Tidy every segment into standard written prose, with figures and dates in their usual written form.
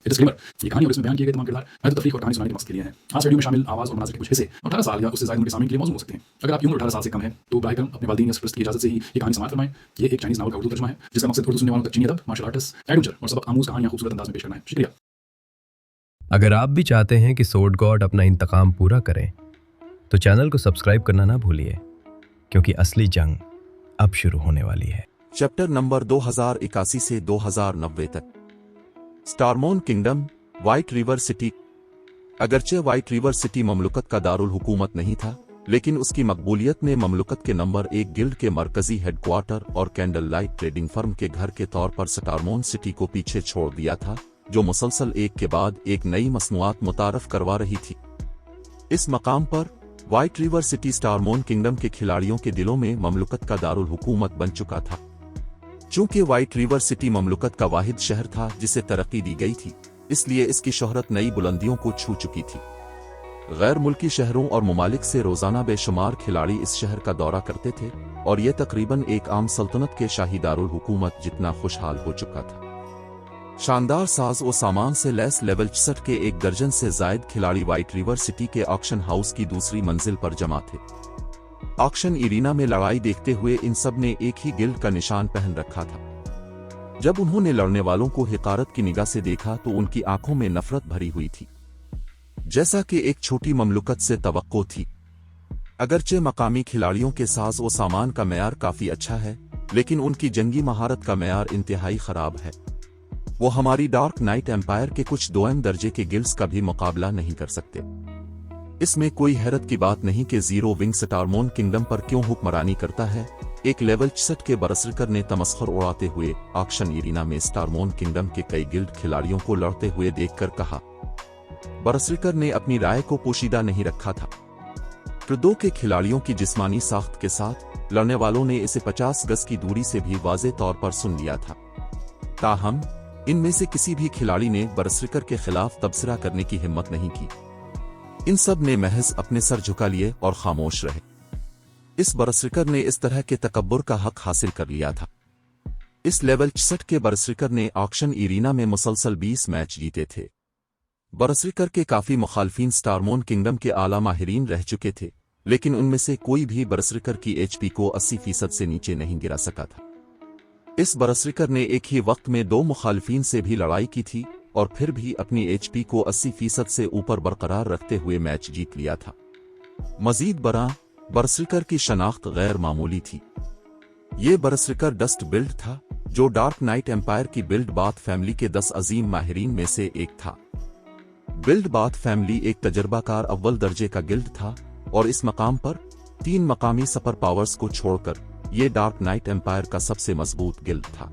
Disclaimer, ये कहानी और इसमें बयान किए गए तमाम किरदार महज तफरीक और कहानी सुनाने के मकसद के लिए हैं। आज वीडियो में शामिल आवाज़ और मनाज़िर के कुछ हिस्से 18 साल या उससे ज़्यादा उम्र के सामीन के लिए मौजूद हो सकते हैं। अगर आपकी उम्र 18 साल से कम है तो बराह करम अपने वालिदैन या सरपरस्त की इजाज़त से ही ये कहानी समाअत फरमाएं। ये एक चाइनीज़ नावल का उर्दू तर्जुमा है जिसका मकसद उर्दू सुनने वालों तक चीनी अदब, मार्शल आर्ट्स, एडवेंचर और सबक आमूज़ कहानियाँ खूबसूरत अंदाज में पेश करना है। शुक्रिया। अगर आप भी चाहते हैं कि सोर्ड गॉड अपना इंतकाम पूरा करें तो चैनल को सब्सक्राइब करना ना भूलिए, क्योंकि असली जंग अब शुरू होने वाली है। चैप्टर नंबर 2081 से 2090 तक। स्टारमोन किंगडम, व्हाइट रिवर सिटी। अगरचे व्हाइट रिवर सिटी ममलुकत का दारुल हुकूमत नहीं था, लेकिन उसकी मकबूलियत ने ममलुकत के नंबर 1 गिल्ड के मरकजी हेडक्वार्टर और कैंडल लाइट ट्रेडिंग फर्म के घर के तौर पर स्टारमोन सिटी को पीछे छोड़ दिया था, जो मुसलसल एक के बाद एक नई मसनूआत मुतारफ करवा रही थी। इस मकाम पर व्हाइट रिवर सिटी स्टारमोन किंगडम के खिलाड़ियों के दिलों में ममलुकत का दारुल हुकूमत बन चुका था। चूंकि व्हाइट रिवर सिटी ममलुकत का वाहिद शहर था जिसे तरक्की दी गई थी, इसलिए इसकी शोहरत नई बुलंदियों को छू चुकी थी। गैर मुल्की शहरों और ममालिक से रोजाना बेशुमार खिलाड़ी इस शहर का दौरा करते थे और यह तकरीबन एक आम सल्तनत के शाही दारुल हुकूमत जितना खुशहाल हो चुका था। शानदार साज और सामान से लैस लेवल 66 के 1 दर्जन से जायद खिलाड़ी व्हाइट रिवर सिटी के ऑक्शन हाउस की दूसरी मंजिल पर जमा थे। ऑक्शन इरीना में लड़ाई देखते हुए इन सब ने एक ही गिल्ड का निशान पहन रखा था। जब उन्होंने लड़ने वालों को हिकारत की निगाह से देखा तो उनकी आंखों में नफरत भरी हुई थी, जैसा कि एक छोटी ममलुकत से तवक्को थी। अगरचे मकामी खिलाड़ियों के साज और सामान का मेयार काफी अच्छा है, लेकिन उनकी जंगी महारत का मेयार इंतहाई खराब है। वो हमारी डार्क नाइट एम्पायर के कुछ दोयम दर्जे के गिल्ड्स का भी मुकाबला नहीं कर सकते। इसमें कोई हैरत की बात नहीं कि जीरो विंग स्टारमोन किंगडम पर क्यों हुक्मरानी करता है। एक लेवल 66 के बरसरकर ने तमस्खुर उड़ाते हुए ऑक्शन इरीना में स्टारमोन किंगडम के कई गिल्ड खिलाड़ियों को लड़ते हुए देखकर कहा। बरसरकर ने अपनी राय को पोशीदा नहीं रखा था। दो के खिलाड़ियों की जिस्मानी साख्त के साथ लड़ने वालों ने इसे 50 गज की दूरी से भी वाज़े तौर पर सुन लिया था। ताहम इनमें से किसी भी खिलाड़ी ने बरसरकर के खिलाफ तबसरा करने की हिम्मत नहीं की। इन सब ने महज अपने सर झुका लिए और खामोश रहे। इस बरसरकर ने इस तरह के तकब्बुर का हक हासिल कर लिया था। इस लेवल 66 के बरसरकर ने ऑक्शन इरीना में मुसलसल 20 मैच जीते थे। बरसरकर के काफी मुखालफीन स्टारमोन किंगडम के आला माहिरीन रह चुके थे, लेकिन उनमें से कोई भी बरसरकर की HP को 80% से नीचे नहीं गिरा सका था। इस बरसरकर ने एक ही वक्त में 2 मुखालफीन से भी लड़ाई की थी और फिर भी अपनी HP को 80% से ऊपर बरकरार रखते हुए मैच जीत लिया था। मजीद बरा बरसरकर की शनाख्त गैर मामूली थी। ये बरसरकर डस्ट बिल्ड था, जो डार्क नाइट एम्पायर की बिल्ड बाथ फैमिली के 10 अजीम माहिरीन में से एक था। बिल्ड बाथ फैमिली एक तजर्बाकार अव्वल दर्जे का गिल्ड था और इस मकाम पर 3 मकामी सुपर पावर्स को छोड़कर ये डार्क नाइट एम्पायर का सबसे मजबूत गिल्ड था।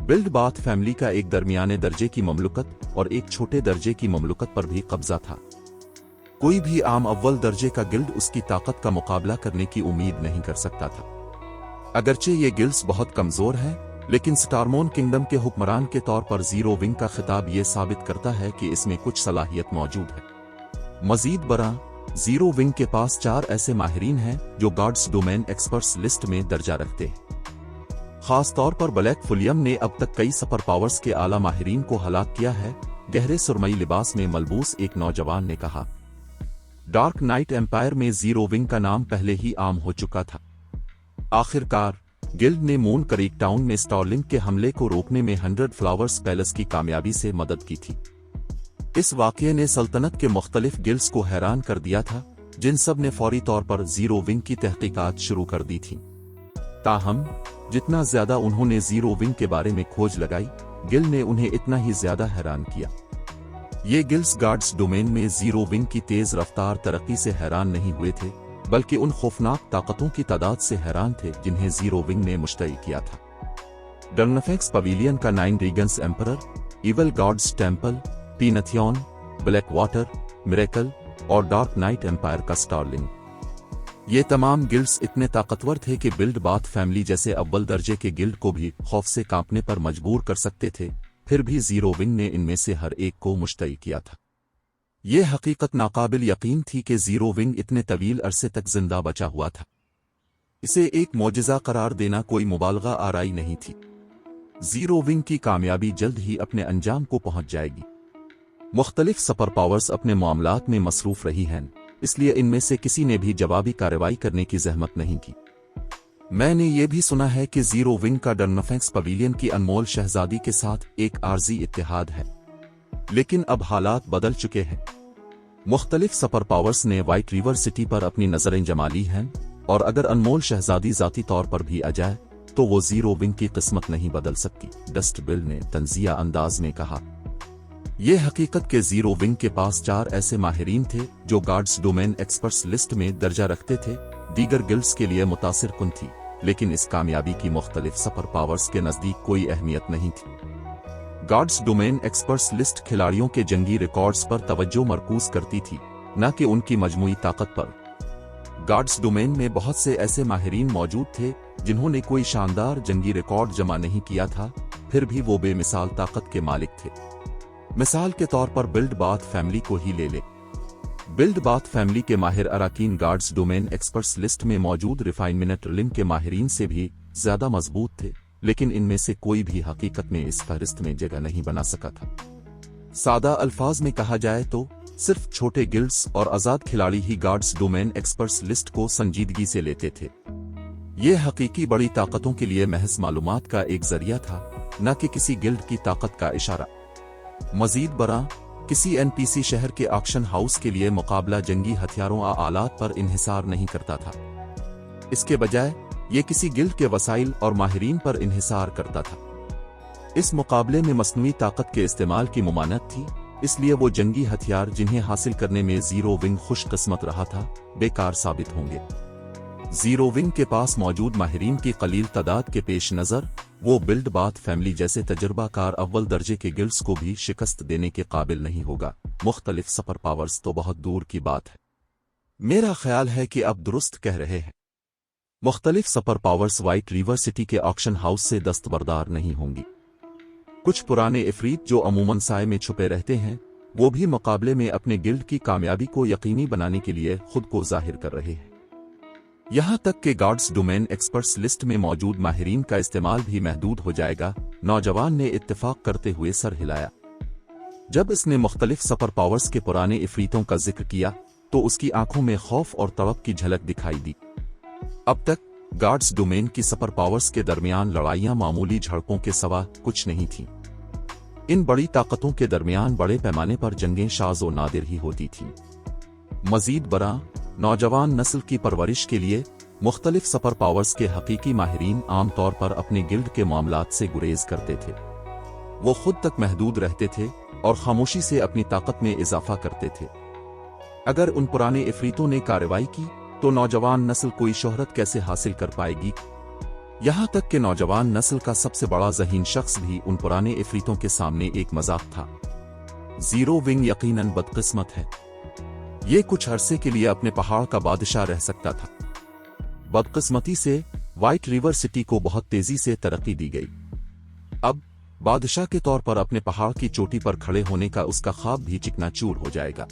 बिल्ड बाथ फैमिली का एक दरमियाने दर्जे की ममलुकत और एक छोटे दर्जे की ममलुकत पर भी कब्जा था। कोई भी आम अव्वल दर्जे का गिल्ड उसकी ताकत का मुकाबला करने की उम्मीद नहीं कर सकता था। अगरचे ये गिल्ड्स बहुत कमजोर हैं, लेकिन स्टारमोन किंगडम के हुक्मरान के तौर पर जीरो विंग का खिताब ये साबित करता है कि इसमें कुछ सलाहियत मौजूद है। मजीद बरा जीरो विंग के पास 4 ऐसे माहिरीन हैं जो गॉड्स डोमेन एक्सपर्ट्स लिस्ट में दर्जा रखते हैं। खास तौर पर ब्लैक फुलियम ने अब तक कई सुपर पावर्स के आला माहिरीन को हलाक किया है। गहरे सुरमई लिबास में मलबूस एक नौजवान ने कहा। डार्क नाइट एम्पायर में जीरो विंग का नाम पहले ही आम हो चुका था। आखिरकार गिल्ड ने मून क्रीक टाउन में स्टारलिंक के हमले को रोकने में 100 फ्लावर्स पैलेस की कामयाबी से मदद की थी। इस वाकये ने सल्तनत के मुख्तलिफ गिल्ड्स को हैरान कर दिया था, जिन सब ने फौरी तौर पर जीरो विंग की तहकीकात शुरू कर दी थी। ताहम जितना ज्यादा उन्होंने जीरो विंग के बारे में खोज लगाई, गिल्ड ने उन्हें इतना ही ज्यादा हैरान किया। ये गिल्ड्स गार्ड्स डोमेन में जीरो विंग की तेज रफ्तार तरक्की से हैरान नहीं हुए थे, बल्कि उन खौफनाक ताकतों की तादाद से हैरान थे जिन्हें जीरो विंग ने मुश्तई किया था। डर्नफेक्स पवेलियन का 9 reigns emperor, evil gods temple, टीनथियन, ब्लैक वाटर, मिरेकल और डार्क नाइट एम्पायर का स्टारलिंग। ये तमाम गिल्ड्स इतने ताकतवर थे कि बिल्ड बाथ फैमिली जैसे अव्वल दर्जे के गिल्ड को भी खौफ से कांपने पर मजबूर कर सकते थे। फिर भी जीरो विंग ने इनमें से हर एक को मुश्तई किया था। ये हकीकत नाकाबिल यकीन थी कि जीरो विंग इतने तवील अरसे तक जिंदा बचा हुआ था। इसे एक मौजिज़ा करार देना कोई मुबालगा आराई नहीं थी। जीरो विंग की कामयाबी जल्द ही अपने अंजाम को पहुंच जाएगी। मुख्तलिफ सुपर पावर्स अपने मामलात में मसरूफ रही हैं, इसलिए इनमें से किसी ने भी जवाबी कार्रवाई करने की जहमत नहीं की। मैंने ये भी सुना है कि जीरो विंग का डर्नफेक्स पवेलियन की अनमोल शहजादी के साथ एक आर्जी इत्तेहाद है, लेकिन अब हालात बदल चुके हैं। मुख्तलिफ सुपर पावर्स ने व्हाइट रिवर सिटी पर अपनी नजरें जमा ली हैं, और अगर अनमोल शहजादी जाती तौर पर भी आ जाए तो वो जीरो विंग की किस्मत नहीं बदल सकती। डस्ट बिल ने तंजिया अंदाज में कहा, ये हकीकत के जीरो विंग के पास 4 ऐसे माहिरीन थे जो गार्ड्स डोमेन एक्सपर्ट्स लिस्ट में दर्जा रखते थे, दीगर गिल्ड्स के लिए मुतासिर कुन थी, लेकिन इस कामयाबी की मुख्तलिफ सुपर पावर्स के नजदीक कोई अहमियत नहीं थी। गार्ड्स डोमेन एक्सपर्ट्स लिस्ट खिलाड़ियों के जंगी रिकॉर्ड्स पर तवज्जो मरकूज करती थी, न कि उनकी मजमूई ताकत पर। गार्ड्स डोमेन में बहुत से ऐसे माहिरीन मौजूद थे जिन्होंने कोई शानदार जंगी रिकॉर्ड जमा नहीं किया था, फिर भी वो बेमिसाल ताकत के मालिक थे। मिसाल के तौर पर बिल्ड बाथ फैमिली को ही ले ले। बिल्ड बाथ फैमिली के माहिर अराकीन गार्ड्स डोमेन एक्सपर्ट्स लिस्ट में मौजूद रिफाइनमेंट ड्रिलिंग के माहिरीन से भी ज्यादा मजबूत थे, लेकिन इनमें से कोई भी हकीकत में इस फहरिस्त में जगह नहीं बना सका था। सादा अल्फाज में कहा जाए तो सिर्फ छोटे गिल्ड्स और आजाद खिलाड़ी ही गार्ड्स डोमेन एक्सपर्ट्स लिस्ट को संजीदगी से लेते थे। ये हकीकी बड़ी ताकतों के लिए महज मालूमात का एक जरिया था, न कि किसी गिल्ड की ताकत का इशारा। मजीद बरा, किसी एनपीसी शहर के ऑक्शन हाउस के लिए मुकाबला जंगी हथियारों और आलात पर इन्हिसार नहीं करता था। इसके बजाय ये किसी गिल्ड के वसाइल और माहिरीन पर इन्हिसार करता था। इस मुकाबले में मस्नुई ताकत के इस्तेमाल की मुमानत थी, इसलिए वो जंगी हथियार जिन्हें हासिल करने में जीरो विंग खुशकिस्मत रहा था, बेकार साबित होंगे। जीरो विंग के पास मौजूद माहिरीन की कलील तादाद के पेश नजर वो बिल्ड बाथ फैमिली जैसे तजुर्बाकार अव्वल दर्जे के गिल्ड्स को भी शिकस्त देने के काबिल नहीं होगा। मुख्तलिफ सुपर पावर्स तो बहुत दूर की बात है। मेरा ख्याल है कि अब दुरुस्त कह रहे हैं। मुख्तलिफ super powers white river city के ऑक्शन हाउस से दस्तबरदार नहीं होंगी। कुछ पुराने इफरीत जो अमूमन साए में छुपे रहते हैं, वो भी मुकाबले में अपने गिल्ड की कामयाबी को यकीनी बनाने के लिए खुद को जाहिर कर रहे हैं। यहां तक कि गार्ड्स डोमेन एक्सपर्ट्स लिस्ट में मौजूद माहिरीन का इस्तेमाल भी महदूद हो जाएगा। नौजवान ने इत्तेफाक करते हुए सर हिलाया। जब इसने मुख्तलिफ सुपर पावर्स के पुराने इफरीतों का जिक्र किया तो उसकी आंखों में खौफ और तड़प की झलक दिखाई दी। अब तक गार्ड्स डोमेन की सुपर पावर्स के दरमियान लड़ाइयां मामूली झड़पों के सिवा कुछ नहीं थीं। इन बड़ी ताकतों के दरमियान बड़े पैमाने पर जंगें शाज़ व नादिर ही होती थीं। मजीद बरा, नौजवान नस्ल की परवरिश के लिए मुख्तलिफ सुपर पावर्स के हकीकी माहिरीन आमतौर पर अपने गिल्ड के मामलात से गुरेज करते थे। वो खुद तक महदूद रहते थे और खामोशी से अपनी ताकत में इजाफा करते थे। अगर उन पुराने इफरीतों ने कार्रवाई की तो नौजवान नस्ल कोई शोहरत कैसे हासिल कर पाएगी। यहां तक कि नौजवान नस्ल का सबसे बड़ा ज़हीन शख्स भी उन पुराने इफरीतों के सामने एक मजाक था। जीरो विंग यकीनन बदकिस्मत है। ये कुछ अरसे के लिए अपने पहाड़ का बादशाह रह सकता था। बदकिस्मती से व्हाइट रिवर सिटी को बहुत तेजी से तरक्की दी गई। अब बादशाह के तौर पर अपने पहाड़ की चोटी पर खड़े होने का उसका ख्वाब भी चिकनाचूर हो जाएगा।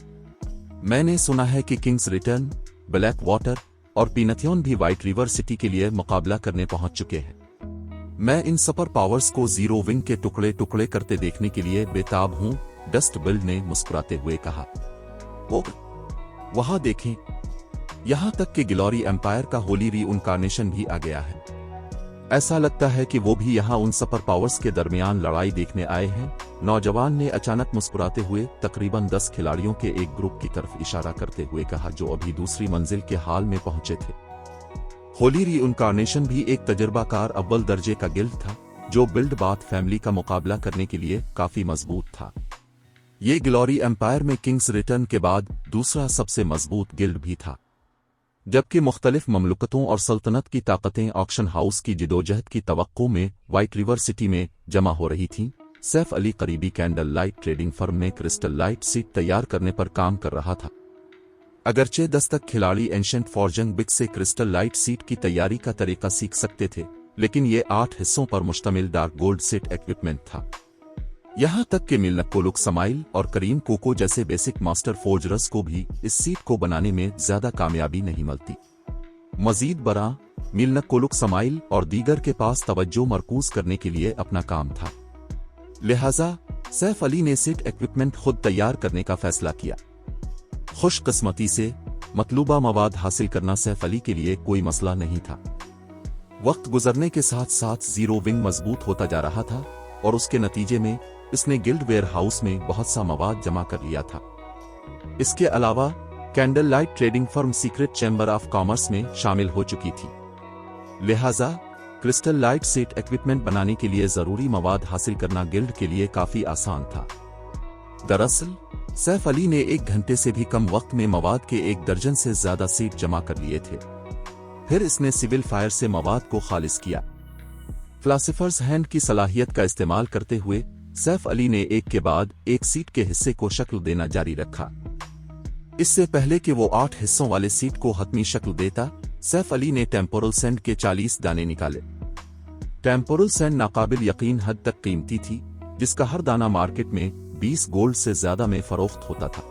मैंने सुना है कि किंग्स रिटर्न, ब्लैक वाटर और पीनथियन भी व्हाइट रिवर सिटी के लिए मुकाबला करने पहुंच चुके हैं। मैं इन सुपर पावर्स को जीरो विंग के टुकड़े टुकड़े करते देखने के लिए बेताब हूं, डस्ट बिल ने मुस्कुराते हुए कहा। वो वहां देखें, यहां तक कि गिलोरी एम्पायर का होली री-इनकार्नेशन भी आ गया है। ऐसा लगता है कि वो भी यहां उन सुपर पावर्स के दरमियान लड़ाई देखने आए हैं। नौजवान ने अचानक मुस्कुराते हुए तकरीबन 10 खिलाड़ियों के एक ग्रुप की तरफ इशारा करते हुए कहा जो अभी दूसरी मंजिल के हाल में पहुंचे थे। होली री-इनकार्नेशन भी एक तजुर्बाकार अव्वल दर्जे का गिल्ड था जो बिल्ड बाथ फैमिली का मुकाबला करने के लिए काफी मजबूत था। ये ग्लोरी एम्पायर में किंग्स रिटर्न के बाद दूसरा सबसे मजबूत गिल्ड भी था। जबकि मुख्तलिफ ममलुकतों और सल्तनत की ताकतें ऑक्शन हाउस की जिदोजहद की तवक्को में व्हाइट रिवर सिटी में जमा हो रही थीं, सैफ अली करीबी कैंडल लाइट ट्रेडिंग फर्म में क्रिस्टल लाइट सीट तैयार करने पर काम कर रहा था। अगरचे 10 तक खिलाड़ी एंशेंट फॉर्जंग बिग से क्रिस्टल लाइट सीट की तैयारी का तरीका सीख सकते थे, लेकिन ये 8 हिस्सों पर मुश्तमिल डार्क गोल्ड सेट इक्विपमेंट था। यहां तक कि मिलनकोलुक समाइल और करीम कोको जैसे बेसिक मास्टर फोर्जर्स को भी इस सीट को बनाने में ज्यादा कामयाबी नहीं मिलती। मजीद बरा, मिलनकोलुक समाइल और दीगर के पास तवज्जो मरकूज करने के लिए अपना काम था। लिहाजा सैफ अली ने सीट इक्विपमेंट खुद तैयार करने का फैसला किया। खुशकिस्मती से मतलूबा मवाद हासिल करना सैफ अली के लिए कोई मसला नहीं था। वक्त गुजरने के साथ साथ जीरो विंग मजबूत होता जा रहा था और उसके नतीजे में इसने गिल्ड वेयर हाउस में बहुत सा मवाद जमा कर लिया था। इसके अलावा candle light trading firm secret chamber of commerce में शामिल हो चुकी थी। लिहाजा क्रिस्टल लाइट सीट इक्विपमेंट बनाने के लिए जरूरी मवाद हासिल करना गिल्ड के लिए काफी आसान था। दरअसल सैफ अली ने 1 घंटे से भी कम वक्त में मवाद के 1 दर्जन से ज्यादा सीट जमा कर लिए थे। फिर इसने सिविल फायर से मवाद को खालिज किया। फिलॉसफर्स हैंड की सलाहियत का इस्तेमाल करते हुए सैफ अली ने एक के बाद एक सीट के हिस्से को शक्ल देना जारी रखा। इससे पहले कि वो 8 हिस्सों वाले सीट को हतमी शक्ल देता, सैफ अली ने टेम्पोरल सैंड के 40 दाने निकाले। टेम्पोरल सैंड नाकाबिल यकीन हद तक कीमती थी, जिसका हर दाना मार्केट में 20 गोल्ड से ज्यादा में फरोख्त होता था।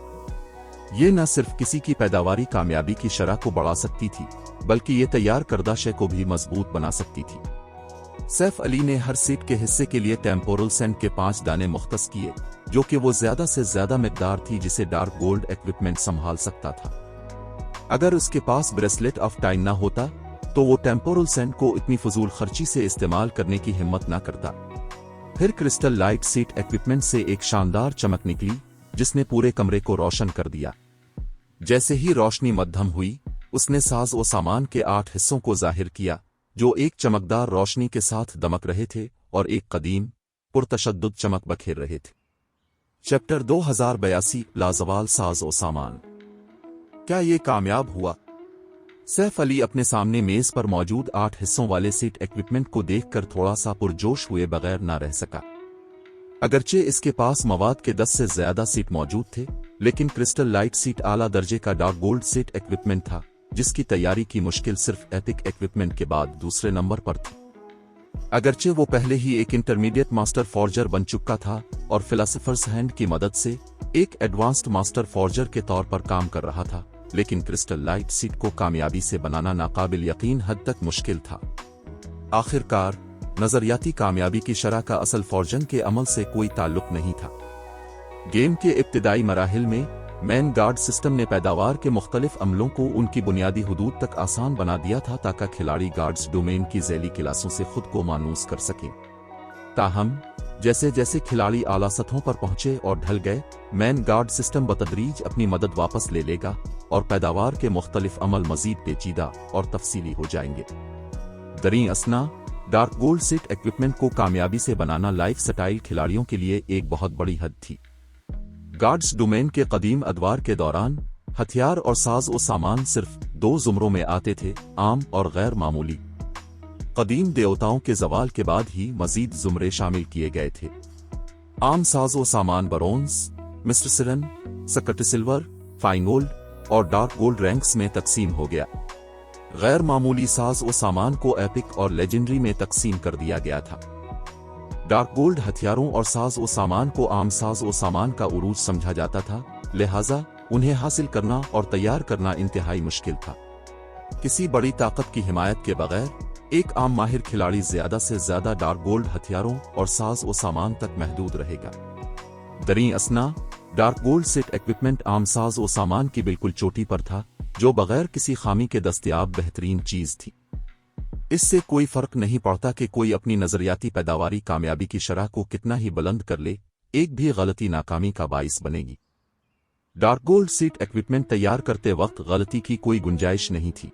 ये न सिर्फ किसी की पैदावारी कामयाबी की शरह को बढ़ा सकती थी, बल्कि ये तैयार करदा शे को भी मजबूत बना सकती थी। सैफ अली ने हर सीट के हिस्से के लिए टेम्पोरल सैंड के 5 दाने मुख्तस किए, जो कि वो ज्यादा से ज्यादा मिकदार थी जिसे डार्क गोल्ड इक्विपमेंट संभाल सकता था। अगर उसके पास ब्रेसलेट ऑफ टाइम ना होता तो वो टेम्पोरल सैंड को इतनी फजूल खर्ची से इस्तेमाल करने की हिम्मत ना करता। फिर क्रिस्टल लाइट सीट इक्विपमेंट से एक शानदार चमक निकली, जिसने पूरे कमरे को रोशन कर दिया। जैसे ही रोशनी मध्यम हुई, उसने साज और सामान के 8 हिस्सों को जाहिर किया, जो एक चमकदार रोशनी के साथ दमक रहे थे और एक कदीम पुरतशद्दुद चमक बखेर रहे थे। चैप्टर 2082 लाजवाल साज और सामान। क्या ये कामयाब हुआ? सैफ अली अपने सामने मेज पर मौजूद 8 हिस्सों वाले सीट इक्विपमेंट को देखकर थोड़ा सा पुरजोश हुए बगैर ना रह सका। अगरचे इसके पास मवाद के 10 से ज्यादा सीट मौजूद थे, लेकिन क्रिस्टल लाइट सीट आला दर्जे का डार्क गोल्ड सीट इक्विपमेंट था, जिसकी तैयारी की मुश्किल सिर्फ एपिक इक्विपमेंट के बाद दूसरे नंबर पर थी। अगरचे वो पहले ही एक इंटरमीडिएट मास्टर फॉर्जर बन चुका था और फिलॉसफर्स हैंड की मदद से एक एडवांस्ड मास्टर फॉर्जर के तौर पर काम कर रहा था, लेकिन क्रिस्टल लाइट सीट को कामयाबी से बनाना नाकाबिल यकीन हद तक मुश्किल था। आखिरकार नजरियाती कामयाबी की शरह का असल फॉर्जन के अमल से कोई ताल्लुक नहीं था। गेम के इब्तिदाई मराहिल में मैन गार्ड सिस्टम ने पैदावार के मुख्तलिफ अमलों को उनकी बुनियादी हदूद तक आसान बना दिया था, ताकि खिलाड़ी गार्ड्स डोमेन की ज़ैली क्लासों से खुद को मानूस कर सकें। ताहम जैसे जैसे खिलाड़ी आला सतहों पर पहुंचे और ढल गए, मैन गार्ड सिस्टम बतदरीज अपनी मदद वापस ले लेगा और पैदावार के मुख्तलिफ अमल मजीद पेचीदा और तफसीली हो जाएंगे। दरीं असना डार्क गोल्ड सीट इक्विपमेंट को कामयाबी से बनाना लाइफ स्टाइल खिलाड़ियों के लिए एक बहुत बड़ी हद थी। गार्ड्स डोमेन के कदीम अदवार के दौरान हथियार और साज और सामान सिर्फ 2 जुमरों में आते थे, आम और गैर मामूली। कदीम देवताओं के जवाल के बाद ही मजीद जुमरे शामिल किए गए थे। आम साज और सामान ब्रोंज, मिस्टर सिरन, सकट सिल्वर, फाइन गोल्ड और डार्क गोल्ड रैंक्स में तकसीम हो गया। गैर मामूली साज और सामान को एपिक और लेजेंडरी में तकसीम कर दिया गया था। डार्क गोल्ड हथियारों और साज और सामान को आम साज और सामान का उरूज समझा जाता था, लिहाजा उन्हें हासिल करना और तैयार करना इंतहाई मुश्किल था। किसी बड़ी ताकत की हिमायत के बगैर एक आम माहिर खिलाड़ी ज्यादा से ज्यादा डार्क गोल्ड हथियारों और साज और सामान तक महदूद रहेगा। दरीं असना डार्क गोल्ड सेट इक्विपमेंट आम साज और सामान की बिल्कुल चोटी पर था, जो बगैर किसी खामी के दस्तयाब बेहतरीन चीज थी। इससे कोई फर्क नहीं पड़ता कि कोई अपनी नजरियाती पैदावारी कामयाबी की शरह को कितना ही बुलंद कर ले, एक भी गलती नाकामी का बाइस बनेगी। डार्क गोल्ड सीट इक्विपमेंट तैयार करते वक्त गलती की कोई गुंजाइश नहीं थी।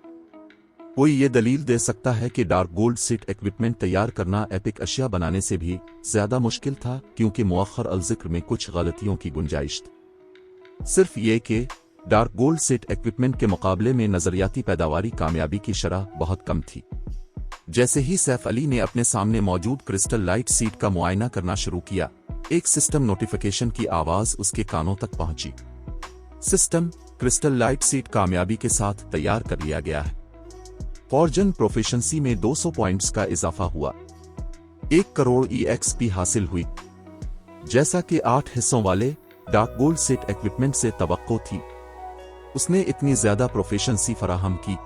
कोई ये दलील दे सकता है कि डार्क गोल्ड सीट इक्विपमेंट तैयार करना एपिक अशिया बनाने से भी ज्यादा मुश्किल था, क्योंकि मुअख्खर अल-जिक्र में कुछ गलतियों की गुंजाइश थी। सिर्फ ये कि डार्क गोल्ड सीट इक्विपमेंट के मुकाबले में नजरियाती पैदावारी कामयाबी की शरह बहुत कम थी। जैसे ही सैफ अली ने अपने सामने मौजूद क्रिस्टल लाइट सीट का मुआयना करना शुरू किया, एक सिस्टम नोटिफिकेशन की आवाज उसके कानों तक पहुंची। सिस्टम क्रिस्टल लाइट सीट कामयाबी के साथ तैयार कर लिया गया है। फॉर्जन प्रोफिशिएंसी में 200 पॉइंट्स का इजाफा हुआ। 1 करोड़ EXP हासिल हुई। जैसा कि 8 हिस्सों वाले डार्क गोल्ड सेट इक्विपमेंट से तवक्को थी, उसने इतनी ज्यादा प्रोफिशिएंसी फराहम की।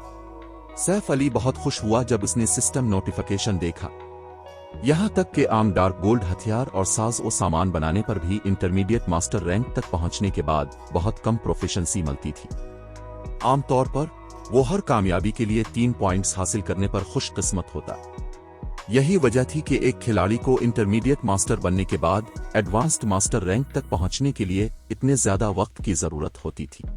सैफ अली बहुत खुश हुआ जब उसने सिस्टम नोटिफिकेशन देखा। यहाँ तक कि आम डार्क गोल्ड हथियार और साज और सामान बनाने पर भी इंटरमीडिएट मास्टर रैंक तक पहुंचने के बाद बहुत कम प्रोफिशिएंसी मिलती थी। आमतौर पर वो हर कामयाबी के लिए 3 पॉइंट्स हासिल करने पर खुशकिस्मत होता। यही वजह थी कि एक खिलाड़ी को इंटरमीडिएट मास्टर बनने के बाद एडवांस्ड मास्टर रैंक तक पहुंचने के लिए इतने ज्यादा वक्त की जरूरत होती थी।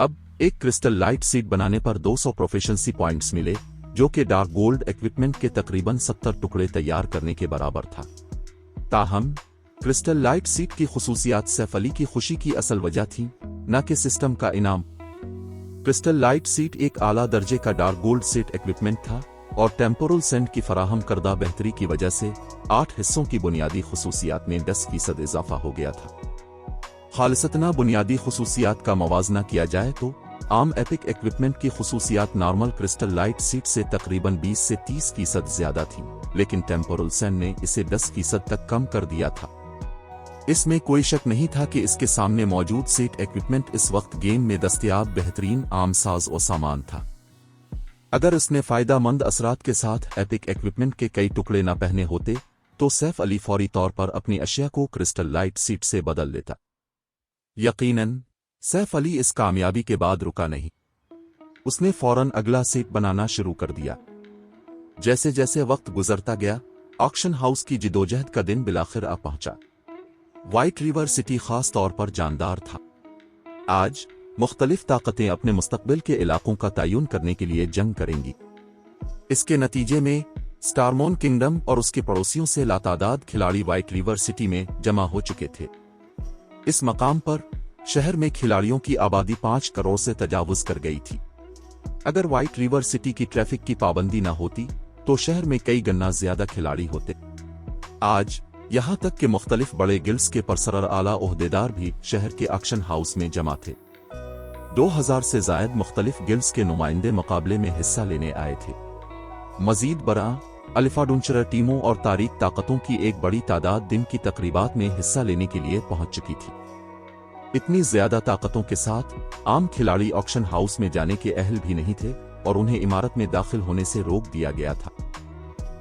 अब एक क्रिस्टल लाइट सीड बनाने पर 200 प्रोफिशिएंसी पॉइंट्स मिले, जो कि डार्क गोल्ड इक्विपमेंट के तकरीबन 70 टुकड़े तैयार करने के बराबर था। ताहम क्रिस्टल लाइट सीड की खुसूसियात सैफ अली की खुशी की असल वजह थी, न कि सिस्टम का इनाम। क्रिस्टल लाइट सीड एक आला दर्जे का डार्क गोल्ड सीड इक्विपमेंट था और टेम्पोरल सेंट की फराहम करदा बेहतरी की वजह से 8 हिस्सों की बुनियादी खुसूसियात में 10% इजाफा हो गया था। खालिसतना बुनियादी खुसूसियात का मवाजना किया जाए तो आम एपिक इक्विपमेंट की खुसूसियात नॉर्मल क्रिस्टल लाइट सीट से तकरीबन 20 से 30% ज्यादा थी, लेकिन टेम्पोरल सेंट ने इसे 10% तक कम कर दिया था। इसमें कोई शक नहीं था कि इसके सामने मौजूद सीट इक्विपमेंट इस वक्त गेम में दस्तयाब बेहतरीन आम साज और सामान था। अगर इसने फायदामंद असरात के साथ एपिक इक्विपमेंट के कई टुकड़े न पहने होते तो सैफ अली फौरी तौर पर अपनी अशिया को क्रिस्टल लाइट सीट से बदल लेता। यकीनन सैफ अली इस कामयाबी के बाद रुका नहीं। उसने फौरन अगला सीट बनाना शुरू कर दिया। जैसे जैसे वक्त गुजरता गया, ऑक्शन हाउस की जिदोजहद का दिन बिलाखिर आ पहुंचा। व्हाइट रिवर सिटी खास तौर पर जानदार था। आज मुख्तलिफ ताकतें अपने मुस्तकबिल के इलाकों का तयन करने के लिए जंग करेंगी। इसके नतीजे में स्टारमोन किंगडम और उसके पड़ोसियों से लातादाद खिलाड़ी व्हाइट रिवर सिटी में जमा हो चुके थे। इस मकाम पर शहर में खिलाड़ियों की आबादी 5 करोड़ से तजावुज कर गई थी। अगर व्हाइट रिवर सिटी की ट्रैफिक की पाबंदी न होती तो शहर में कई गुना ज्यादा खिलाड़ी होते। आज यहां तक कि मुख्तलिफ बड़े गिल्ड्स के परसरर आला ओहदेदार भी शहर के ऑक्शन हाउस में जमा थे। 2000 से जायद मुख्तलिफ गिल्ड्स के नुमाइंदे मुकाबले में हिस्सा लेने आए थे। मजीद बरा अल्फाडुंचर टीमों और तारीख ताकतों की एक बड़ी तादाद दिन की तकरीबात में हिस्सा लेने के लिए पहुंच चुकी थी। इतनी ज्यादा ताकतों के साथ आम खिलाड़ी ऑक्शन हाउस में जाने के अहल भी नहीं थे और उन्हें इमारत में दाखिल होने से रोक दिया गया था।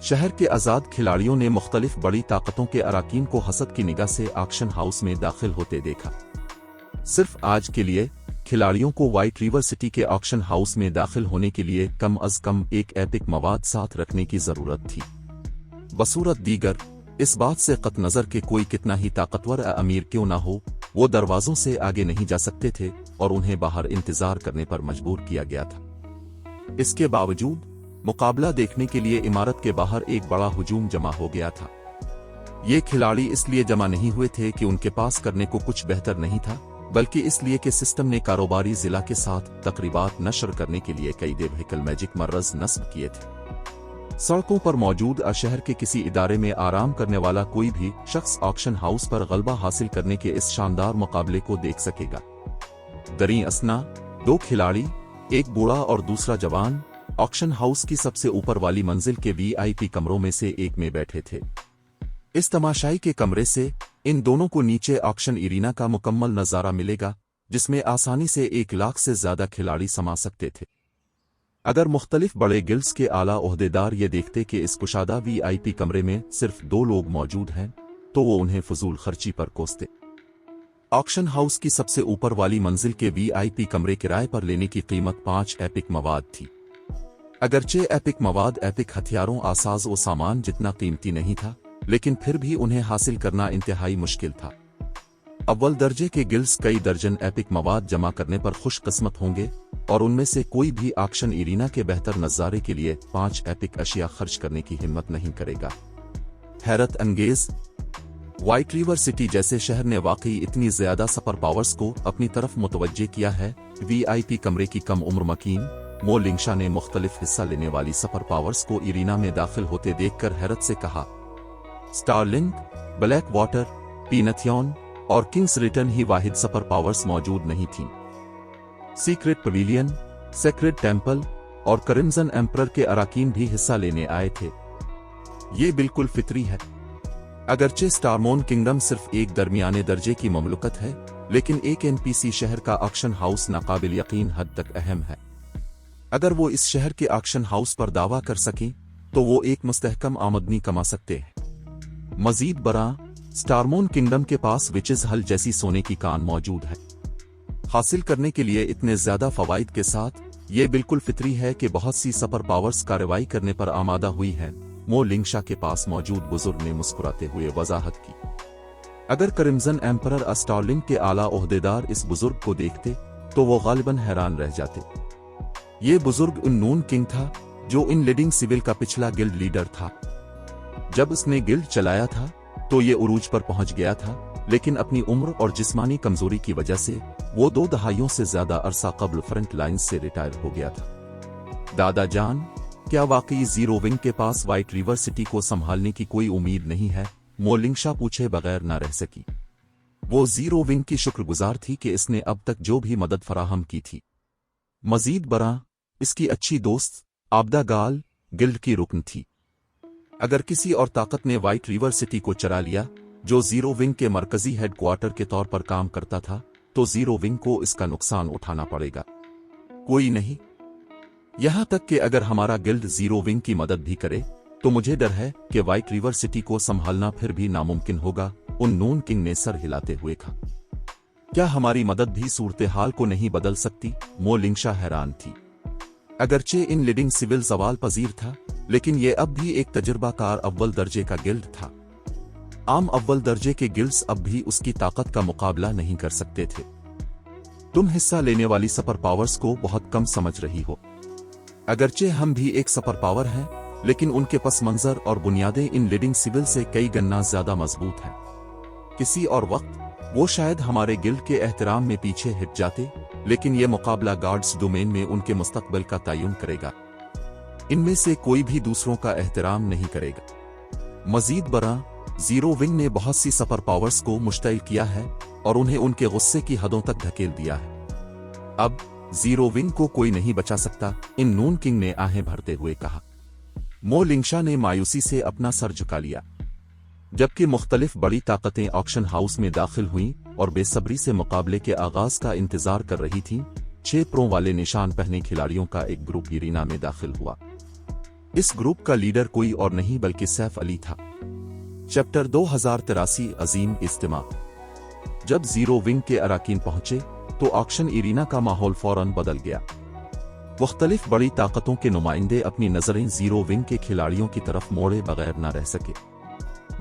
शहर के आजाद खिलाड़ियों ने मुख्तलिफ बड़ी ताकतों के अराकीन को हसद की निगाह से ऑक्शन हाउस में दाखिल होते देखा। सिर्फ आज के लिए खिलाड़ियों को व्हाइट रिवर सिटी के ऑक्शन हाउस में दाखिल होने के लिए कम अज कम एक एपिक मवाद साथ रखने की जरूरत थी। बसूरत दीगर इस बात से कत नजर के कोई कितना ही ताकतवर अमीर क्यों ना हो, वो दरवाजों से आगे नहीं जा सकते थे और उन्हें बाहर इंतजार करने पर मजबूर किया गया था। इसके बावजूद मुकाबला देखने के लिए इमारत के बाहर एक बड़ा हुजूम जमा हो गया था। ये खिलाड़ी इसलिए जमा नहीं हुए थे कि उनके पास करने को कुछ बेहतर नहीं था, बल्कि इसलिए कि सिस्टम ने कारोबारी जिला के साथ तकरीबात नशर करने के लिए कई व्हीकल मैजिक मर्रज नस्ब किए थे। सड़कों पर मौजूद शहर के किसी इदारे में आराम करने वाला कोई भी शख्स ऑक्शन हाउस पर गलबा हासिल करने के इस शानदार मुकाबले को देख सकेगा। दरी असना 2 खिलाड़ी, एक बूढ़ा और दूसरा जवान, ऑक्शन हाउस की सबसे ऊपर वाली मंजिल के VIP कमरों में से एक में बैठे थे। इस तमाशाई के कमरे से इन दोनों को नीचे ऑक्शन इरीना का मुकम्मल नजारा मिलेगा, जिसमें आसानी से 1 लाख से ज्यादा खिलाड़ी समा सकते थे। अगर मुख्तलिफ बड़े गिल्ड्स के आला ओहदेदार ये देखते कि इस कुशादा VIP कमरे में सिर्फ 2 लोग मौजूद हैं, तो वो उन्हें फजूल खर्ची पर कोसते। ऑक्शन हाउस की सबसे ऊपर वाली मंजिल के VIP कमरे किराए पर लेने की कीमत 5 एपिक मवाद थी। अगरचे एपिक मवाद एपिक हथियारों, आसाज और सामान जितना कीमती नहीं था, लेकिन फिर भी उन्हें हासिल करना इंतहाई मुश्किल था। अव्वल दर्जे के गिल्ड्स कई दर्जन एपिक मवाद जमा करने पर खुशकिस्मत होंगे और उनमें से कोई भी ऑक्शन इरीना के बेहतर नजारे के लिए 5 एपिक अशिया खर्च करने की हिम्मत नहीं करेगा। हैरत अंगेज, व्हाइट रिवर सिटी जैसे शहर ने वाकई इतनी ज्यादा सुपर पावर्स को अपनी तरफ मुतवज्जे किया है। VIP कमरे की कम उम्र मकीन मो लिंगशा ने मुख्तलिफ हिस्सा लेने वाली सुपर पावर्स को इरीना में दाखिल होते देखकर हैरत से कहा, स्टारलिंक, ब्लैक वाटर, पीनथियन और किंग्स रिटर्न ही वाहिद सुपर पावर्स मौजूद नहीं थीं। सीक्रेट पवेलियन, सेक्रेड टेम्पल और क्रिम्सन एम्परर के अराकीन भी हिस्सा लेने आए थे। ये बिल्कुल फितरी है। अगरचे स्टारमोन किंगडम सिर्फ एक दरमियाने दर्जे की ममलुकत है, लेकिन एक NPC शहर का ऑक्शन हाउस नाकाबिल यकीन हद तक अहम है। अगर वो इस शहर के ऑक्शन हाउस पर दावा कर सकें तो वो एक मुस्तहकम आमदनी कमा सकते हैं। मजीद बरा, स्टारमोन किंगडम के पास विचेस हल जैसी सोने की कान मौजूद है। हासिल करने के लिए इतने ज्यादा फवाइद के साथ ये बिल्कुल फितरी है कि बहुत सी सुपर पावर्स कार्रवाई करने पर आमादा हुई हैं। मो लिंगशा के पास मौजूद बुजुर्ग ने मुस्कुराते हुए वजाहत की। अगर क्रिम्सन एम्परर अस्टारलिंग के आला ओहदेदार इस बुजुर्ग को देखते तो वो गालिबन हैरान रह जाते। ये बुजुर्ग उन्नून किंग था जो इन लीडिंग सिविल का पिछला गिल्ड लीडर था। जब उसने गिल्ड चलाया था तो ये उरूज पर पहुंच गया था, लेकिन अपनी उम्र और जिस्मानी कमजोरी की वजह से वो 2 दहाइयों से ज्यादा अरसा कबल फ्रंट लाइन्स से रिटायर हो गया था। दादा जान, क्या वाकई जीरो विंग के पास व्हाइट रिवर सिटी को संभालने की कोई उम्मीद नहीं है? मो लिंगशा पूछे बगैर न रह सकी। वो जीरो विंग की शुक्रगुजार थी कि इसने अब तक जो भी मदद फराहम की थी। मजीद बरा, इसकी अच्छी दोस्त आबदा गाल गिल्ड की रुकन थी। अगर किसी और ताकत ने व्हाइट रिवर सिटी को चरा लिया, जो जीरो विंग के मरकजी हेडक्वार्टर के तौर पर काम करता था, तो जीरो विंग को इसका नुकसान उठाना पड़ेगा। कोई नहीं, यहां तक कि अगर हमारा गिल्ड जीरो विंग की मदद भी करे तो मुझे डर है कि व्हाइट रिवर सिटी को संभालना फिर भी नामुमकिन होगा। उन्नून किंग ने सर हिलाते हुए कहा। क्या हमारी मदद भी सूरत हाल को नहीं बदल सकती? मो लिंगशा हैरान थी। अगरचे इन लीडिंग सिविल सवाल पजीर था, लेकिन यह अब भी एक तजुर्बाकार अव्वल दर्जे का गिल्ड था। आम अव्वल दर्जे के गिल्ड्स अब भी उसकी ताकत का मुकाबला नहीं कर सकते थे। तुम हिस्सा लेने वाली सुपर पावर्स को बहुत कम समझ रही हो। अगरचे हम भी एक सुपर पावर हैं, लेकिन उनके पस मंजर और बुनियादें इन लीडिंग सिविल से कई गन्ना ज्यादा मजबूत हैं। किसी और वक्त वो शायद हमारे गिल्ड के एहतराम में पीछे हट जाते, लेकिन यह मुकाबला गार्ड्स डोमेन में उनके मुस्तकबिल का तयन करेगा। इनमें से कोई भी दूसरों का एहतराम नहीं करेगा। मजीद बरा, जीरो विंग ने बहुत सी सुपर पावर्स को मुश्तइल किया है और उन्हें उनके गुस्से की हदों तक धकेल दिया है। अब जीरो विंग को कोई नहीं बचा सकता, इन नून किंग ने आहें भरते हुए कहा। मो लिंगशा ने मायूसी से अपना सर झुका लिया। जबकि मुख्तलिफ बड़ी ताकतें ऑक्शन हाउस में दाखिल हुईं और बेसब्री से मुकाबले के आगाज का इंतजार कर रही थीं, 6 प्रो वाले निशान पहने खिलाड़ियों का एक ग्रुप इरीना में दाखिल हुआ। इस ग्रुप का लीडर कोई और नहीं बल्कि सैफ अली था। चैप्टर 2083 अजीम इज्तिमा। जब जीरो विंग के अराकीन पहुंचे तो ऑक्शन इरीना का माहौल फौरन बदल गया। मुख्तलिफ बड़ी ताकतों के नुमाइंदे अपनी नजरें जीरो विंग के खिलाड़ियों की तरफ मोड़े बगैर न रह सके।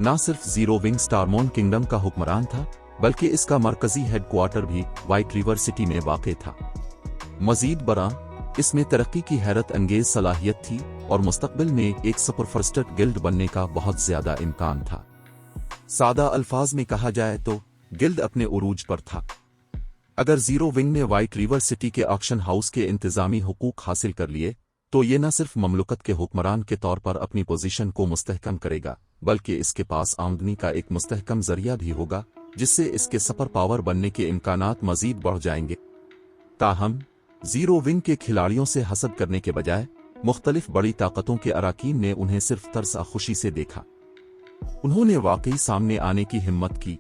न सिर्फ जीरो विंग स्टारमोन किंगडम का हुक्मरान था, बल्कि इसका मरकजी हेडक्वार्टर भी व्हाइट रिवर सिटी में वाक़ था। मजीद बरा, इसमें तरक्की की हैरत अंगेज सलाहियत थी और मुस्तकबिल में एक सुपरफास्टेड गिल्ड बनने का बहुत ज्यादा इम्कान था। सादा अल्फाज में कहा जाए तो गिल्ड अपने उरूज पर था। अगर जीरो विंग ने व्हाइट रिवर सिटी के ऑक्शन हाउस के इंतजामी हुकूक हासिल कर लिए, तो ये न सिर्फ ममलुकत के हुक्मरान के तौर पर अपनी पोजीशन को मुस्तहकम करेगा, बल्कि इसके पास आमदनी का एक मुस्तहकम जरिया भी होगा, जिससे इसके सुपर पावर बनने के इम्कानात मजीद बढ़ जाएंगे। ताहम जीरो विंग के खिलाड़ियों से हसद करने के बजाय मुख्तलिफ बड़ी ताकतों के अराकीन ने उन्हें सिर्फ तरसा खुशी से देखा। उन्होंने वाकई सामने आने की हिम्मत की।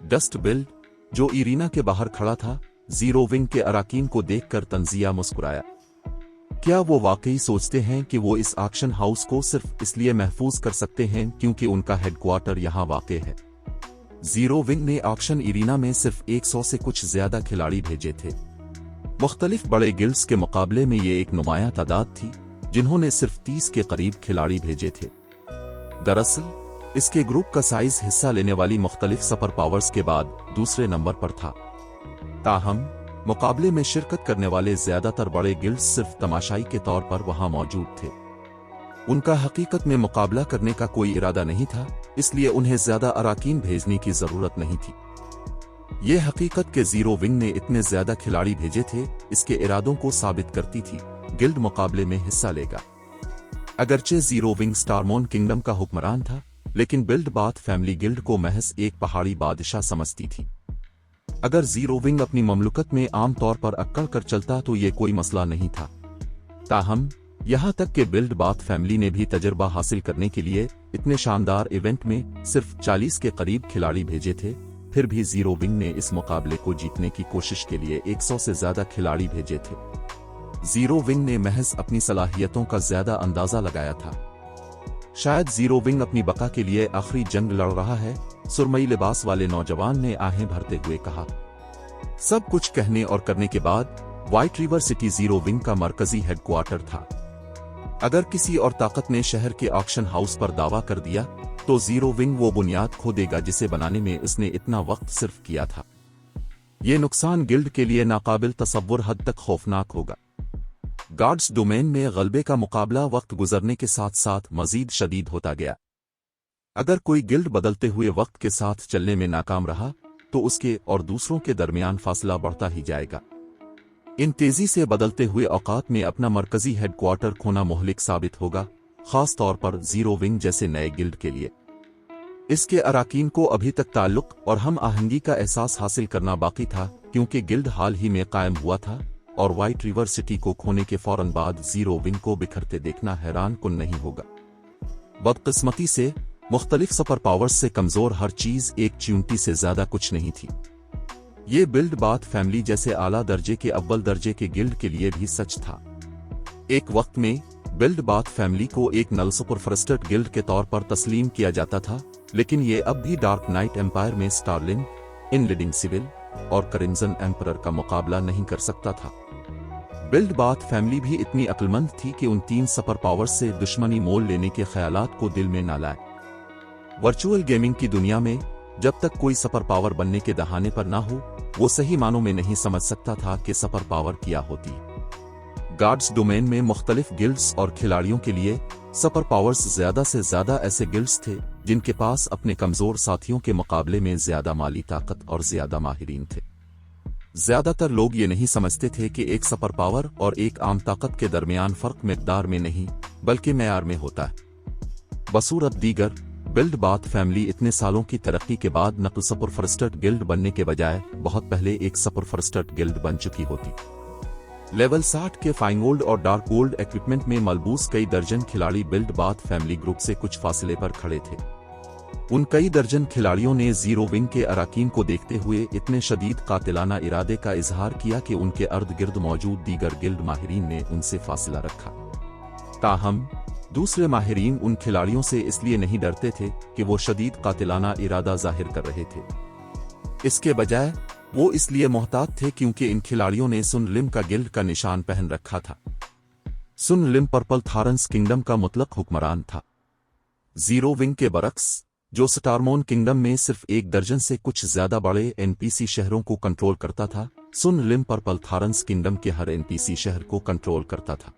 डस्ट बिल्ड, जो इरीना के बाहर खड़ा था, जीरो विंग के अराकीन को देखकर तंजिया मुस्कुराया। क्या वो वाकई सोचते हैं कि वो इस ऑक्शन हाउस को सिर्फ इसलिए महफूज कर सकते हैं क्योंकि उनका हेडक्वार्टर यहां वाक़ है? जीरो विंग ने ऑक्शन इरीना में सिर्फ 100 से कुछ ज्यादा खिलाड़ी भेजे थे। मुख्तलिफ बड़े गिल्ड्स के मुकाबले में ये एक नुमायां तादाद थी, जिन्होंने सिर्फ 30 के करीब खिलाड़ी भेजे थे। दरअसल इसके ग्रुप का साइज हिस्सा लेने वाली मुख्तलिफ सुपर पावर्स के बाद दूसरे नंबर पर था। ताहम मुकाबले में शिरकत करने वाले ज्यादातर बड़े गिल्ड्स सिर्फ तमाशाई के तौर पर वहां मौजूद थे। उनका हकीकत में मुकाबला करने का कोई इरादा नहीं था, इसलिए उन्हें ज्यादा अराकीन भेजने की जरूरत नहीं थी। यह हकीकत कि जीरो विंग ने इतने ज्यादा खिलाड़ी भेजे थे, इसके इरादों को साबित करती थी। गिल्ड मुकाबले में हिस्सा लेगा। अगरचे जीरो विंग स्टारमोन किंगडम का हुक्मरान था, लेकिन बिल्ड बाथ फैमिली गिल्ड को महज एक पहाड़ी बादशाह समझती थी। अगर जीरो विंग अपनी ममलुकत में आम तौर पर अक्कड़ कर चलता तो ये कोई मसला नहीं था। ताहम यहां तक कि बिल्ड बाथ फैमिली ने भी तजर्बा हासिल करने के लिए इतने शानदार इवेंट में सिर्फ 40 के करीब खिलाड़ी भेजे थे, फिर भी जीरो विंग ने इस मुकाबले को जीतने की कोशिश के लिए 100 से ज्यादा खिलाड़ी भेजे थे। जीरो विंग ने महज अपनी सलाहियतों का ज्यादा अंदाजा लगाया था। शायद जीरो विंग अपनी बका के लिए आखिरी जंग लड़ रहा है, सुरमई लिबास वाले नौजवान ने आहें भरते हुए कहा। सब कुछ कहने और करने के बाद white river city zero wing का मरकजी हेडक्वार्टर था। अगर किसी और ताकत ने शहर के ऑक्शन हाउस पर दावा कर दिया तो जीरो विंग वो बुनियाद खो देगा जिसे बनाने में इसने इतना वक्त सिर्फ किया था। ये नुकसान गिल्ड के लिए नाकाबिल तसव्वुर हद तक खौफनाक होगा। गार्ड्स डोमेन में गलबे का मुकाबला वक्त गुजरने के साथ साथ मजीद शदीद होता गया। अगर कोई गिल्ड बदलते हुए वक्त के साथ चलने में नाकाम रहा तो उसके और दूसरों के दरमियान फासला बढ़ता ही जाएगा। इन तेजी से बदलते हुए औकात में अपना मरकजी हेडक्वार्टर खोना मुहलिक साबित होगा, खास तौर पर जीरो विंग जैसे नए गिल्ड के लिए। इसके अराकीन को अभी तक ताल्लुक और हम आहंगी का एहसास हासिल करना बाकी था, क्योंकि गिल्ड हाल ही में कायम हुआ था और व्हाइट रिवर सिटी को खोने के फौरन बाद जीरो विंग को बिखरते देखना हैरान कुन नहीं होगा। बदकिस्मती से मुख्तलिफ सुपर पावर्स से कमजोर हर चीज एक च्यूंटी से ज्यादा कुछ नहीं थी। ये बिल्ड बाथ फैमिली जैसे आला दर्जे के अव्वल दर्जे के गिल्ड के लिए भी सच था। एक वक्त में बिल्ड बाथ फैमिली को एक नल सुपर फ्रस्टेड गिल्ड के तौर पर तस्लीम किया जाता था, लेकिन ये अब भी डार्क नाइट एम्पायर में स्टार्लिंग, इनलिडिंग सिविल और क्रिम्सन एम्परर का मुकाबला नहीं कर सकता था। बिल्ड बाथ फैमिली भी इतनी अक्लमंद थी कि उन तीन सुपर पावर्स से दुश्मनी मोल लेने के ख्यालात को दिल में न लाए। वर्चुअल गेमिंग की दुनिया में जब तक कोई सुपर पावर बनने के दहाने पर ना हो, वो सही मानों में नहीं समझ सकता था कि सुपर पावर क्या होती। गार्ड्स डोमेन में मुख्तलिफ गिल्ड्स और खिलाड़ियों के लिए सुपर पावर्स ज्यादा से ज्यादा ऐसे गिल्ड्स थे जिनके पास अपने कमजोर साथियों के मुकाबले में ज्यादा माली ताकत और ज्यादा माहिरीन थे। ज्यादातर लोग ये नहीं समझते थे कि एक सुपर पावर और एक आम ताकत के दरमियान फर्क मिकदार में नहीं बल्कि मेयार में होता है। बसूरत दीगर, बिल्ड बाथ फैमिली इतने सालों की तरक्की के बाद नकल सुपर फर्स्टेड गिल्ड बनने के बजाय बहुत पहले एक सुपर फर्स्टेड गिल्ड बन चुकी होती। लेवल 60 के फाइन गोल्ड और डार्क गोल्ड इक्विपमेंट में मलबूस कई दर्जन खिलाड़ी बिल्ड बाथ फैमिली ग्रुप से कुछ फासले पर खड़े थे। उन कई दर्जन खिलाड़ियों ने जीरो विंग के अराकीन को देखते हुए इतने शदीद कातिलाना इरादे का इजहार किया कि उनके अर्द गिर्द मौजूद दीगर गिल्ड माहिरीन ने उनसे फासला रखा। ताहम दूसरे माहिरीन उन खिलाड़ियों से इसलिए नहीं डरते थे कि वो शदीद कातिलाना इरादा जाहिर कर रहे थे। इसके बजाय वो इसलिए मोहतात थे क्योंकि इन खिलाड़ियों ने सुन लिम का गिल्ड का निशान पहन रखा था। सुन लिम पर्पल थारंस किंगडम का मुतलक हुक्मरान था। जीरो विंग के बरक्स, जो स्टारमोन किंगडम में सिर्फ एक दर्जन से कुछ ज्यादा बड़े एनपीसी शहरों को कंट्रोल करता था, सुन लिम पर्पल थारंस किंगडम के हर एनपीसी शहर को कंट्रोल करता था।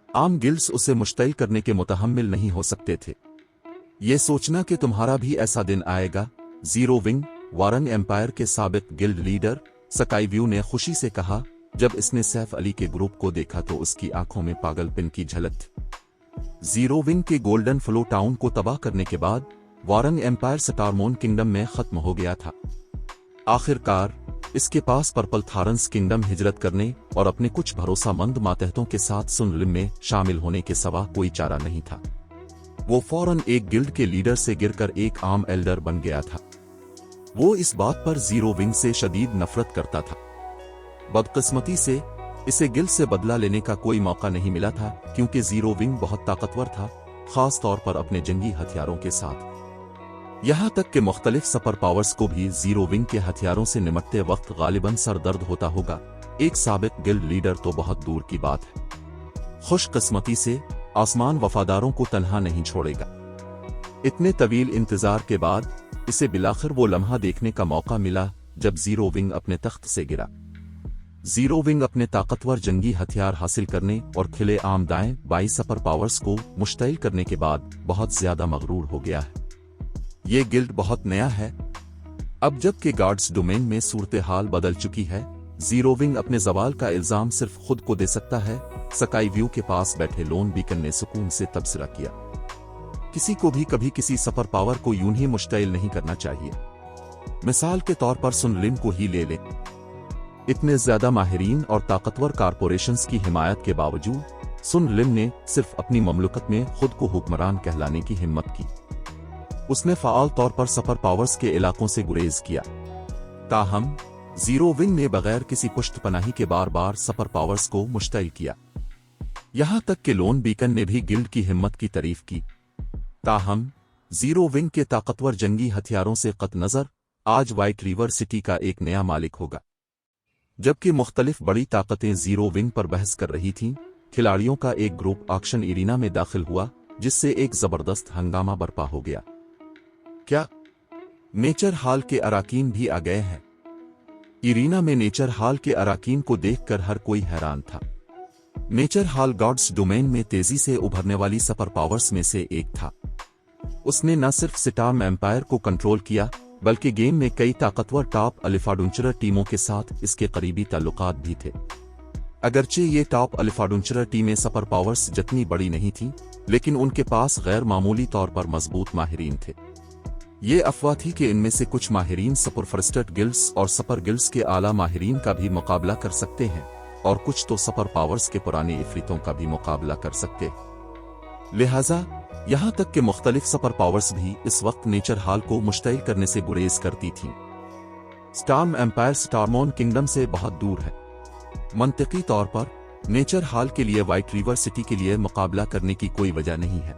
आम गिल्ड्स उसे मुश्तइल करने के मुतहम्मिल नहीं हो सकते थे। ये सोचना कि तुम्हारा भी ऐसा दिन आएगा, जीरो विंग वारन एम्पायर के साबिक गिल्ड लीडर स्काईव्यू ने खुशी से कहा जब इसने सैफ अली के ग्रुप को देखा तो उसकी आंखों में पागलपन की झलक थी। जीरो विंग के गोल्डन फ्लो टाउन को तबाह करने के बाद वारन एम्पायर स्टारमोन किंगडम में खत्म हो गया था। आखिरकार इसके पास पर्पल थारंस किंगडम हिजरत करने और अपने कुछ भरोसामंद मातहतों के साथ सुन लिम में शामिल होने के सिवा कोई चारा नहीं था। वो फौरन एक गिल्ड के लीडर से गिरकर एक आम एल्डर बन गया था। वो इस बात पर जीरो विंग से शदीद नफरत करता था। बदकिस्मती से इसे गिल्ड से बदला लेने का कोई मौका नहीं मिला था, क्योंकि जीरो विंग बहुत ताकतवर था, खास तौर पर अपने जंगी हथियारों के साथ। यहां तक कि मुख्तलिफ सुपर पावर्स को भी जीरो विंग के हथियारों से निमटते वक्त गालिबन सर दर्द होता होगा, एक साबिक गिल्ड लीडर तो बहुत दूर की बात है। खुशकिस्मती से आसमान वफादारों को तन्हा नहीं छोड़ेगा। इतने तवील इंतजार के बाद इसे बिलाखिर वो लम्हा देखने का मौका मिला जब जीरो विंग अपने तख्त से गिरा। जीरो विंग अपने ताकतवर जंगी हथियार हासिल करने और खिले आम दाएं बाई सुपर पावर्स को मुश्तइल करने के बाद बहुत ज्यादा मगरूर हो गया है। ये गिल्ड बहुत नया है। अब जबकि गार्ड्स डोमेन में सूरत हाल बदल चुकी है, जीरो विंग अपने जवाल का इल्जाम सिर्फ खुद को दे सकता है। स्काईव्यू के पास बैठे लोन बीकन ने सुकून से तबसरा किया। किसी को भी कभी किसी सुपर पावर को यूं ही मुश्तइल नहीं करना चाहिए। मिसाल के तौर पर सुन लिम को ही ले लें। इतने ज्यादा माहिरीन और ताकतवर कारपोरेशंस की हिमायत के बावजूद सुन लिम ने सिर्फ अपनी ममलकत में खुद को हुक्मरान कहलाने की हिम्मत की। उसने फाल तौर पर सुपर पावर्स के इलाकों से गुरेज किया। ताहम जीरो विंग ने बगैर किसी पुश्तपनाही के बार बार सुपर पावर्स को मुश्तइल किया। यहां तक कि लोन बीकन ने भी गिल्ड की हिम्मत की तारीफ की। ताहम जीरो विंग के ताकतवर जंगी हथियारों से कत नज़र आज व्हाइट रिवर सिटी का एक नया मालिक होगा। जबकि मुख्तलिफ बड़ी ताकतें जीरो विंग पर बहस कर रही थीं, खिलाड़ियों का एक ग्रुप ऑक्शन एरिना में दाखिल हुआ, जिससे एक जबरदस्त हंगामा बर्पा हो गया। क्या नेचर हॉल के अराकीन भी आ गए हैं? एरिना में नेचर हॉल के अराकीन को देखकर हर कोई हैरान था। नेचर हॉल गॉड्स डोमेन में तेजी से उभरने वाली सुपर पावर्स में से एक था। उसने न सिर्फ स्टार्म एम्पायर को कंट्रोल किया, बल्कि गेम में कई ताकतवर टॉप अल्फाडुंचरर टीमों के साथ इसके करीबी ताल्लुकात भी थे। अगरचे ये टॉप अल्फाडुंचरर टीमें सुपर पावर्स जितनी बड़ी नहीं थीं, लेकिन उनके पास गैर मामूली तौर पर मजबूत माहिरीन थे। ये अफवाह थी कि इनमें से कुछ माहिरीन सुपरफॉरेस्टेड गिल्ड्स और सुपर गिल्ड्स के आला माहिरीन का भी मुकाबला कर सकते हैं, और कुछ तो सुपर पावर्स के पुराने इफरीतों का भी मुकाबला कर सकते। लिहाजा यहां तक कि मुख्तलिफ सुपर पावर्स भी इस वक्त नेचर हॉल को मुश्तइल करने से गुरेज करती थीं। स्टार्म एम्पायर स्टारमोन किंगडम से बहुत दूर है। मंतकी तौर पर नेचर हॉल के लिए व्हाइट रिवर सिटी के लिए मुकाबला करने की कोई वजह नहीं है।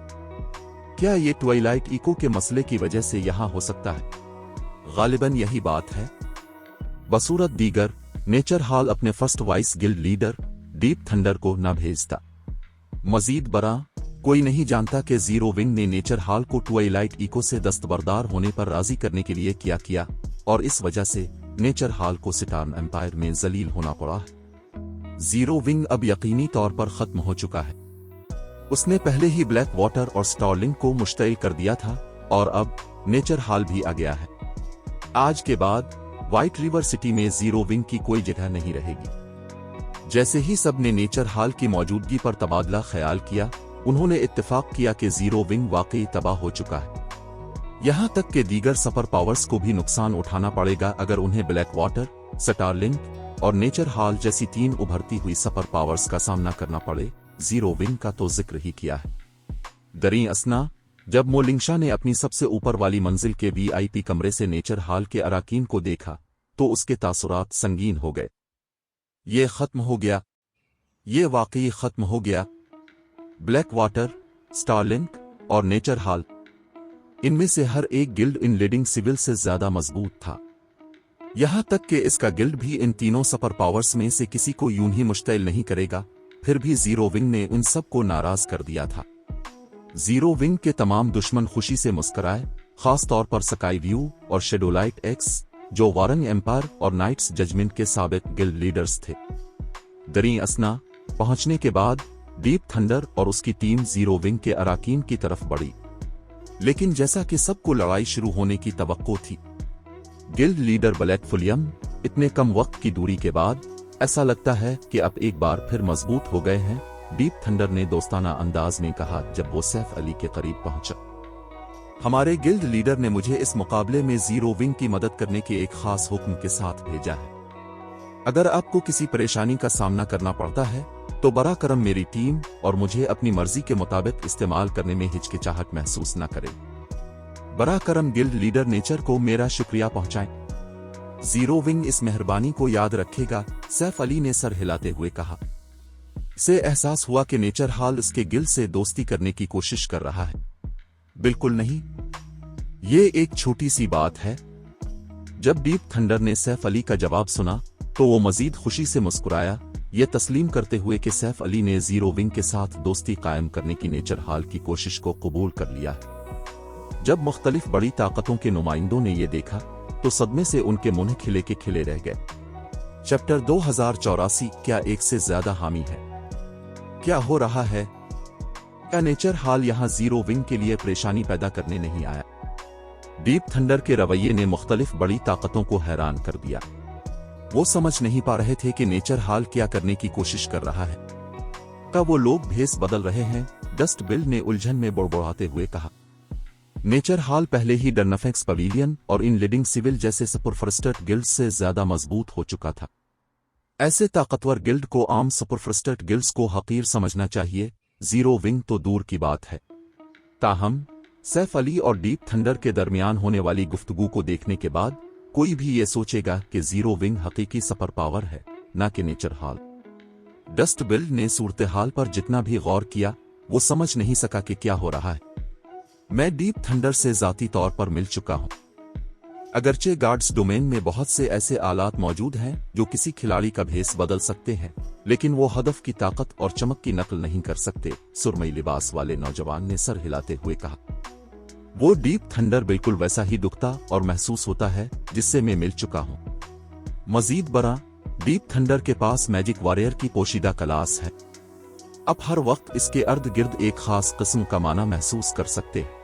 क्या ये ट्वाइलाइट इको के मसले की वजह से यहां हो सकता है? गालिबन यही बात है। बसूरत दीगर, नेचर हॉल अपने first vice guild leader deep thunder को न भेजता। मजीद बरा कोई नहीं जानता कि जीरो विंग ने नेचर हॉल को ट्वाइलाइट इको से दस्तबरदार होने पर राजी करने के लिए क्या किया, और इस वजह से नेचर हॉल को स्टार्म एम्पायर में जलील होना पड़ा है। जीरो विंग अब यकीनी तौर पर खत्म हो चुका है। उसने पहले ही ब्लैक वाटर और स्टारलिंक को मुश्तइल कर दिया था, और अब नेचर हॉल भी आ गया है। आज के बाद व्हाइट रिवर सिटी में जीरो विंग की कोई जगह नहीं रहेगी। जैसे ही सब ने नेचर हॉल की मौजूदगी पर तबादला ख्याल किया, उन्होंने इत्तेफाक किया कि जीरो विंग वाकई तबाह हो चुका है। यहां तक कि दीगर सुपर पावर्स को भी नुकसान उठाना पड़ेगा अगर उन्हें ब्लैक वाटर, स्टारलिंक और नेचर हॉल जैसी तीन उभरती हुई सुपर पावर्स का सामना करना पड़े। जीरो विंग का तो जिक्र ही किया है। दरी असना, जब मोलिंगशा ने अपनी सबसे ऊपर वाली मंजिल के वीआईपी कमरे से नेचर हॉल के अराकीन को देखा, तो उसके तासुरात संगीन हो गए। ये खत्म हो गया, ये वाकई खत्म हो गया। ब्लैक वाटर, स्टारलिंक और नेचर हॉल, इनमें से हर एक गिल्ड इन लीडिंग सिविल से ज्यादा मजबूत था। यहां तक कि इसका गिल्ड भी इन तीनों सुपर पावर्स में से किसी को यूं ही मुश्तइल नहीं करेगा। फिर भी जीरो विंग ने उन सब को नाराज कर दिया था। जीरो विंग के तमाम दुश्मन खुशी से मुस्कराए, खास तौर पर स्काई व्यू और शेडोलाइट एक्स, जो वारंग एम्पायर और नाइट्स जजमेंट के साबिक गिल्ड लीडर्स थे। दरी असना पहुंचने के बाद डीप थंडर और उसकी टीम जीरो विंग के अराकीन की तरफ बढ़ी, लेकिन जैसा कि सबको लड़ाई शुरू होने की तवक्को थी, गिल्ड लीडर ब्लैक फुलियम इतने कम वक्त की दूरी के बाद ऐसा लगता है कि अब एक बार फिर मजबूत हो गए हैं, डीप थंडर ने दोस्ताना अंदाज में कहा जब वो सैफ अली के करीब पहुंचा। हमारे गिल्ड लीडर ने मुझे इस मुकाबले में जीरो विंग की मदद करने के एक खास हुक्म के साथ भेजा है। अगर आपको किसी परेशानी का सामना करना पड़ता है, तो बरा करम मेरी टीम और मुझे अपनी मर्जी के मुताबिक इस्तेमाल करने में हिचकिचाहट महसूस न करें। बरा करम गिल्ड लीडर नेचर को मेरा शुक्रिया पहुंचाएं। जीरो विंग इस मेहरबानी को याद रखेगा, सैफ अली ने सर हिलाते हुए कहा। इसे एहसास हुआ कि नेचर हॉल इसके गिल्ड से दोस्ती करने की कोशिश कर रहा है। बिल्कुल नहीं, ये एक छोटी सी बात है। जब डीप थंडर ने सैफ अली का जवाब सुना, तो वो मजीद खुशी से मुस्कुराया, ये तस्लीम करते हुए कि सैफ अली ने जीरो विंग के साथ दोस्ती कायम करने की नेचर हॉल की कोशिश को कबूल कर लिया है। जब मुख्तलिफ बड़ी ताकतों के नुमाइंदों ने यह देखा, तो सदमे से उनके मुंह खिले के खिले रह गए। चैप्टर 2084 क्या एक से ज्यादा हामी है? क्या हो रहा है? क्या नेचर हॉल यहां जीरो विंग के लिए परेशानी पैदा करने नहीं आया? डीप थंडर के रवैये ने मुख्तलिफ बड़ी ताकतों को हैरान कर दिया। वो समझ नहीं पा रहे थे कि नेचर हॉल क्या करने की कोशिश कर रहा है। क्या वो लोग भेस बदल रहे हैं? डस्ट बिल्ड ने उलझन में बड़बड़ाते हुए कहा। नेचर हॉल पहले ही डर्नफेक्स पवेलियन और इन लीडिंग सिविल जैसे सुपरफॉरेस्टेड गिल्ड से ज्यादा मजबूत हो चुका था। ऐसे ताकतवर गिल्ड को आम सुपरफॉरेस्टेड गिल्ड्स को हकीर समझना चाहिए, जीरो विंग तो दूर की बात है। ताहम सैफ अली और डीप थंडर के दरमियान होने वाली गुफ्तगू को देखने के बाद कोई भी ये सोचेगा कि जीरो विंग हकीकी सुपर पावर है, न कि नेचर हॉल। डस्ट बिल्ड ने सूरत हाल पर जितना भी गौर किया, वो समझ नहीं सका कि क्या हो रहा है। मैं डीप थंडर से ज़ाती तौर पर मिल चुका हूं। अगरचे गार्ड्स डोमेन में बहुत से ऐसे आलात मौजूद हैं जो किसी खिलाड़ी का भेस बदल सकते हैं, लेकिन वो हदफ की ताकत और चमक की नकल नहीं कर सकते, सुरमई लिबास वाले नौजवान ने सर हिलाते हुए कहा। वो डीप थंडर बिल्कुल वैसा ही दुखता और महसूस होता है जिससे मैं मिल चुका हूं। मजीद बड़ा, डीप थंडर के पास मैजिक वॉरियर की पोशीदा क्लास है। आप हर वक्त इसके अर्द गिर्द एक खास किस्म का माना महसूस कर सकते हैं।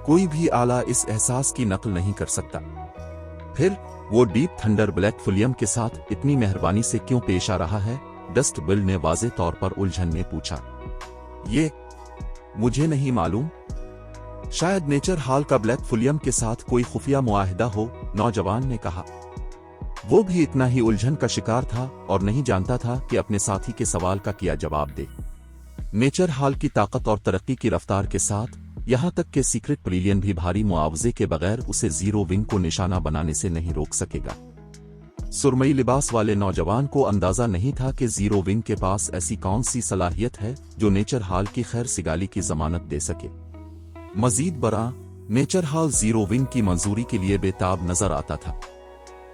कोई भी आला इस एहसास की नकल नहीं कर सकता। फिर वो डीप थंडर ब्लैक फुलियम के साथ इतनी मेहरबानी से क्यों पेश आ रहा है? डस्ट बिल ने वाज़े तौर पर उलझन में पूछा। ये मुझे नहीं मालूम। शायद नेचर हाल का ब्लैक फुलियम के साथ कोई खुफिया मुआहिदा हो, नौजवान ने कहा। वो भी इतना ही उलझन का शिकार था और नहीं जानता था कि अपने साथी के सवाल का क्या जवाब दे। नेचर हाल की ताकत और तरक्की की रफ्तार के साथ यहां तक कि सीक्रेट पवेलियन भी भारी मुआवजे के बगैर उसे जीरो विंग को निशाना बनाने से नहीं रोक सकेगा। सुरमई लिबास वाले नौजवान को अंदाजा नहीं था कि जीरो विंग के पास ऐसी कौन सी सलाहियत है जो नेचर हाल की खैर सिगाली की जमानत दे सके। मजीद बरा, नेचर हाल जीरो विंग की मंजूरी के लिए बेताब नजर आता था।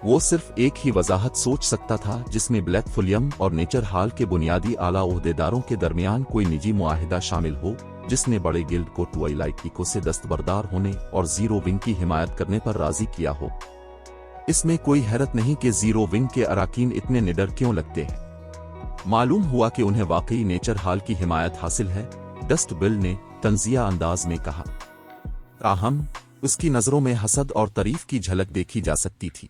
वो सिर्फ एक ही वजाहत सोच सकता था जिसमें ब्लैक फुलियम और नेचर हाल के बुनियादी आला ओहदेदारों के दरमियान कोई निजी मुआहिदा शामिल हो, जिसने बड़े गिल्ड को ट्वाइलाइट इको से दस्तबरदार होने और जीरो विंग की हिमायत करने पर राजी किया हो। इसमें कोई हैरत नहीं कि जीरो विंग के अराकीन इतने निडर क्यों लगते हैं। मालूम हुआ कि उन्हें वाकई नेचर हाल की हिमायत हासिल है, डस्ट बिल ने तंजिया अंदाज में कहा। ताहम उसकी नजरों में हसद और तारीफ की झलक देखी जा सकती थी।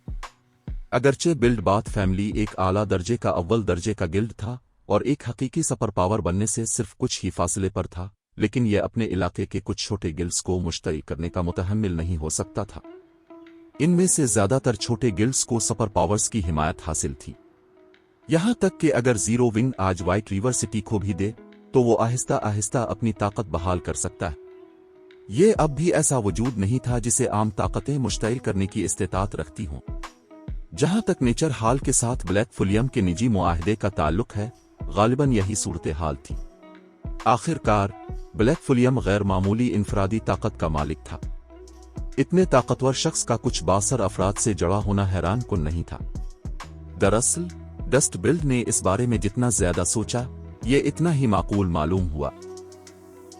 अगरचे बिल्ड बाथ फैमिली एक आला दर्जे का अव्वल दर्जे का गिल्ड था और एक हकीकी सुपर पावर बनने से सिर्फ कुछ ही फासले पर था, लेकिन यह अपने इलाके के कुछ छोटे गिल्ड्स को मुश्तरी करने का मुतहम्मिल नहीं हो सकता था। इनमें से ज्यादातर छोटे गिल्ड्स को सुपर पावर्स की हिमायत हासिल थी। यहां तक कि अगर जीरो विंग आज व्हाइट रिवर सिटी को भी दे तो वो आहिस्ता आहिस्ता अपनी ताकत बहाल कर सकता है। ये अब भी ऐसा वजूद नहीं था जिसे आम ताकतें मुश्तइल करने की इस्तेतात रखती हों। जहां तक नेचर हाल के साथ ब्लैक फुलियम के निजी मुआहदे का ताल्लुक है, गालिबन यही सूरत हाल थी। आखिरकार ब्लैक फुलियम गैर मामूली इनफरादी ताकत का मालिक था। इतने ताकतवर शख्स का कुछ बासर अफराद से जड़ा होना हैरान कुन नहीं था। दरअसल डस्ट बिल्ड ने इस बारे में जितना ज्यादा सोचा, ये इतना ही माकूल मालूम हुआ।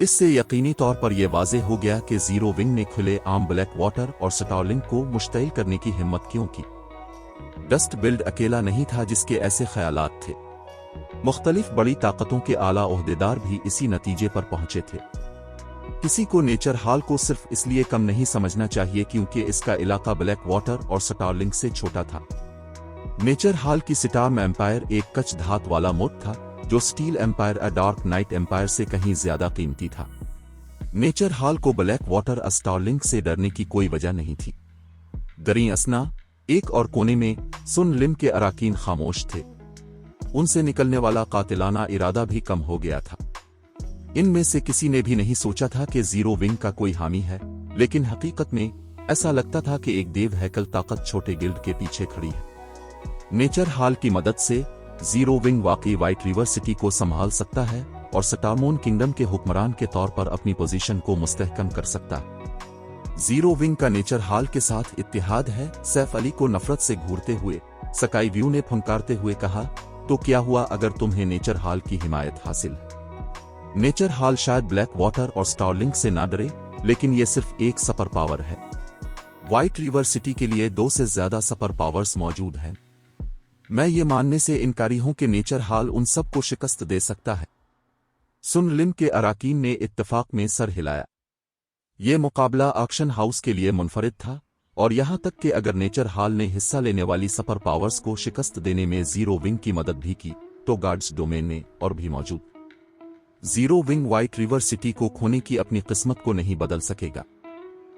इससे यकीनी तौर पर यह वाज़ेह हो गया कि जीरो विंग ने खुले आम ब्लैक वाटर और स्टारलिंक को मुश्तइल करने की हिम्मत क्यों की। डस्ट बिल्ड अकेला नहीं था जिसके ऐसे ख्यालात थे। मुख्तलिफ बड़ी ताकतों के आला ओहदेदार भी इसी नतीजे पर पहुंचे थे। किसी को नेचर हाल को सिर्फ इसलिए कम नहीं समझना चाहिए क्योंकि इसका इलाका ब्लैक वाटर और स्टारलिंक से छोटा था। नेचर हाल की स्टार्म एम्पायर एक कच धात वाला मोड था जो steel empire a dark night empire से कहीं ज्यादा कीमती था। नेचर हाल को ब्लैक वाटर स्टारलिंक से डरने की कोई वजह नहीं थी। दरी असना एक और कोने में सुन लिम के अराकीन खामोश थे। उनसे निकलने वाला कातिलाना इरादा भी कम हो गया था। इनमें से किसी ने भी नहीं सोचा था कि जीरो विंग का कोई हामी है, लेकिन हकीकत में ऐसा लगता था कि एक देव हैकल ताकत छोटे गिल्ड के पीछे खड़ी है। नेचर हाल की मदद से जीरो विंग वाकई व्हाइट रिवर सिटी को संभाल सकता है और स्टारमोन किंगडम के हुक्मरान के तौर पर अपनी पोजीशन को मुस्तहकम कर सकता है। जीरो विंग का नेचर हाल के साथ इत्तेहाद है। सैफ अली को नफरत से घूरते हुए स्काई व्यू ने फुंकारते हुए कहा, तो क्या हुआ अगर तुम्हें नेचर हाल की हिमायत हासिल है? नेचर हाल शायद ब्लैक वाटर और स्टारलिंक से ना डरे, लेकिन यह सिर्फ एक सुपर पावर है। व्हाइट रिवर सिटी के लिए 2 से ज्यादा सुपर पावर्स मौजूद हैं। मैं ये मानने से इनकारी हूं कि नेचर हाल उन सब को शिकस्त दे सकता है। सुन लिम के अराकीन ने इत्तफाक में सर हिलाया। यह मुकाबला ऑक्शन हाउस के लिए मुनफरिद था और यहां तक कि अगर नेचर हाल ने हिस्सा लेने वाली सुपर पावर्स को शिकस्त देने में जीरो विंग की मदद भी की तो गार्ड्स डोमेन में और भी मौजूद zero wing white river city को खोने की अपनी किस्मत को नहीं बदल सकेगा।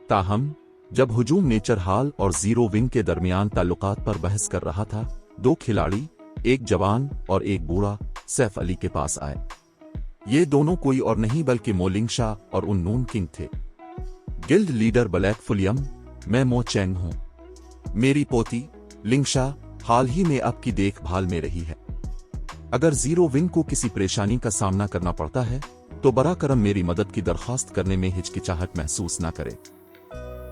ताहम जब हुजूम नेचर हाल और जीरो विंग के दरमियान ताल्लुकात पर बहस कर रहा था, 2 खिलाड़ी, एक जवान और एक बूढ़ा, सैफ अली के पास आए। ये दोनों कोई और नहीं बल्कि मोलिंग शाह और उन्नून किंग थे। गिल्ड लीडर ब्लैक फुलियम, मैं मो चैंग हूं। मेरी पोती लिंगशा हाल ही में आपकी देखभाल में रही है। अगर जीरो विंग को किसी परेशानी का सामना करना पड़ता है तो बरा करम मेरी मदद की दरख्वास्त करने में हिचकिचाहट महसूस ना करे।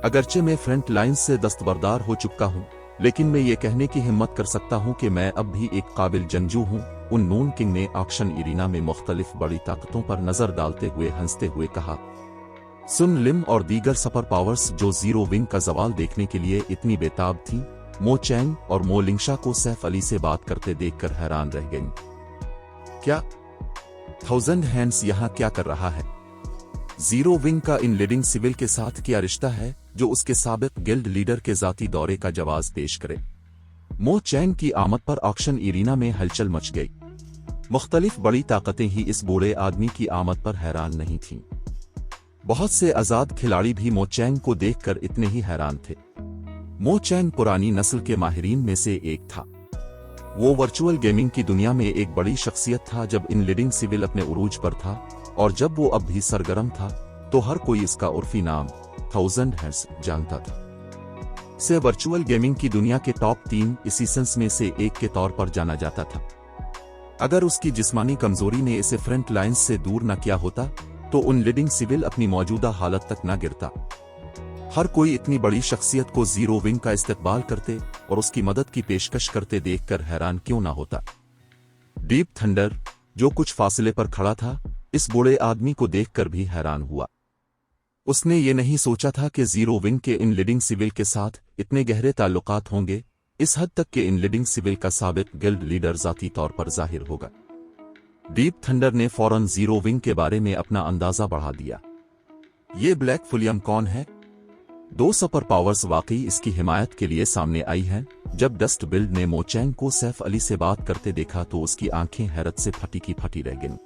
अगरचे मैं फ्रंट लाइन से दस्तबरदार हो चुका हूँ, लेकिन मैं ये कहने की हिम्मत कर सकता हूँ कि मैं अब भी एक काबिल जंगजू हूँ। उन नून किंग ने ऑक्शन एरिना में मुख्तलिफ बड़ी ताकतों पर नजर डालते हुए हंसते हुए कहा, सुन लिम और दीगर सुपर पावर्स जो जीरो विंग का जवाल देखने के लिए इतनी बेताब थीं, मो चैंग और मो लिंगशा को सैफ अली से बात करते देखकर हैरान रह गईं। क्या थाउजेंड हैंड्स यहाँ क्या कर रहा है? जीरो विंग का इन लीडिंग सिविल के साथ क्या रिश्ता है जो उसके साबिक गिल्ड लीडर के जाती दौरे का जवाब पेश करे? मो चैंग की आमद पर ऑक्शन एरिना में हलचल मच गई। मुख्तलिफ बड़ी ताकतें ही इस बूढ़े आदमी की आमद पर हैरान नहीं थीं। बहुत से आजाद खिलाड़ी भी मो चैंग को देखकर इतने ही हैरान थे। मो चैंग पुरानी नस्ल के माहिरीन में से एक था। वो वर्चुअल गेमिंग की दुनिया में एक बड़ी शख्सियत था जब इन लीडिंग सिविल अपने उरूज पर था, और जब वो अब भी सरगर्म था तो हर कोई इसका उर्फी नाम थाउजेंड हैंड्स जानता था। इसे वर्चुअल गेमिंग की दुनिया के टॉप 3 इसीसेंस में से एक के तौर पर जाना जाता था। अगर उसकी जिस्मानी कमजोरी ने इसे फ्रंट लाइन्स से दूर न किया होता तो उन लीडिंग सिविल अपनी मौजूदा हालत तक न गिरता। हर कोई इतनी बड़ी शख्सियत को जीरो विंग का इस्तेकबाल करते और उसकी मदद की पेशकश करते देखकर हैरान क्यों ना होता। डीप थंडर, जो कुछ फासले पर खड़ा था, इस बूढ़े आदमी को देखकर भी हैरान हुआ। उसने ये नहीं सोचा था कि जीरो विंग के इन लीडिंग सिविल के साथ इतने गहरे ताल्लुकात होंगे, इस हद तक कि इन लीडिंग सिविल का साबिक गिल्ड लीडर जाती तौर पर जाहिर होगा। डीप थंडर ने फौरन जीरो विंग के बारे में अपना अंदाजा बढ़ा दिया। ये ब्लैक फुलियम कौन है? 2 सुपर पावर्स वाकई इसकी हिमायत के लिए सामने आई हैं। जब डस्ट बिल्ड ने मो चैंग को सैफ अली से बात करते देखा तो उसकी आंखें हैरत से फटी की फटी रह गईं।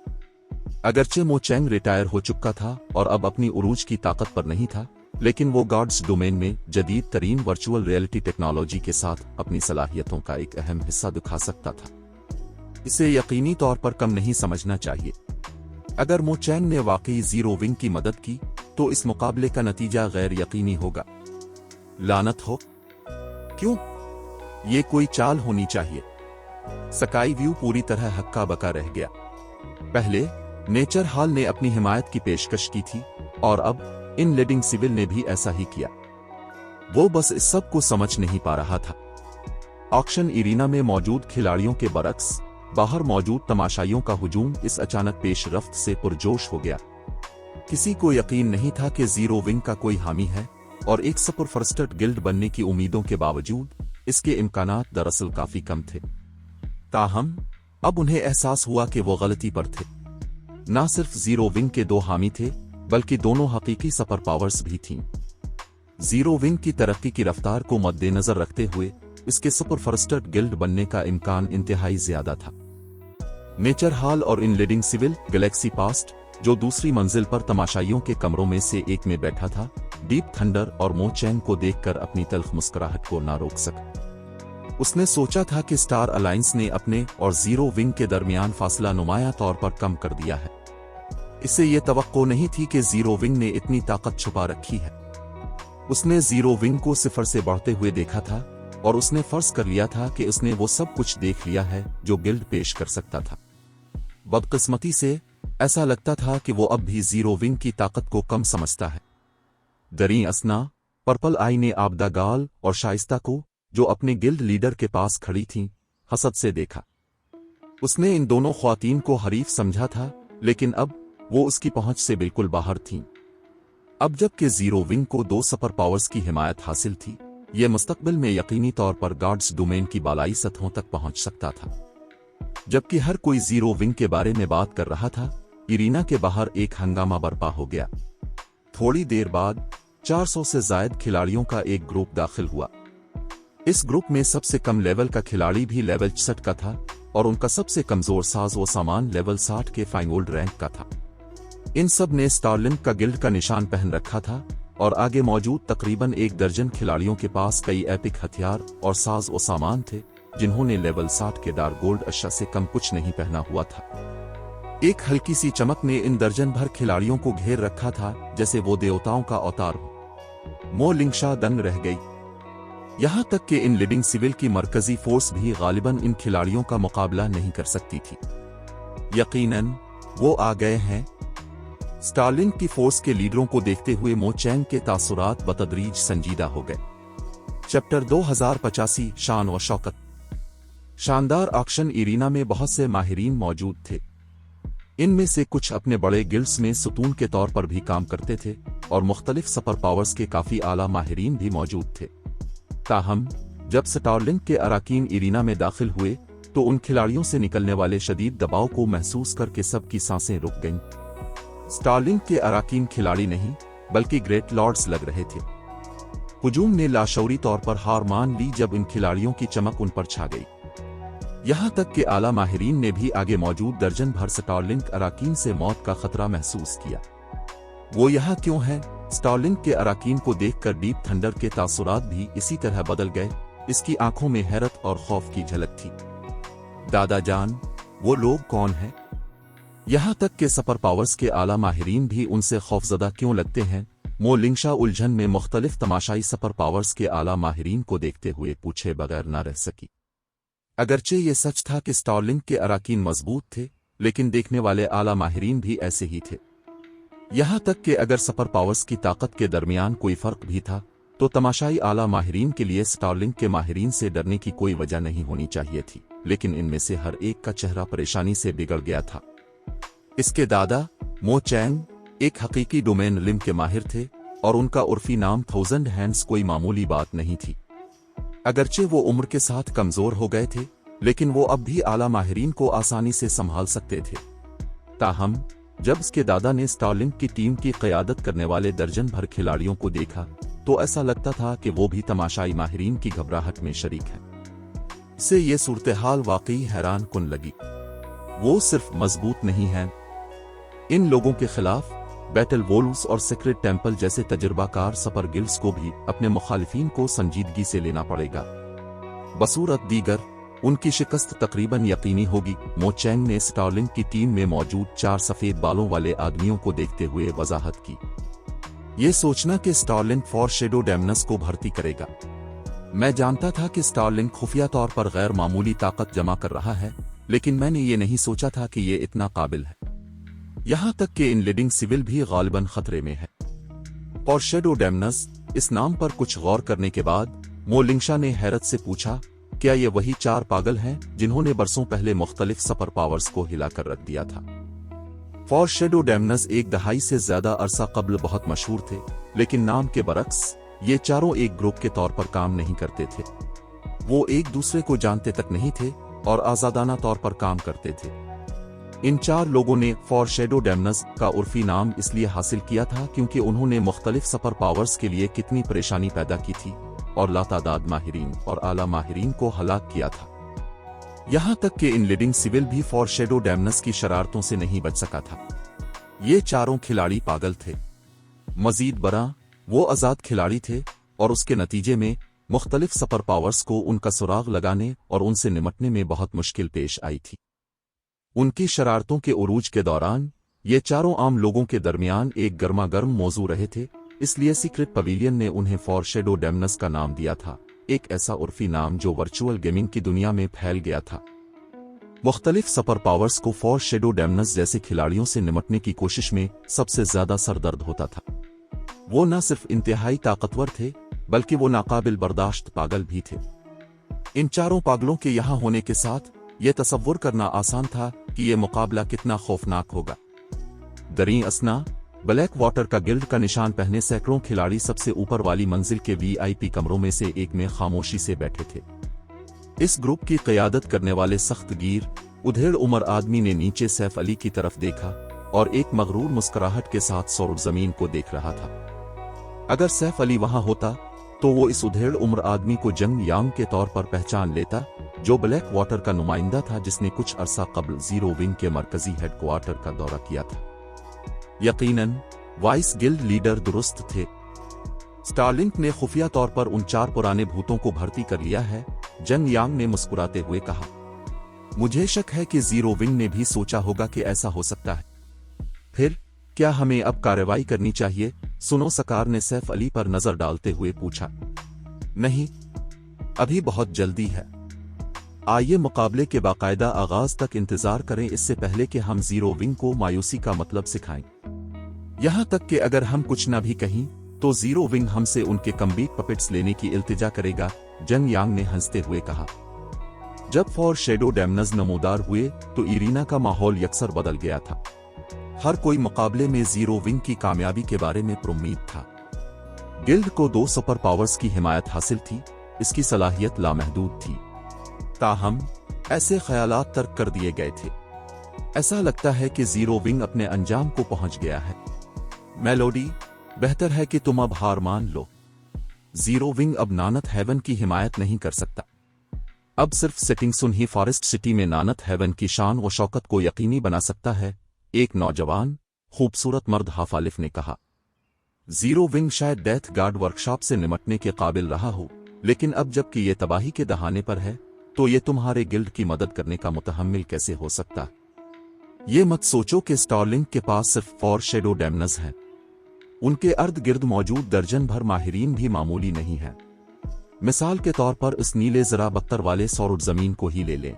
अगरचे मो चैंग रिटायर हो चुका था और अब अपनी उरूज की ताकत पर नहीं था, लेकिन वो गॉड्स डोमेन में जदीद तरीन वर्चुअल रियलिटी टेक्नोलॉजी के साथ अपनी सलाहियतों का एक अहम हिस्सा दिखा सकता था। इसे यकीनी तौर पर कम नहीं समझना चाहिए। अगर मो चैंग ने वाकई जीरो विंग की मदद की तो इस मुकाबले का नतीजा गैर यकीनी होगा। लानत हो! क्यों? ये कोई चाल होनी चाहिए। स्काई व्यू पूरी तरह हक्का बका रह गया। पहले नेचर हॉल ने अपनी हिमायत की पेशकश की थी और अब इन लीडिंग सिविल ने भी ऐसा ही किया। वो बस इस सब को समझ नहीं पा रहा था। ऑक्शन एरिना में मौजूद खिलाड़ियों के बरक्स बाहर मौजूद तमाशाइयों का हुजूम इस अचानक पेशरफ्त से पुरजोश हो गया। किसी को यकीन नहीं था कि जीरो विंग का कोई हामी है, और एक सुपर फर्स्टेड गिल्ड बनने की उम्मीदों के बावजूद इसके इम्कानात दरअसल काफी कम थे। ताहम अब उन्हें एहसास हुआ कि वो गलती पर थे। न सिर्फ जीरो विंग के 2 हामी थे, बल्कि दोनों हकीकी सुपर पावर्स भी थीं। जीरो विंग की तरक्की की रफ्तार को मद्देनजर रखते हुए इसके सुपर फर्स्टेड गिल्ड बनने का इम्कान इंतहाई ज्यादा था। नेचर हॉल और in leading civil galaxy past, जो दूसरी मंजिल पर तमाशाइयों के कमरों में से एक में बैठा था, डीप थंडर और मो चैंग को देखकर अपनी तल्ख मुस्कुराहट को ना रोक सका। उसने सोचा था कि स्टार अलायंस ने अपने और जीरो विंग के दरमियान फासला नुमाया तौर पर कम कर दिया है। इसे ये तवक्को नहीं थी कि जीरो विंग ने इतनी ताकत छुपा रखी है। उसने जीरो विंग को सिफर से बढ़ते हुए देखा था और उसने फर्ज कर लिया था कि उसने वो सब कुछ देख लिया है जो गिल्ड पेश कर सकता था। बदकिस्मती से ऐसा लगता था कि वो अब भी जीरो विंग की ताकत को कम समझता है। दरी असना, पर्पल आई ने आबदा गाल और शाइस्ता को, जो अपने गिल्ड लीडर के पास खड़ी थीं, हसद से देखा। उसने इन दोनों ख्वातीन को हरीफ समझा था, लेकिन अब वो उसकी पहुंच से बिल्कुल बाहर थीं। अब जबकि जीरो विंग को 2 सुपर पावर्स की हिमायत हासिल थी, ये मुस्तकबिल में यकीनी तौर पर गॉड्स डोमेन की बालाई सतहों तक पहुंच सकता था। जबकि हर कोई जीरो विंग के बारे में बात कर रहा था, एरिना के बाहर एक हंगामा बर्पा हो गया। थोड़ी देर बाद 400 से ज्यादा खिलाड़ियों का एक ग्रुप दाखिल हुआ। इस ग्रुप में सबसे कम लेवल का खिलाड़ी भी लेवल 66 का था और उनका सबसे कमजोर साज व सामान लेवल 60 के फाइनगोल्ड रैंक का था। इन सब ने स्टारलिंक का गिल्ड का निशान पहन रखा था और आगे मौजूद तकरीबन 1 दर्जन खिलाड़ियों के पास कई एपिक हथियार और साज व सामान थे, जिन्होंने लेवल 60 के डार्क गोल्ड अश्या से कम कुछ नहीं पहना हुआ था। एक हल्की सी चमक ने इन दर्जन भर खिलाड़ियों को घेर रखा था, जैसे वो देवताओं का अवतार हो। मो लिंगशा दंग रह गई। यहां तक कि इन लीडिंग सिविल की मरकजी फोर्स भी गालिबन इन खिलाड़ियों का मुकाबला नहीं कर सकती थी। यकीनन वो आ गए हैं। स्टारलिंक की फोर्स के लीडरों को देखते हुए मो चैंग के तासुरात बतदरीज संजीदा हो गए। चैप्टर 2085 शान व शौकत। शानदार ऑक्शन इरीना में बहुत से माहिरीन मौजूद थे। इनमें से कुछ अपने बड़े गिल्ड्स में सुतून के तौर पर भी काम करते थे और मुख्तलिफ सुपर पावर्स के काफी आला माहिरीन भी मौजूद थे। ताहम जब स्टारलिंक के अराकीन इरीना में दाखिल हुए तो उन खिलाड़ियों से निकलने वाले शदीद दबाव को महसूस करके सबकी सांसें रुक गईं। स्टारलिंक के अराकीन खिलाड़ी नहीं बल्कि ग्रेट लॉर्ड्स लग रहे थे। हुजूम ने लाशौरी तौर पर हार मान ली जब इन खिलाड़ियों की चमक उन पर छा गई। यहां तक कि आला माहिरीन ने भी आगे मौजूद दर्जन भर स्टारलिंक अराकीन से मौत का खतरा महसूस किया। वो यहाँ क्यों है? स्टारलिंक के अराकीन को देखकर डीप थंडर के तासुरात भी इसी तरह बदल गए। इसकी आंखों में हैरत और खौफ की झलक थी। दादा जान, वो लोग कौन हैं? यहाँ तक कि सुपर पावर्स के आला माहिरीन भी उनसे खौफजदा क्यों लगते हैं? मो लिंगशा उलझन में मुख्तलिफ तमाशाई सुपर पावर्स के आला माहिरीन को देखते हुए पूछे बगैर न रह सकी। अगरचे ये सच था कि स्टारलिंक के अराकीन मजबूत थे, लेकिन देखने वाले आला माहिरीन भी ऐसे ही थे। यहाँ तक कि अगर सुपर पावर्स की ताकत के दरमियान कोई फर्क भी था तो तमाशाई आला माहिरीन के लिए स्टारलिंक के माहिरीन से डरने की कोई वजह नहीं होनी चाहिए थी। लेकिन इनमें से हर एक का चेहरा परेशानी से बिगड़ गया था। इसके दादा मो चैंग एक हकीकी डोमेन लिम के माहिर थे और उनका उर्फी नाम 1000 हैंड्स कोई मामूली बात नहीं थी। अगरचे वो उम्र के साथ कमजोर हो गए थे, लेकिन वो अब भी आला माहिरीन को आसानी से संभाल सकते थे। ताहम जब उसके दादा ने स्टारलिंक की टीम की क़यादत करने वाले दर्जन भर खिलाड़ियों को देखा तो ऐसा लगता था कि वो भी तमाशाई माहिरीन की घबराहट में शरीक हैं। से ये सूरत-ए-हाल वाकई हैरान कुन लगी। वो सिर्फ मजबूत नहीं हैं, इन लोगों के खिलाफ बैटल वोल्व्स और सीक्रेट टेंपल जैसे तजुर्बाकार सुपर गिल्ड्स को भी अपने मुखालिफिन को संजीदगी से लेना पड़ेगा। बसूरत दीगर उनकी शिकस्त तकरीबन यकीनी होगी। मो चैंग ने स्टारलिंक की टीम में मौजूद 4 सफेद बालों वाले आदमियों को देखते हुए वजाहत की। ये सोचना कि स्टारलिंक फॉर शेडो डेमनस को भर्ती करेगा। मैं जानता था कि स्टारलिंक खुफिया तौर पर गैर मामूली ताकत जमा कर रहा है, लेकिन मैंने ये नहीं सोचा था कि ये इतना काबिल है। यहाँ तक कि इन लीडिंग सिविल भी गालिबन खतरे में है। और शेडो डेमनस इस नाम पर कुछ गौर करने के बाद मो लिंगशा ने हैरत से पूछा, क्या ये वही 4 पागल हैं जिन्होंने बरसों पहले मुख्तलिफ सुपर पावर्स को हिलाकर रख दिया था? फॉर शेडो डेमनस एक दहाई से ज्यादा अरसा कबल बहुत मशहूर थे, लेकिन नाम के बरक्स ये चारों एक ग्रुप के तौर पर काम नहीं करते थे। वो एक दूसरे को जानते तक नहीं थे और आजादाना तौर पर काम करते थे। इन 4 लोगों ने फॉर शेडो डेमनस का उर्फी नाम इसलिए हासिल किया था क्योंकि उन्होंने मुख्तलिफ सुपर पावर्स के लिए कितनी परेशानी पैदा की थी और लातादाद माहिरीन और आला माहिरीन को हलाक किया था। यहाँ तक कि इन लीडिंग सिविल भी फॉर शेडो डेमनस की शरारतों से नहीं बच सका था। ये चारों खिलाड़ी पागल थे। मजीद बरा वो आजाद खिलाड़ी थे और उसके नतीजे में मुख्तलिफ सुपर पावर्स को उनका सुराग लगाने और उनसे निमटने में बहुत मुश्किल पेश आई थी। उनकी शरारतों के उरूज के दौरान ये चारों आम लोगों के दरमियान एक गर्मा गर्म मौजू रहे थे, इसलिए सीक्रेट पवेलियन ने उन्हें फॉर शेडो डेमनस का नाम दिया था, एक ऐसा उर्फी नाम जो वर्चुअल गेमिंग की दुनिया में फैल गया था। मुख्तलिफ सुपर पावर्स को फॉर शेडो डेमनस जैसे खिलाड़ियों से निमटने की कोशिश में सबसे ज्यादा सरदर्द होता था। वो न सिर्फ इंतहाई ताकतवर थे बल्कि वो नाकाबिल बर्दाश्त पागल भी थे। इन चारों पागलों के यहाँ होने के साथ ये तसव्वुर करना आसान था कि ये मुकाबला कितना खौफनाक होगा। दरी असना ब्लैक वाटर का गिल्ड का निशान पहने सैकड़ों खिलाड़ी सबसे ऊपर वाली मंजिल के VIP कमरों में से एक में खामोशी से बैठे थे। इस ग्रुप की क़यादत करने वाले सख्त गिर उधेड़ उम्र आदमी ने नीचे सैफ अली की तरफ देखा और एक मगरूर मुस्कुराहट के साथ सौर जमीन को देख रहा था। अगर सैफ अली वहां होता तो वो इस उधेड़ उम्र आदमी को जंग यांग के तौर पर पहचान लेता, जो ब्लैक वाटर का नुमाइंदा था जिसने कुछ अरसा कबल जीरो विंग के मरकजी हेडक्वार्टर का दौरा किया था। यकीनन वाइस गिल्ड लीडर दुरुस्त थे। स्टारलिंक ने खुफिया तौर पर उन 4 पुराने भूतों को भर्ती कर लिया है, जंग यांग ने मुस्कुराते हुए कहा। मुझे शक है कि जीरो विंग ने भी सोचा होगा कि ऐसा हो सकता है। फिर क्या हमें अब कार्रवाई करनी चाहिए? सुनो सकार ने सैफ अली पर नजर डालते हुए पूछा। नहीं, अभी बहुत जल्दी है। आइए मुकाबले के बाकायदा आगाज तक इंतजार करें, इससे पहले कि हम जीरो विंग को मायूसी का मतलब सिखाएं। यहाँ तक कि अगर हम कुछ ना भी कहीं तो जीरो विंग हमसे उनके कम्बीट पपेट्स लेने की इल्तिजा करेगा, जंग यांग ने हंसते हुए कहा। जब फॉर शेडो डैमनज नमूदार हुए तो इरीना का माहौल यकसर बदल गया था। हर कोई मुकाबले में जीरो विंग की कामयाबी के बारे में पुरुम्मीद था। गिल्ड को 2 सुपर पावर्स की हिमायत हासिल थी, इसकी सलाहियत लामहदूद थी। ताहम ऐसे ख्यालात तर्क कर दिए गए थे। ऐसा लगता है कि जीरो विंग अपने अंजाम को पहुंच गया है। मेलोडी, बेहतर है कि तुम अब हार मान लो। जीरो विंग अब नानत हेवन की हिमायत नहीं कर सकता। अब सिर्फ सेटिंग सुन ही फॉरेस्ट सिटी में नानत हेवन की शान व शौकत को यकीनी बना सकता है, एक नौजवान खूबसूरत मर्द हाफालिफ ने कहा। जीरो विंग शायद डेथ गार्ड वर्कशॉप से निमटने के काबिल रहा हो, लेकिन अब जबकि ये तबाही के दहाने पर है तो ये तुम्हारे गिल्ड की मदद करने का मुतहम्मिल कैसे हो सकता? ये मत सोचो कि स्टारलिंक के पास सिर्फ फॉर शेडो डैमनज हैं। उनके अर्द गिर्द मौजूद दर्जन भर माहिरीन भी मामूली नहीं है। मिसाल के तौर पर इस नीले जरा बख्तर वाले सौरुड जमीन को ही ले लें।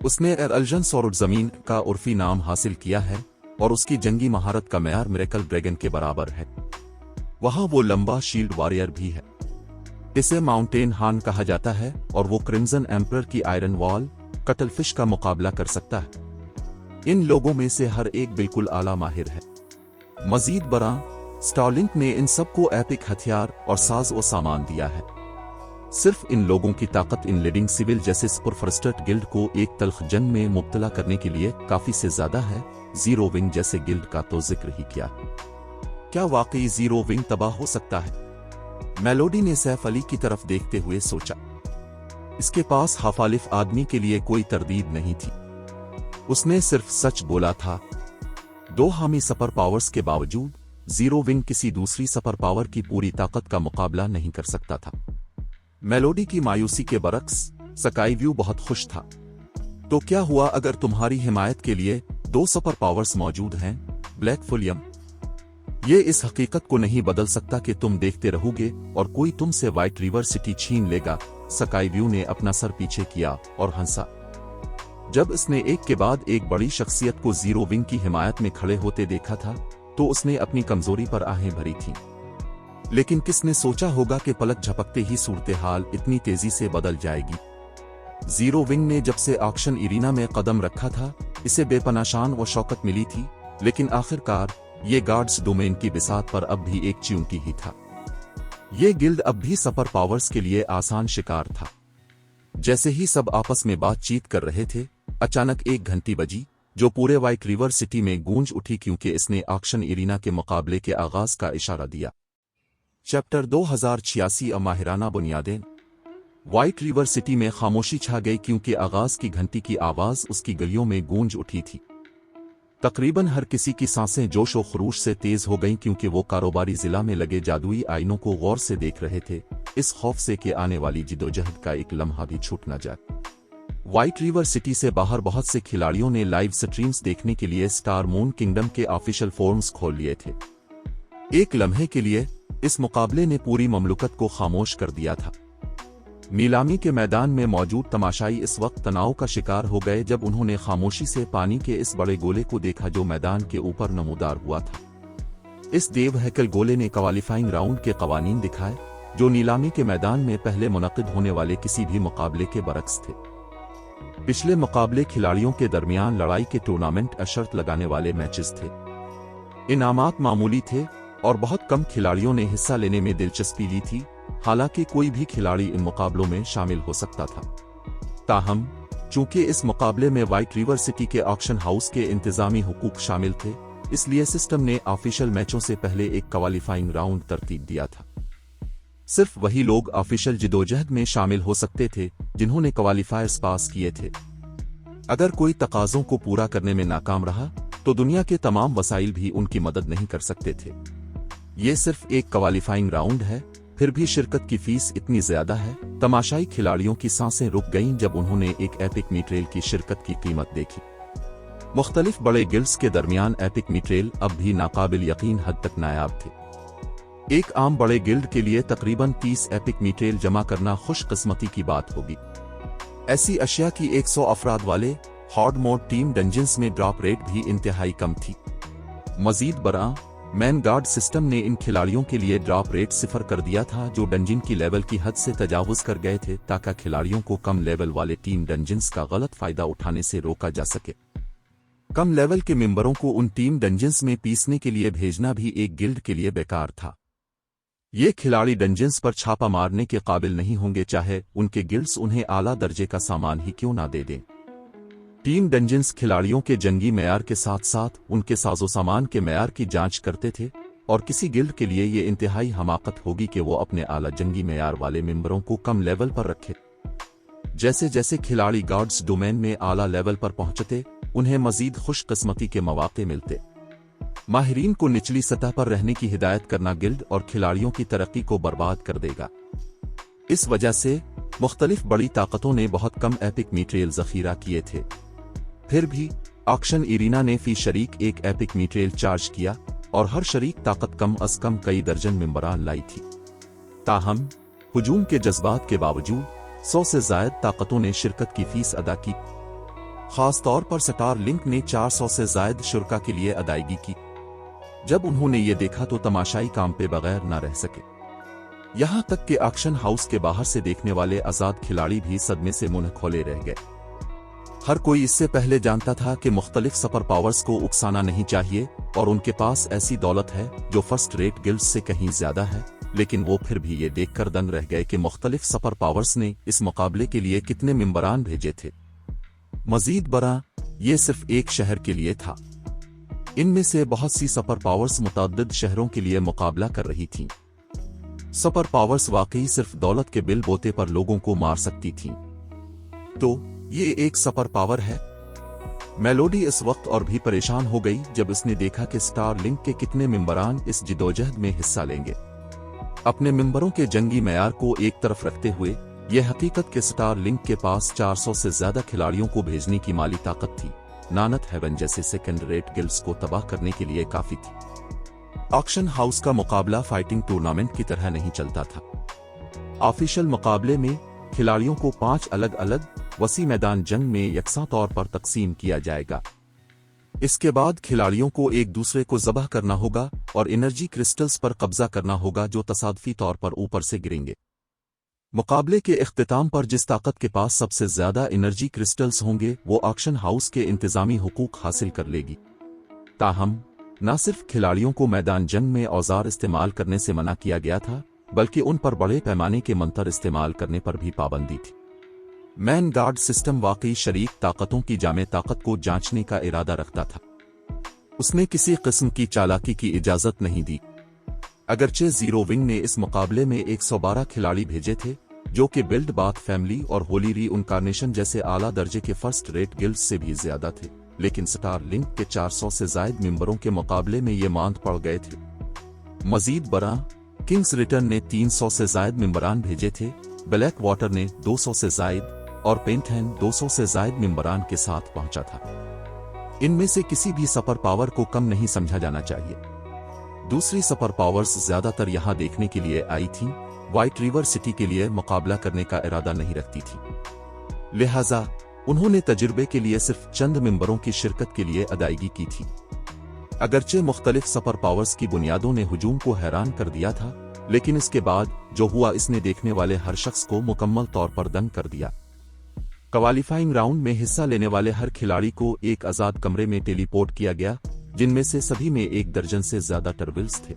उसने एरअल्जन सौरुड जमीन का उर्फी नाम हासिल किया है और उसकी जंगी महारत का मेयार मिरेकल ड्रैगन के बराबर है। वहां वो लंबा शील्ड वॉरियर भी है। इसे माउंटेन हान कहा जाता है और वो क्रिम्सन एम्परर की आयरन वॉल कटलफिश का मुकाबला कर सकता है। इन लोगों में से हर एक बिल्कुल आला माहिर है। मजीद बरा, स्टारलिंक ने इन सबको एपिक हथियार और साज व सामान दिया है। सिर्फ इन लोगों की ताकत इन लीडिंग सिविल जैसे सुपरफ्रस्टेड गिल्ड को एक तल्ख जंग में मुब्तला करने के लिए काफी से ज्यादा है। जीरो विंग जैसे गिल्ड का तो जिक्र ही क्या। क्या वाकई जीरो विंग तबाह हो सकता है? मेलोडी ने सैफ अली की तरफ देखते हुए सोचा। इसके पास हाफालिफ आदमी के लिए कोई तरदीद नहीं थी। उसने सिर्फ सच बोला था। 2 हामी सुपर पावर्स के बावजूद जीरो विंग किसी दूसरी सुपर पावर की पूरी ताकत का मुकाबला नहीं कर सकता था। मेलोडी की मायूसी के बरक्स स्काई व्यू बहुत खुश था। तो क्या हुआ अगर तुम्हारी हिमायत के लिए 2 सुपर पावर्स मौजूद हैं? ब्लैक फुलियम, ये इस हकीकत को नहीं बदल सकता कि तुम देखते रहोगे और कोई तुमसे व्हाइट रिवर सिटी छीन लेगा। स्काई व्यू ने अपना सर पीछे किया और हंसा। जब इसने एक के बाद एक बड़ी शख्सियत को जीरो विंग की हिमायत में खड़े होते देखा था तो उसने अपनी कमजोरी पर आहें भरी थीं। लेकिन किसने सोचा होगा कि पलक झपकते ही सूरत हाल इतनी तेजी से बदल जाएगी। जीरो विंग ने जब से ऑक्शन इरीना में कदम रखा था, इसे बेपनाह शान व शौकत मिली थी, लेकिन आखिरकार ये गार्ड्स डोमेन की बिसात पर अब भी एक च्यूंटी ही था। ये गिल्ड अब भी सुपर पावर्स के लिए आसान शिकार था। जैसे ही सब आपस में बातचीत कर रहे थे, अचानक एक घंटी बजी जो पूरे व्हाइट रिवर सिटी में गूंज उठी, क्योंकि इसने ऑक्शन इरीना के मुकाबले के आगाज का इशारा दिया। चैप्टर 2086 माहिराना बुनियादें। व्हाइट रिवर सिटी में खामोशी छा गई क्योंकि आगाज की घंटी की आवाज उसकी गलियों में गूंज उठी थी। तकरीबन हर किसी की सांसें जोश व खरूश से तेज हो गईं क्योंकि वो कारोबारी जिला में लगे जादुई आईनों को गौर से देख रहे थे, इस खौफ से कि आने वाली जिदोजहद का एक लम्हा भी छूट न जाए। व्हाइट रिवर सिटी से बाहर बहुत से खिलाड़ियों ने लाइव स्ट्रीम्स देखने के लिए स्टार मून किंगडम के ऑफिशियल फोरम्स खोल लिए थे। एक लम्हे के लिए इस मुकाबले ने पूरी ममलुकत को खामोश कर दिया था। नीलामी के मैदान में मौजूद तमाशाई इस वक्त तनाव का शिकार हो गए जब उन्होंने खामोशी से पानी के इस बड़े गोले को देखा जो मैदान के ऊपर नमूदार हुआ था। इस देव हैकल गोले ने क्वालिफाइंग राउंड के कवानीन दिखाए जो नीलामी के मैदान में पहले मुनक्किद होने वाले किसी भी मुकाबले के बरक्स थे। पिछले मुकाबले खिलाड़ियों के दरमियान लड़ाई के टूर्नामेंट शर्त लगाने वाले मैचेस थे। इनामात मामूली थे और बहुत कम खिलाड़ियों ने हिस्सा लेने में दिलचस्पी ली थी, हालांकि कोई भी खिलाड़ी इन मुकाबलों में शामिल हो सकता था। ताहम चूंकि इस मुकाबले में व्हाइट रिवर सिटी के ऑक्शन हाउस के इंतजामी हुकूक शामिल थे, इसलिए सिस्टम ने ऑफिशियल मैचों से पहले एक क्वालिफाइंग राउंड तरतीब दिया था। सिर्फ वही लोग ऑफिशियल जिदोजहद में शामिल हो सकते थे जिन्होंने क्वालिफायर्स पास किए थे। अगर कोई तकाज़ों को पूरा करने में नाकाम रहा तो दुनिया के तमाम वसाइल भी उनकी मदद नहीं कर सकते थे। ये सिर्फ एक क्वालिफाइंग राउंड है, फिर भी शिरकत की फीस इतनी ज्यादा है, तमाशाई खिलाड़ियों की सांसें रुक गईं जब उन्होंने एक एपिक मीट्रेल की शिरकत की कीमत देखी। मुख्तलिफ बड़े गिल्ड्स के दरमियान एपिक मीट्रेल अब भी नाकाबिल यकीन हद तक नायाब थे। एक आम बड़े गिल्ड के लिए तकरीबन 30 एपिक मीट्रेल जमा करना खुशकिस्मती की बात होगी। ऐसी अशिया की 100 अफराद वाले हॉर्ड मोड टीम डंजन्स में ड्रॉप रेट भी इंतहाई कम थी। मजीद बरा मैन गार्ड सिस्टम ने इन खिलाड़ियों के लिए ड्रॉप रेट 0 कर दिया था जो डंजिन की लेवल की हद से तजावुज कर गए थे, ताकि खिलाड़ियों को कम लेवल वाले टीम डंजिन्स का गलत फायदा उठाने से रोका जा सके। कम लेवल के मेंबरों को उन टीम डंजिन्स में पीसने के लिए भेजना भी एक गिल्ड के लिए बेकार था। ये खिलाड़ी डंजिन्स पर छापा मारने के काबिल नहीं होंगे, चाहे उनके गिल्ड्स उन्हें आला दर्जे का सामान ही क्यों ना दे दें। टीम डंजिन्स खिलाड़ियों के जंगी मेयार के साथ साथ उनके साजो सामान के मेयार की जांच करते थे, और किसी गिल्ड के लिए ये इंतहाई हमाकत होगी कि वो अपने आला जंगी मेयार वाले मेंबरों को कम लेवल पर रखे। जैसे जैसे खिलाड़ी गार्ड्स डोमेन में आला लेवल पर पहुंचते, उन्हें मजीद खुशकिस्मती के मौके मिलते। माहिरीन को निचली सतह पर रहने की हिदायत करना गिल्ड और खिलाड़ियों की तरक्की को बर्बाद कर देगा। इस वजह से मुख्तलिफ बड़ी ताकतों ने बहुत कम एपिक मटेरियल जखीरा किए थे। फिर भी ऑक्शन इरीना ने फी शरीक एक एपिक मटेरियल चार्ज किया और हर शरीक ताकत कम अज कम कई दर्जन मेंबरान लाई थी। ताहम हुजूम के जज्बात के बावजूद 100 से ज्यादा ताकतों ने शिरकत की फीस अदा की। खास तौर पर स्टार लिंक ने 400 से ज्यादा शुरका के लिए अदायगी की। जब उन्होंने ये देखा तो तमाशाई काम पे बगैर न रह सके। यहां तक कि ऑक्शन हाउस के बाहर से देखने वाले आजाद खिलाड़ी भी सदमे से मुंह खोले रह गए। हर कोई इससे पहले जानता था कि मुख्तलिफ सुपर पावर्स को उकसाना नहीं चाहिए और उनके पास ऐसी दौलत है जो फर्स्ट रेट गिल्ड्स से कहीं ज्यादा है, लेकिन वो फिर भी ये देखकर दंग रह गए कि मुख्तलिफ सुपर पावर्स ने इस मुकाबले के लिए कितने मेंबरान भेजे थे। मजीद बड़ा, ये सिर्फ एक शहर के लिए था। इनमें से बहुत सी सुपर पावर्स मुतअद्दिद शहरों के लिए मुकाबला कर रही थीं। सुपर पावर्स वाकई सिर्फ दौलत के बिल बोते पर लोगों को मार सकती थीं। तो ये एक सुपर पावर है। मेलोडी इस वक्त और भी परेशान हो गई जब उसने देखा कि स्टार लिंक के कितने मेंबरान इस जिदोजहद में हिस्सा लेंगे। अपने मेंबरों के जंगी मेयार को एक तरफ रखते हुए यह हकीकत कि स्टार लिंक के पास 400 से ज्यादा खिलाड़ियों को भेजने की माली ताकत थी, नानत हेवन जैसे सेकेंड रेट गिल्ड्स को तबाह करने के लिए काफी थी। ऑक्शन हाउस का मुकाबला फाइटिंग टूर्नामेंट की तरह नहीं चलता था। ऑफिशियल मुकाबले में खिलाड़ियों को 5 अलग अलग वसी मैदान जंग में यकसा तौर पर तकसीम किया जाएगा। इसके बाद खिलाड़ियों को एक दूसरे को ज़बह करना होगा और एनर्जी क्रिस्टल्स पर कब्जा करना होगा जो तसादफी तौर पर ऊपर से गिरेंगे। मुकाबले के इख्तिताम पर जिस ताकत के पास सबसे ज्यादा एनर्जी क्रिस्टल्स होंगे वो ऑक्शन हाउस के इंतजामी हुकूक हासिल कर लेगी। ताहम न सिर्फ खिलाड़ियों को मैदान जंग में औजार इस्तेमाल करने से मना किया गया था, बल्कि उन पर बड़े पैमाने के मंतर इस्तेमाल करने पर भी पाबंदी थी। मैन गार्ड सिस्टम वाकई शरीक ताकतों की जामे ताकत को जांचने का इरादा रखता था। उसने किसी किस्म की चालाकी की इजाजत नहीं दी। अगरचे जीरो विंग ने इस मुकाबले में 112 खिलाड़ी भेजे थे, जो कि बिल्ड बाथ फैमिली और होली री उनकारनेशन जैसे आला दर्जे के फर्स्ट रेट गिल्ड्स से भी ज्यादा थे, लेकिन स्टार लिंक के 400 से ज्यादा मेंबरों के मुकाबले में ये मांद पड़ गए थे। मजीद बड़ा, किंग्स रिटर्न ने 300 से ज्यादा मेंबरान भेजे थे, ब्लैक वाटर ने 200 से ज्यादा और पेंटहैन 200 से ज्यादा मेंबरान के साथ पहुंचा था। इनमें से किसी भी सुपर पावर को कम नहीं समझा जाना चाहिए। दूसरी सुपर पावर्स ज्यादातर यहां देखने के लिए आई थीं, व्हाइट रिवर सिटी के लिए मुकाबला करने का इरादा नहीं रखती थी। लिहाजा उन्होंने तजुर्बे के लिए सिर्फ चंद मेंबरों की शिरकत के लिए अदायगी की थी। अगरचे मुख्तलिफ सुपर पावर्स की बुनियादों ने हुजूम को हैरान कर दिया था, लेकिन इसके बाद जो हुआ इसने देखने वाले हर शख्स को मुकम्मल तौर पर दंग कर दिया। क्वालिफाइंग राउंड में हिस्सा लेने वाले हर खिलाड़ी को एक आजाद कमरे में टेलीपोर्ट किया गया, जिनमें से सभी में 1 दर्जन से ज्यादा टर्विल्स थे।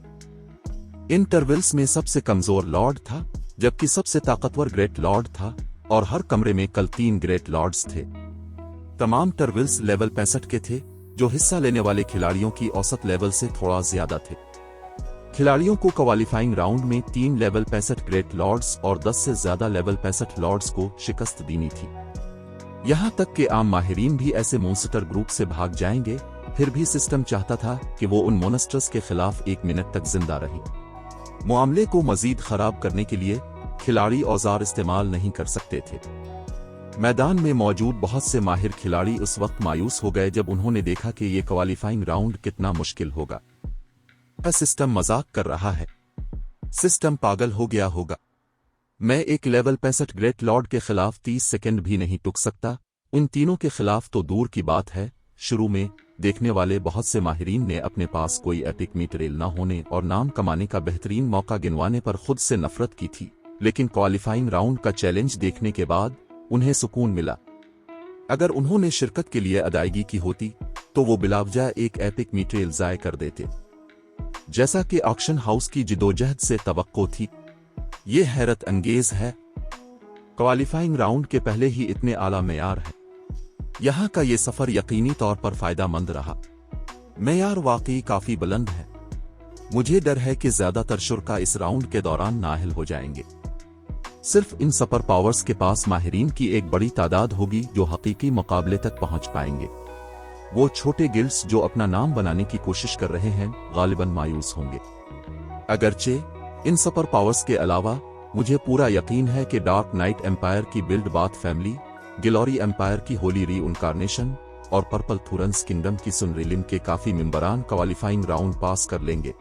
इन टर्विल्स में सबसे कमजोर लॉर्ड था, जबकि सबसे ताकतवर ग्रेट लॉर्ड था, और हर कमरे में कल 3 ग्रेट लॉर्ड्स थे। तमाम टर्विल्स लेवल 65 के थे, जो हिस्सा लेने वाले खिलाड़ियों की औसत लेवल से थोड़ा ज्यादा थे। खिलाड़ियों को क्वालिफाइंग राउंड में 3 लेवल 65 ग्रेट लॉर्ड्स और 10 से ज्यादा लेवल 65 लॉर्ड्स को शिकस्त देनी थी। यहां तक कि आम माहिरीन भी ऐसे मॉन्स्टर ग्रुप से भाग जाएंगे, फिर भी सिस्टम चाहता था कि वो उन मॉन्स्टर्स के खिलाफ 1 मिनट तक जिंदा रहे। मामले को मजीद खराब करने के लिए खिलाड़ी औजार इस्तेमाल नहीं कर सकते थे। मैदान में मौजूद बहुत से माहिर खिलाड़ी उस वक्त मायूस हो गए जब उन्होंने देखा कि ये क्वालिफाइंग राउंड कितना मुश्किल होगा। सिस्टम मजाक कर रहा है, सिस्टम पागल हो गया होगा। मैं एक लेवल 65 ग्रेट लॉर्ड के खिलाफ 30 सेकंड भी नहीं टुक सकता, उन तीनों के खिलाफ तो दूर की बात है। शुरू में देखने वाले बहुत से माहिरीन ने अपने पास कोई एपिक मटेरियल न होने और नाम कमाने का बेहतरीन मौका गिनवाने पर खुद से नफरत की थी, लेकिन क्वालिफाइंग राउंड का चैलेंज देखने के बाद उन्हें सुकून मिला। अगर उन्होंने शिरकत के लिए अदायगी की होती तो वो बिलावजा एक एपिक मटेरियल ज़ाय कर देते, जैसा कि ऑक्शन हाउस की जिदोजहद से तवक्को थी। ये हैरत अंगेज है, क्वालिफाइंग राउंड के पहले ही इतने आला मेयार है। यहाँ का ये सफर यकीनी तौर पर फायदामंद रहा। मेयार वाकई काफी बुलंद है। मुझे डर है कि ज्यादातर शुरका इस राउंड के दौरान नाअहल हो जाएंगे। सिर्फ इन सुपर पावर्स के पास माहिरीन की एक बड़ी तादाद होगी जो हकीकी मुकाबले तक पहुंच पाएंगे। वो छोटे गिल्ड्स जो अपना नाम बनाने की कोशिश कर रहे हैं गालिबन मायूस होंगे। अगरचे इन सुपर पावर्स के अलावा मुझे पूरा यकीन है कि डार्क नाइट एम्पायर की build bath family, glory empire की होली रीइनकार्नेशन और पर्पल थोरन्स किंगडम की सुनरिलिम के काफी मेंबरान क्वालिफाइंग राउंड पास कर लेंगे।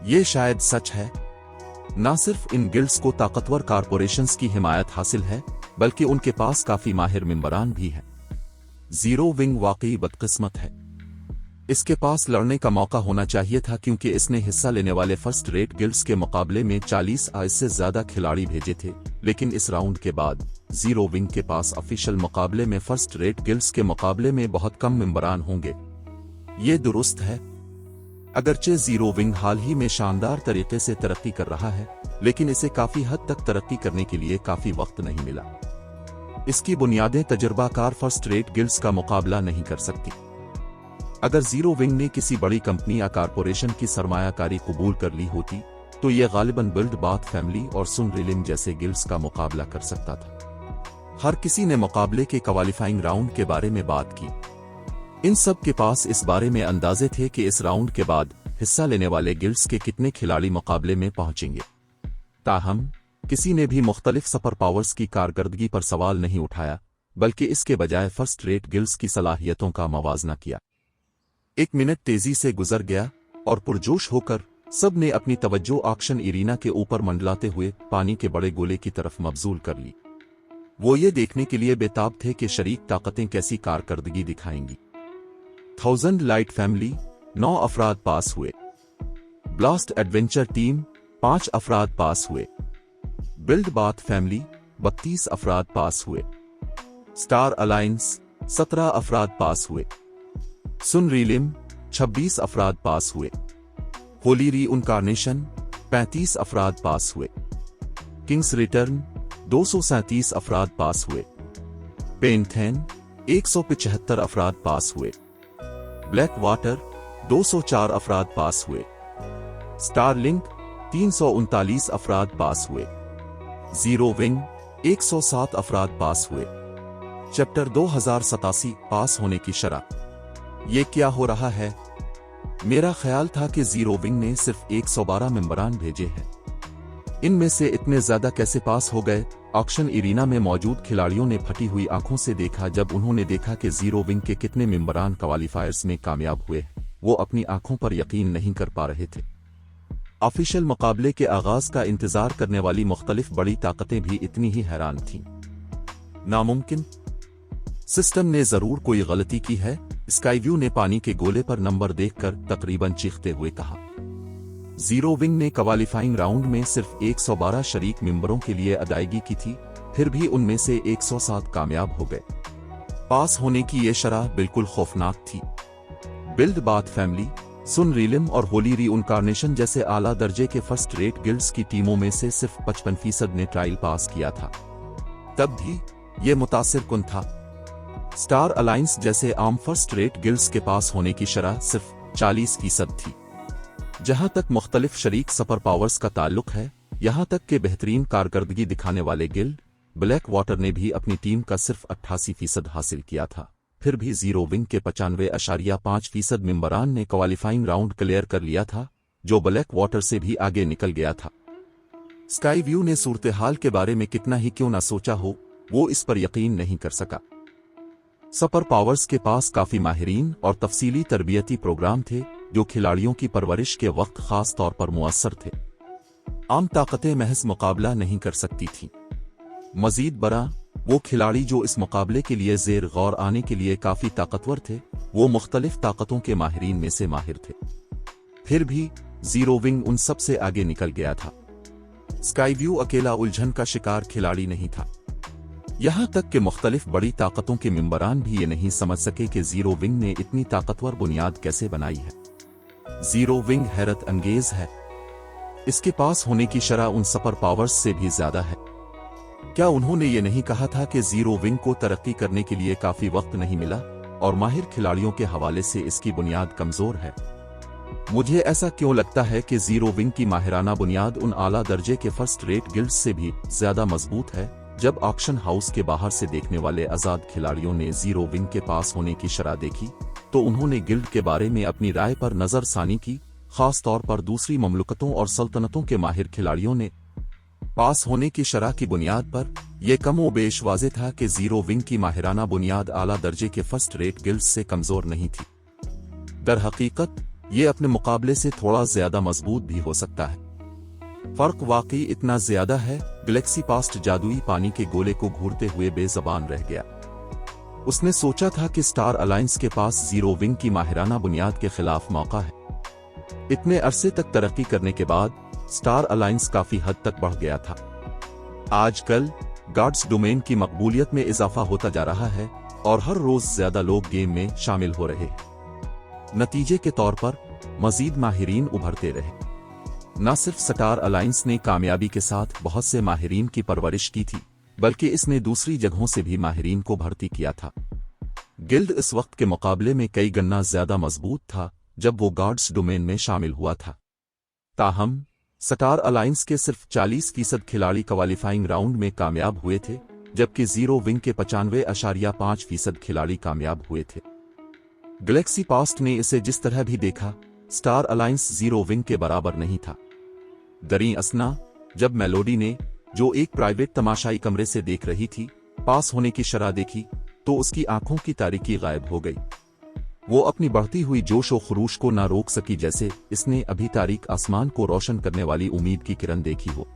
ये शायद सच है। न सिर्फ इन गिल्ड्स को ताकतवर कारपोरेशंस की हिमायत हासिल है, बल्कि उनके पास काफी माहिर मेंबरान भी हैं। जीरो विंग वाकई बदकिस्मत है। इसके पास लड़ने का मौका होना चाहिए था, क्योंकि इसने हिस्सा लेने वाले फर्स्ट रेट गिल्ड्स के मुकाबले में 40 से ज्यादा खिलाड़ी भेजे थे, लेकिन इस राउंड के बाद जीरो विंग के पास ऑफिशियल मुकाबले में फर्स्ट रेट गिल्ड्स के मुकाबले में बहुत कम मेंबरान होंगे। ये दुरुस्त है। अगरचे जीरो विंग हाल ही में शानदार तरीके से तरक्की कर रहा है, लेकिन इसे काफी हद तक तरक्की करने के लिए काफी वक्त नहीं मिला। इसकी बुनियादें तजर्बाकार फर्स्ट रेट गिल्ड्स का मुकाबला नहीं कर सकती। अगर जीरो विंग ने किसी बड़ी कंपनी या कारपोरेशन की सरमायाकारी कबूल कर ली होती तो ये गालिबन बिल्ड बाथ फैमिली और सुनरिलिम जैसे गिल्ड्स का मुकाबला कर सकता था। हर किसी ने मुकाबले के क्वालिफाइंग राउंड के बारे में बात की। इन सब के पास इस बारे में अंदाजे थे कि इस राउंड के बाद हिस्सा लेने वाले गिल्ड्स के कितने खिलाड़ी मुकाबले में पहुंचेंगे। ताहम किसी ने भी मुख्तलिफ सुपर पावर्स की कारकर्दगी पर सवाल नहीं उठाया, बल्कि इसके बजाय फर्स्ट रेट गिल्ड्स की सलाहियतों का मवाजना किया। एक मिनट तेजी से गुजर गया और पुरजोश होकर सब ने अपनी तवज्जो ऑक्शन एरिना के ऊपर मंडलाते हुए पानी के बड़े गोले की तरफ मबजूल कर ली। वो ये देखने के लिए बेताब थे कि शरीक ताकतें कैसी कारकर्दगी दिखाएंगी। 1000 लाइट फैमिली 9 अफराद पास हुए। ब्लास्ट एडवेंचर टीम 5 अफराद पास हुए। बिल्ड बाथ फैमिली 32 अफराद पास हुए। स्टार अलायंस 17 अफराद पास हुए। सुनरिलिम 26 अफराद पास हुए। होली रीइनकार्नेशन 35 अफराद पास हुए। किंग्स रिटर्न 237 अफराद पास हुए। पेंथेन 175 अफराद पास हुए। ब्लैक वाटर 204 अफराद पास हुए। स्टारलिंक 339 अफराद पास हुए। जीरो विंग 107 अफराद पास हुए। चैप्टर 2087 पास होने की शरह। ये क्या हो रहा है? मेरा ख्याल था कि जीरो विंग ने सिर्फ 112 मेंबरान भेजे हैं। इनमें से इतने ज्यादा कैसे पास हो गए? ऑक्शन एरिना में मौजूद खिलाड़ियों ने फटी हुई आंखों से देखा जब उन्होंने देखा कि जीरो विंग के कितने मेंबरान क्वालिफायर्स में कामयाब हुए। वो अपनी आंखों पर यकीन नहीं कर पा रहे थे। ऑफिशियल मुकाबले के आगाज का इंतजार करने वाली मुख्तलिफ बड़ी ताकतें भी इतनी ही हैरान थीं। नामुमकिन। सिस्टम ने जरूर कोई गलती की है, स्काईव्यू ने पानी के गोले पर नंबर देखकर तकरीबन चीखते हुए कहा। जीरो विंग ने क्वालिफाइंग राउंड में सिर्फ 112 शरीक मेंबरों के लिए अदायगी की थी, फिर भी उनमें से 107 कामयाब हो गए। पास होने की ये शरह बिल्कुल खौफनाक थी। बिल्ड बाथ फैमिली, सुनरिलिम और होली रीइनकार्नेशन जैसे आला दर्जे के फर्स्ट रेट गिल्ड्स की टीमों में से सिर्फ 55% ने ट्रायल पास किया था। तब भी ये मुतासिर कुन था। स्टार अलायंस जैसे आम फर्स्ट रेट गिल्ड्स के पास होने की शरह सिर्फ 40% थी। जहां तक मुख्तलिफ शरीक सुपर पावर्स का ताल्लुक है, यहां तक के बेहतरीन कारकर्दगी दिखाने वाले गिल्ड ब्लैक वाटर ने भी अपनी टीम का सिर्फ 88% हासिल किया था। फिर भी जीरो विंग के 95.5% मेंबरान ने क्वालिफाइंग राउंड क्लियर कर लिया था, जो ब्लैक वाटर से भी आगे निकल गया था। स्काई व्यू ने सूरत हाल के बारे में कितना ही क्यों ना सोचा हो, वो इस पर यकीन नहीं कर सका। सुपर पावर्स के पास काफी माहिरीन और तफसीली तरबियती प्रोग्राम थे जो खिलाड़ियों की परवरिश के वक्त खास तौर पर मुअस्सर थे। आम ताकतें महज मुकाबला नहीं कर सकती थीं। मजीद बरा, वो खिलाड़ी जो इस मुकाबले के लिए ज़ेर गौर आने के लिए काफी ताकतवर थे, वो मुख्तलिफ ताकतों के माहिरीन में से माहिर थे। फिर भी जीरो विंग उन सब से आगे निकल गया था। स्काईव्यू अकेला उलझन का शिकार खिलाड़ी नहीं था। यहां तक कि मुख्तलिफ बड़ी ताकतों के मेंबरान भी ये नहीं समझ सके कि जीरो विंग ने इतनी ताकतवर बुनियाद कैसे बनाई है। जीरो विंग हैरत अंगेज है। इसके पास होने की शरह उन सुपर पावर्स से भी ज्यादा है। क्या उन्होंने ये नहीं कहा था कि जीरो विंग को तरक्की करने के लिए काफी वक्त नहीं मिला और माहिर खिलाड़ियों के हवाले से इसकी बुनियाद कमजोर है? मुझे ऐसा क्यों लगता है कि जीरो विंग की माहिराना बुनियाद उन आला दर्जे के फर्स्ट रेट गिल्ड्स से भी ज्यादा मजबूत है। जब ऑक्शन हाउस के बाहर से देखने वाले आजाद खिलाड़ियों ने जीरो विंग के पास होने की शरह देखी तो उन्होंने गिल्ड के बारे में अपनी राय पर नजरसानी की। खास तौर पर दूसरी ममलुकतों और सल्तनतों के माहिर खिलाड़ियों ने पास होने की शरह की बुनियाद पर यह कमोबेश वाज़ेह था कि जीरो विंग की माहिराना बुनियाद आला दर्जे के फर्स्ट रेट गिल्ड्स से कमजोर नहीं थी। दर हकीकत ये अपने मुकाबले से थोड़ा ज्यादा मजबूत भी हो सकता है। फर्क वाकई इतना ज्यादा है, गैलेक्सी पास्ट जादुई पानी के गोले को घूरते हुए बेजबान रह गया। उसने सोचा था कि स्टार अलायंस के पास जीरो विंग की माहिराना बुनियाद के खिलाफ मौका है। इतने अरसे तक तरक्की करने के बाद स्टार अलायंस काफी हद तक बढ़ गया था। आजकल गार्ड्स डोमेन की मकबूलियत में इजाफा होता जा रहा है और हर रोज ज्यादा लोग गेम में शामिल हो रहे हैं। नतीजे के तौर पर मजीद माहिरीन उभरते रहे। न सिर्फ स्टार अलायंस ने कामयाबी के साथ बहुत से माहिरीन की परवरिश की थी, बल्कि इसने दूसरी जगहों से भी माहिरीन को भर्ती किया था। गिल्ड इस वक्त के मुकाबले में कई गुना ज्यादा मजबूत था जब वो गार्ड्स डोमेन में शामिल हुआ था। ताहम स्टार अलायंस के सिर्फ 40% खिलाड़ी क्वालिफाइंग राउंड में कामयाब हुए थे, जबकि जीरो विंग के 95.5% खिलाड़ी कामयाब हुए थे। गैलेक्सी पास्ट ने इसे जिस तरह भी देखा, स्टार अलायंस जीरो विंग के बराबर नहीं था। दरी असना जब मेलोडी ने, जो एक प्राइवेट तमाशाई कमरे से देख रही थी, पास होने की शरह देखी तो उसकी आंखों की तारीकी गायब हो गई। वो अपनी बढ़ती हुई जोश और खरूश को ना रोक सकी, जैसे इसने अभी तारीक आसमान को रोशन करने वाली उम्मीद की किरण देखी हो।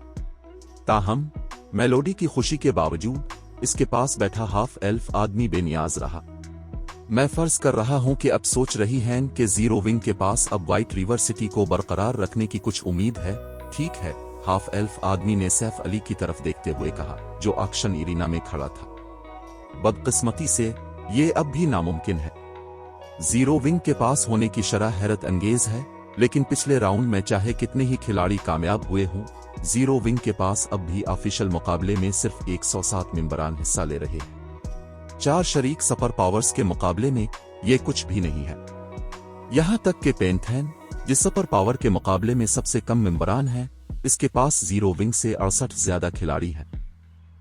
ताहम मेलोडी की खुशी के बावजूद इसके पास बैठा हाफ एल्फ आदमी बेनियाज रहा। मैं फर्ज कर रहा हूं कि अब सोच रही हैं कि जीरो विंग के पास अब व्हाइट रिवर सिटी को बरकरार रखने की कुछ उम्मीद है। ठीक है, हाफ एल्फ आदमी ने सैफ अली की तरफ देखते हुए कहा, जो ऑक्शन एरिना में खड़ा था। बदकिस्मती से ये अब भी नामुमकिन है। जीरो विंग के पास होने की शरह हैरत अंगेज है, लेकिन पिछले राउंड में चाहे कितने ही खिलाड़ी कामयाब हुए हों, जीरो विंग के पास अब भी ऑफिशियल मुकाबले में सिर्फ 107 मेंबरान हिस्सा ले रहे हैं। 4 शरीक सुपर पावर्स के मुकाबले में ये कुछ भी नहीं है। यहां तक कि पेंथेन, जिस सुपर पावर के मुकाबले में सबसे कम मेंबरान है, इसके पास जीरो विंग से 68 ज्यादा खिलाड़ी हैं।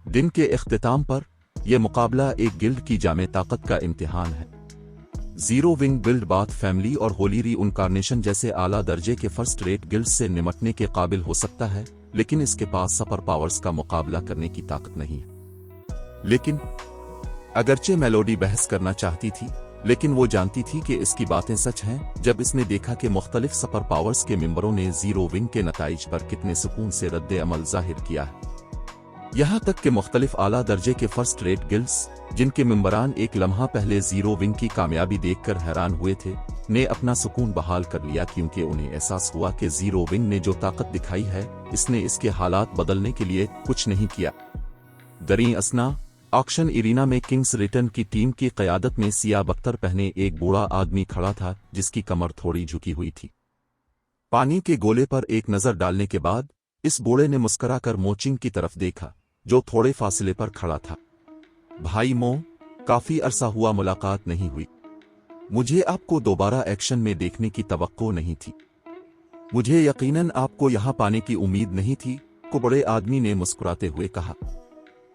दिन के इख्तिताम पर यह मुकाबला एक गिल्ड की जामे ताकत का इम्तिहान है। Zero wing build bath family और होली री इनकार्नेशन जैसे आला दर्जे के फर्स्ट रेट गिल्ड से निमटने के काबिल हो सकता है, लेकिन इसके पास सुपर पावर्स का मुकाबला करने की ताकत नहीं है। लेकिन अगरचे मेलोडी बहस करना चाहती थी, लेकिन वो जानती थी कि इसकी बातें सच हैं जब इसने देखा कि मुख्तलिफ सुपर पावर्स के मेंबरों ने जीरो विंग के नताइज पर कितने सुकून से रद्द अमल जाहिर किया है। यहां तक कि मुख्तलिफ आला दर्जे के फर्स्ट रेट गिल्ड्स, जिनके मेंबरान एक लम्हा पहले जीरो विंग की कामयाबी देखकर हैरान हुए थे, ने अपना सुकून बहाल कर लिया, क्योंकि उन्हें एहसास हुआ कि जीरो विंग ने जो ताकत दिखाई है, इसने इसके हालात बदलने के लिए कुछ नहीं किया। दरी असना ऑक्शन एरिना में किंग्स रिटर्न की टीम की क़यादत में सियाह बख्तर पहने एक बूढ़ा आदमी खड़ा था, जिसकी कमर थोड़ी झुकी हुई थी। पानी के गोले पर एक नजर डालने के बाद इस बूढ़े ने मुस्कुराकर मोचिंग की तरफ देखा, जो थोड़े फासले पर खड़ा था। भाई मो, काफी अरसा हुआ मुलाकात नहीं हुई। मुझे आपको दोबारा एक्शन में देखने की तवक्को नहीं थी। मुझे यकीनन आपको यहां पाने की उम्मीद नहीं थी, बूढ़े आदमी ने मुस्कुराते हुए कहा।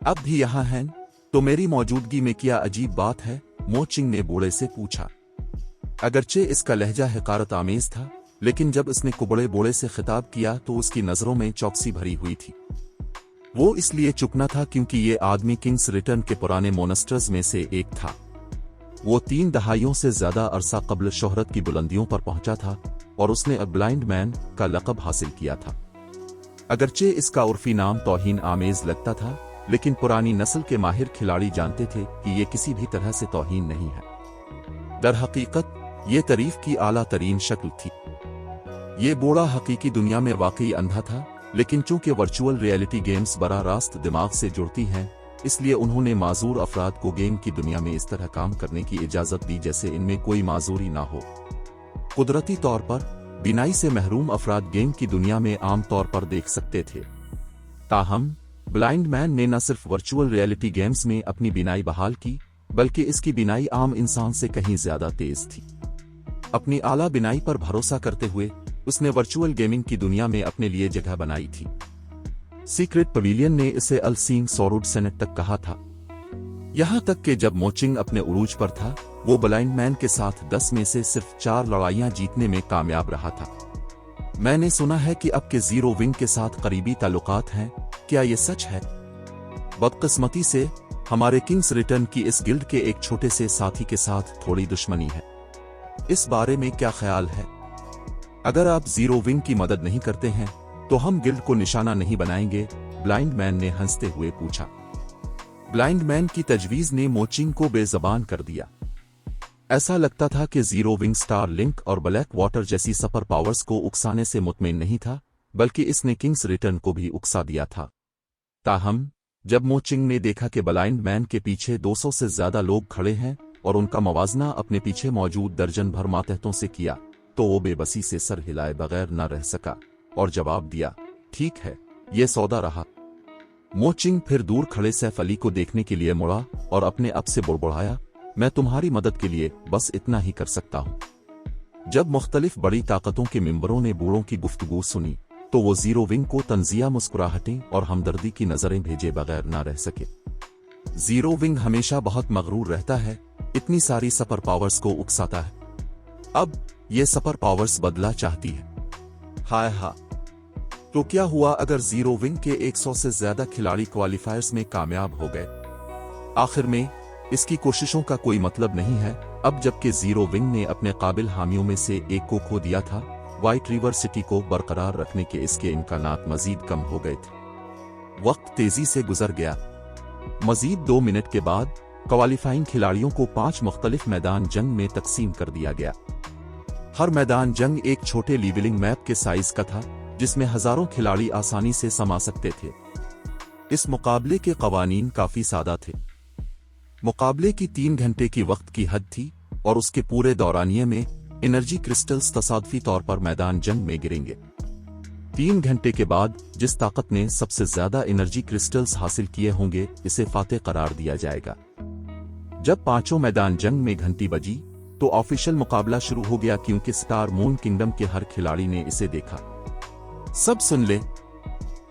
अब भी यहां हैं तो मेरी मौजूदगी में क्या अजीब बात है? मोचिंग ने बूढ़े से पूछा। अगरचे इसका लहजा हकारत आमेज था, लेकिन जब इसने कुबड़े बूढ़े से खिताब किया तो उसकी नजरों में चौकसी भरी हुई थी। वो इसलिए चुकना था क्योंकि ये आदमी किंग्स रिटर्न के पुराने मोनेस्टर्स में से एक था। वो 3 दहाइयों से ज्यादा अरसा कब्ल शोहरत की बुलंदियों पर पहुंचा था और उसने अ ब्लाइंड मैन का लक़ब हासिल किया था। अगरचे इसका उर्फी नाम तौहीन आमेज लगता था, लेकिन पुरानी नस्ल के माहिर खिलाड़ी जानते थे कि ये किसी भी तरह से तौहीन नहीं है। दर हकीकत ये तारीफ की आला तरीन शक्ल थी। ये बूढ़ा हकीकी दुनिया में वाकई अंधा था, लेकिन चूंकि वर्चुअल रियलिटी गेम्स बराह रास्त दिमाग से जुड़ती हैं, इसलिए उन्होंने माजूर अफराद को गेम की दुनिया में इस तरह काम करने की इजाजत दी जैसे इनमें कोई माजूरी ना हो। कुदरती तौर पर बिनाई से महरूम अफराद गेम की दुनिया में आम तौर पर देख सकते थे। ताहम ब्लाइंड मैन ने न सिर्फ वर्चुअल रियलिटी गेम्स में अपनी बिनाई बहाल की, बल्कि इसकी बिनाई आम इंसान से कहीं ज्यादा तेज थी। अपनी आला बिनाई पर भरोसा करते हुए उसने वर्चुअल गेमिंग की दुनिया में अपने लिए जगह बनाई थी। सीक्रेट पवेलियन ने इसे अल सीइंग सॉर्ड सेनेट तक कहा था। यहां तक कि जब मोचिंग अपने उरूज पर था, वो ब्लाइंड मैन के साथ 10 में से सिर्फ 4 लड़ाइयां जीतने में कामयाब रहा था। मैंने सुना है कि अब के जीरो विंग के साथ करीबी ताल्लुकात हैं, क्या ये सच है? बदकिस्मती से हमारे किंग्स रिटर्न की इस गिल्ड के एक छोटे से साथी के साथ थोड़ी दुश्मनी है। इस बारे में क्या ख्याल है? अगर आप जीरो विंग की मदद नहीं करते हैं तो हम गिल्ड को निशाना नहीं बनाएंगे, ब्लाइंड मैन ने हंसते हुए पूछा। ब्लाइंड मैन की तजवीज ने मोचिंग को बेजबान कर दिया। ऐसा लगता था कि जीरो विंग स्टार लिंक और ब्लैक वाटर जैसी सुपर पावर्स को उकसाने से मुतमिन नहीं था, बल्कि इसने किंग्स रिटर्न को भी उकसा दिया था। ताहम जब मोचिंग ने देखा कि ब्लाइंड मैन के पीछे 200 से ज्यादा लोग खड़े हैं और उनका मवाजना अपने पीछे मौजूद दर्जन भर मातहतों से किया, तो वो बेबसी से सर हिलाए बगैर न रह सका और जवाब दिया, ठीक है, ये सौदा रहा। मोचिंग फिर दूर खड़े सैफ अली को देखने के लिए मुड़ा और अपने आप से बुड़बुड़ाया, मैं तुम्हारी मदद के लिए बस इतना ही कर सकता हूं। जब मुख्तलिफ बड़ी ताकतों के मेंबरों ने बूढ़ों की गुफ्तगू सुनी, तो वो जीरो विंग को तंजिया मुस्कुराहटें और हमदर्दी की नजरें भेजे बगैर ना रह सके। जीरो विंग हमेशा बहुत मगरूर रहता है, इतनी सारी सुपर पावर्स को उकसाता है। अब ये सुपर पावर्स बदला चाहती है। हाय हा, तो क्या हुआ अगर जीरो विंग के 100 से ज्यादा खिलाड़ी क्वालिफायर्स में कामयाब हो गए? आखिर में इसकी कोशिशों का कोई मतलब नहीं है। अब जबकि जीरो विंग ने अपने काबिल हामियों में से एक को खो दिया था, व्हाइट रिवर सिटी को बरकरार रखने के इसके इम्कानात मजीद कम हो गए थे। वक्त तेजी से गुजर गया। मजीद 2 मिनट के बाद क्वालिफाइंग खिलाड़ियों को 5 मुख्तलिफ मैदान जंग में तकसीम कर दिया गया। हर मैदान जंग एक छोटे लेवलिंग मैप के साइज का था, जिसमें हजारों खिलाड़ी आसानी से समा सकते थे। इस मुकाबले के कवानीन काफी सादा थे। मुकाबले की 3 घंटे की वक्त की हद थी और उसके पूरे दौरानिये में एनर्जी क्रिस्टल्स तसादफी तौर पर मैदान जंग में गिरेंगे। 3 घंटे के बाद जिस ताकत ने सबसे ज्यादा एनर्जी क्रिस्टल्स हासिल किए होंगे, इसे फातेह करार दिया जाएगा। जब 5 मैदान जंग में घंटी बजी तो ऑफिशियल मुकाबला शुरू हो गया, क्योंकि स्टार मून किंगडम के हर खिलाड़ी ने इसे देखा। सब सुन ले,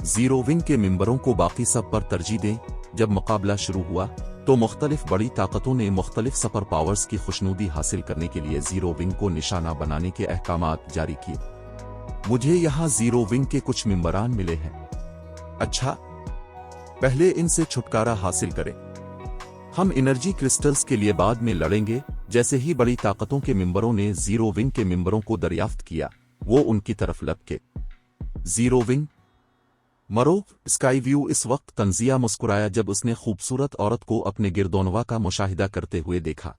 जीरो विंग के मेंबरों को बाकी सब पर तरजीह दें। जब मुकाबला शुरू हुआ तो मुख्तलिफ बड़ी ताकतों ने मुख्तलिफ सुपर पावर्स की खुशनुदी हासिल करने के लिए जीरो विंग को निशाना बनाने के अहकामात जारी किए। मुझे यहाँ जीरो विंग के कुछ मेंबरान मिले हैं। अच्छा, पहले इनसे छुटकारा हासिल करें। हम एनर्जी क्रिस्टल्स के लिए बाद में लड़ेंगे। जैसे ही बड़ी ताकतों के मेंबरों ने जीरो विंग के मेंबरों को दरियाफ्त किया, वो उनकी तरफ लपके। जीरो विंग मरो। स्काई व्यू इस वक्त तंजिया मुस्कुराया जब उसने खूबसूरत औरत को अपने गिरदोनवा का मुशाहिदा करते हुए देखा।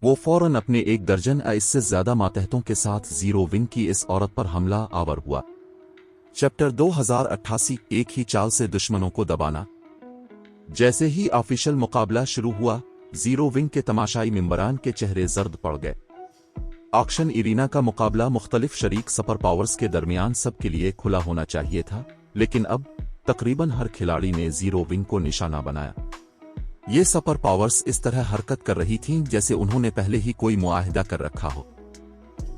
वो फौरन अपने 1 दर्जन या इससे ज्यादा मातहतों के साथ जीरो विंग की इस औरत पर हमला आवर हुआ। चैप्टर 2088 एक ही चाल से दुश्मनों को दबाना। जैसे ही ऑफिशियल मुकाबला शुरू हुआ, जीरो विंग के तमाशाई मेंबरान के चेहरे जर्द पड़ गए। ऑक्शन इरीना का मुकाबला मुख्तलिफ शरीक सुपर पावर्स के दरमियान सबके लिए खुला होना चाहिए था, लेकिन अब तकरीबन हर खिलाड़ी ने जीरो विंग को निशाना बनाया। ये सुपर पावर्स इस तरह हरकत कर रही थीं जैसे उन्होंने पहले ही कोई मुआहिदा कर रखा हो।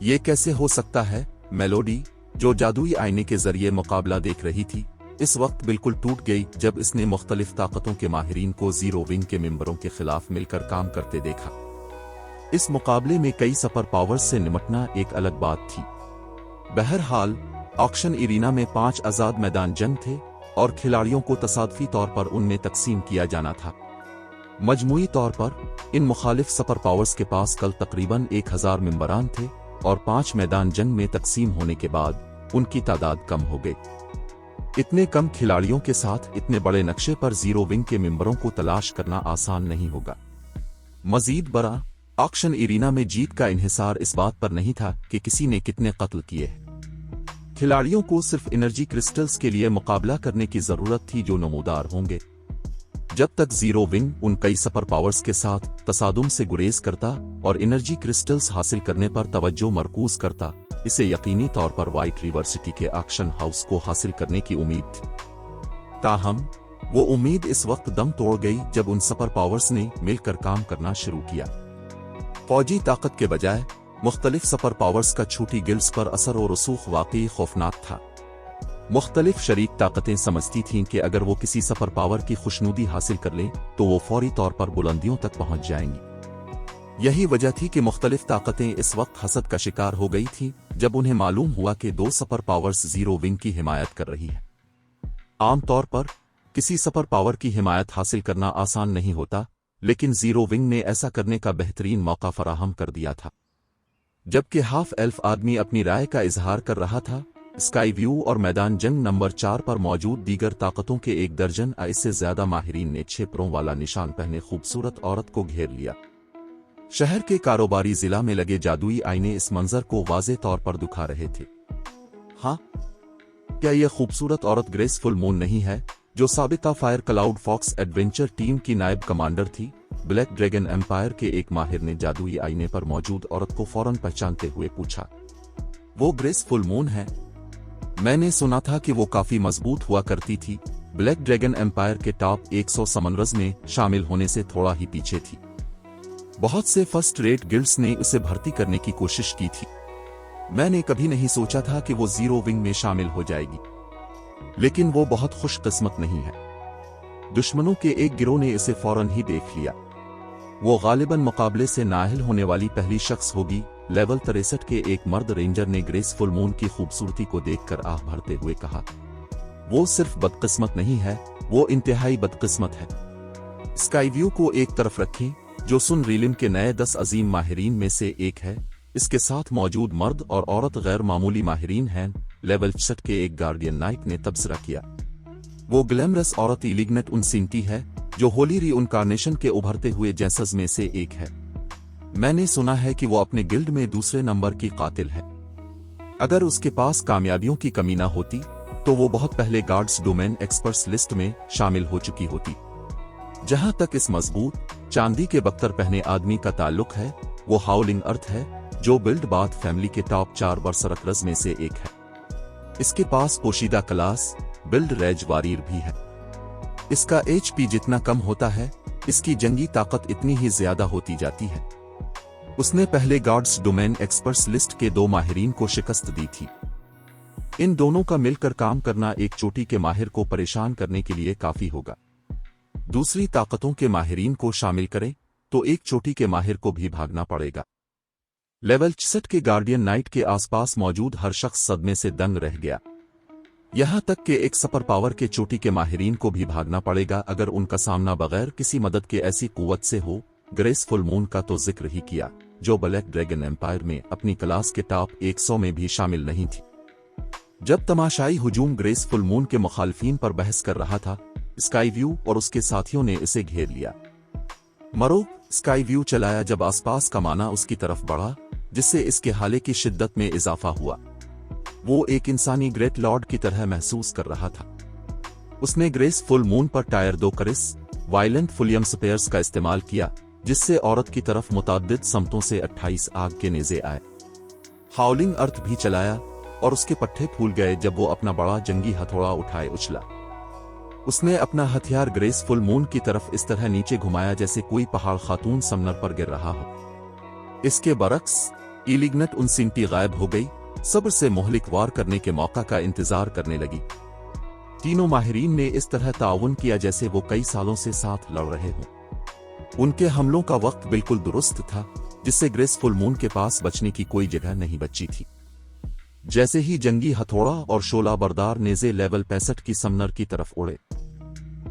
ये कैसे हो सकता है? मेलोडी, जो जादुई आईने के जरिए मुकाबला देख रही थी, इस वक्त बिल्कुल टूट गई जब इसने मुख्तलिफ ताकतों के माहिरीन को जीरो विंग के मेंबरों के खिलाफ मिलकर काम करते देखा। इस मुकाबले में कई सुपर पावर्स से निपटना एक अलग बात थी। बहरहाल ऑक्शन इरीना में 5 आजाद मैदान जंग थे और खिलाड़ियों को तसादफी तौर पर उनमें तकसीम किया जाना था। मजमूई तौर पर इन मुखालिफ सुपर पावर्स के पास कल तकरीबन 1000 मेंबरान थे और 5 मैदान जंग में तकसीम होने के बाद उनकी तादाद कम हो गई। इतने कम खिलाड़ियों के साथ इतने बड़े नक्शे पर जीरो विंग के मेंबरों को तलाश करना आसान नहीं होगा। मजीद बड़ा ऑक्शन एरिना में जीत का इन्हिसार इस बात पर नहीं था कि किसी ने कितने कत्ल किए हैं। खिलाड़ियों को सिर्फ एनर्जी क्रिस्टल्स के लिए मुकाबला करने की जरूरत थी जो नमूदार होंगे। जब तक जीरो विंग उन कई सुपर पावर्स के साथ तसादुम से गुरेज करता और एनर्जी क्रिस्टल्स हासिल करने पर तवज्जो मरकूज करता, इसे यकीनी तौर पर व्हाइट रिवर सिटी के ऑक्शन हाउस को हासिल करने की उम्मीद थी। ताहम वो उम्मीद इस वक्त दम तोड़ गई जब उन सुपर पावर्स ने मिलकर काम करना शुरू किया। फौजी ताकत के बजाय मुख्तलिफ सुपर पावर्स का छोटी गिल्ड्स पर असर और रसूख वाकई खौफनाक था। मुख्तलिफ शरीक ताकतें समझती थीं कि अगर वो किसी सुपर पावर की खुशनुदी हासिल कर लें तो वो फौरी तौर पर बुलंदियों तक पहुंच जाएंगी। यही वजह थी कि मुख्तलिफ ताकतें इस वक्त हसद का शिकार हो गई थीं जब उन्हें मालूम हुआ कि दो सुपर पावर्स जीरो विंग की हिमायत कर रही है। आमतौर पर किसी सुपर पावर की हिमायत हासिल करना आसान नहीं होता, लेकिन जीरो विंग ने ऐसा करने का बेहतरीन मौका फराहम कर दिया था। जबकि हाफ एल्फ आदमी अपनी राय का इजहार कर रहा था, स्काई व्यू और मैदान जंग नंबर 4 पर मौजूद दीगर ताकतों के 1 दर्जन इससे ज्यादा माहिरीन ने छेपरों वाला निशान पहने खूबसूरत औरत को घेर लिया। शहर के कारोबारी जिला में लगे जादुई आईने इस मंजर को वाज़े तौर पर दिखा रहे थे। हाँ, क्या यह खूबसूरत औरत ग्रेसफुल मून नहीं है, जो साबिका fire cloud fox adventure team की नायब कमांडर थी? ब्लैक ड्रैगन एम्पायर के एक माहिर ने जादुई आईने पर मौजूद औरत को फौरन पहचानते हुए पूछा, वो ग्रेसफुल मून है? मैंने सुना था कि वो काफी मजबूत हुआ करती थी। ब्लैक ड्रैगन एम्पायर के टॉप 100 समनर्स में शामिल होने से थोड़ा ही पीछे थी। बहुत से फर्स्ट रेट गिल्ड्स ने उसे भर्ती करने की कोशिश की थी। मैंने कभी नहीं सोचा था कि वो जीरो विंग में शामिल हो जाएगी, लेकिन वो बहुत खुशकिस्मत नहीं है। दुश्मनों के एक गिरोह ने इसे फौरन ही देख लिया। वो गालिबन मुकाबले से नाअहल होने वाली पहली शख्स होगी। लेवल 63 के एक मर्द रेंजर ने ग्रेसफुल मून की खूबसूरती को देखकर आह भरते हुए कहा, वो सिर्फ बदकिस्मत नहीं है, वो इंतहाई बदकिस्मत है। स्काई व्यू को एक तरफ रखें, जो सुन रीलिम के नए 10 अजीम माहिरीन में से एक है। इसके साथ मौजूद मर्द और औरत गैर मामूली माहिरीन हैं। लेवल 66 के एक गार्डियन नाइट ने तबसरा किया, वो ग्लैमरस औरत इलिग्नेट उनसिंटी है, जो होली रीइनकार्नेशन के उभरते हुए जेसस में से एक है। मैंने सुना है कि वो अपने गिल्ड में दूसरे नंबर की कातिल है। अगर उसके पास कामयाबियों की कमी ना होती तो वो बहुत पहले गार्ड्स डोमेन एक्सपर्ट्स लिस्ट में शामिल हो चुकी होती। जहां तक इस मजबूत चांदी के बख्तर पहने आदमी का ताल्लुक है, वो हाउलिंग अर्थ है, जो बिल्ड बाथ फैमिली के टॉप 4 बरसरकरज में से एक है। इसके पास पोशीदा क्लास बिल्ड रेज वारियर भी है। इसका HP जितना कम होता है, इसकी जंगी ताकत इतनी ही ज्यादा होती जाती है। उसने पहले गार्ड्स डोमेन एक्सपर्ट्स लिस्ट के 2 माहिरीन को शिकस्त दी थी। इन दोनों का मिलकर काम करना एक चोटी के माहिर को परेशान करने के लिए काफी होगा। दूसरी ताकतों के माहिरीन को शामिल करें तो एक चोटी के माहिर को भी भागना पड़ेगा। लेवल 66 के गार्डियन नाइट के आसपास मौजूद हर शख्स सदमे से दंग रह गया। यहां तक कि एक सुपर पावर के चोटी के माहिरीन को भी भागना पड़ेगा अगर उनका सामना बगैर किसी मदद के ऐसी कुव्वत से हो। ग्रेसफुल मून का तो जिक्र ही किया, जो ब्लैक ड्रैगन एम्पायर में अपनी क्लास के टॉप 100 में भी शामिल नहीं थी। जब तमाशाई हुजूम ग्रेसफुल मून के मुखालफीन पर बहस कर रहा था, स्काई व्यू और उसके साथियों ने इसे घेर लिया। मरो स्काई व्यू चलाया जब आसपास का माना उसकी तरफ बढ़ा, जिससे इसके हाले की शिद्दत में इजाफा हुआ। वो एक इंसानी ग्रेट लॉर्ड की तरह महसूस कर रहा था। उसने ग्रेसफुल मून पर टायर 2 करिस वायलेंट फुलियम स्पेयर्स का इस्तेमाल किया, जिससे औरत की तरफ मुताद्दिद समतों से 28 आग के नेज़े आए। हाउलिंग अर्थ भी चलाया और उसके पट्टे फूल गए जब वो अपना बड़ा जंगी हथौड़ा उठाए उछला। उसने अपना हथियार ग्रेसफुल मून की तरफ इस तरह नीचे घुमाया जैसे कोई पहाड़ खातून समनर पर गिर रहा हो। इसके बरक्स इलिग्नेट उनसिंटी गायब हो गई, सब्र से मोहलिक वार करने के मौका का इंतजार करने लगी। तीनों माहिरीन ने इस तरह ताउन किया जैसे वो कई सालों से साथ लड़ रहे हों। उनके हमलों का वक्त बिल्कुल दुरुस्त था, जिससे ग्रेसफुल मून के पास बचने की कोई जगह नहीं बची थी। जैसे ही जंगी हथौड़ा और शोला बरदार नेज़े लेवल 65 की समनर की तरफ उड़े,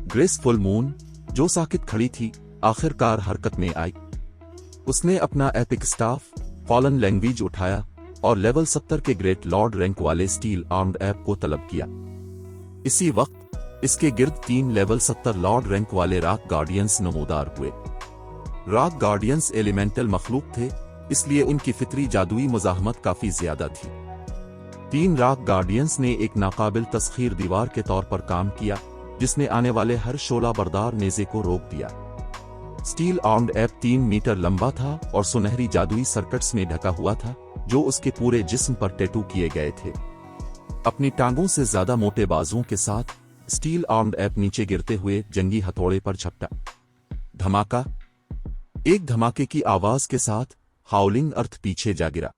ग्रेसफुल मून, जो साकित खड़ी थी, आखिरकार हरकत में आई। उसने अपना एपिक स्टाफ फॉलन लैंग्वेज उठाया और लेवल 70 के ग्रेट लॉर्ड रैंक वाले स्टील आर्म्ड ऐप को तलब किया। इसी वक्त इसके गिर्द 3 लेवल 70 लॉर्ड रैंक वाले रॉक गार्डियंस नमूदार हुए। रॉक गार्डियंस एलिमेंटल मखलूक थे, इसलिए उनकी फितरी जादुई मुज़ाहमत काफी ज्यादा थी। 3 रॉक गार्डियंस ने एक नाकाबिल तस्खीर दीवार के तौर पर काम किया, जिसने आने वाले हर शोला बरदार नेज़े को रोक दिया। स्टील आर्म्ड एप 3 मीटर लंबा था और सुनहरी जादुई सर्किट्स में ढका हुआ था, जो उसके पूरे जिस्म पर टैटू किए गए थे। अपनी टांगों से ज्यादा मोटे बाजुओं के साथ स्टील आर्म्ड एप नीचे गिरते हुए जंगी हथौड़े पर झपटा। धमाका। एक धमाके की आवाज के साथ हाउलिंग अर्थ पीछे जा गिरा।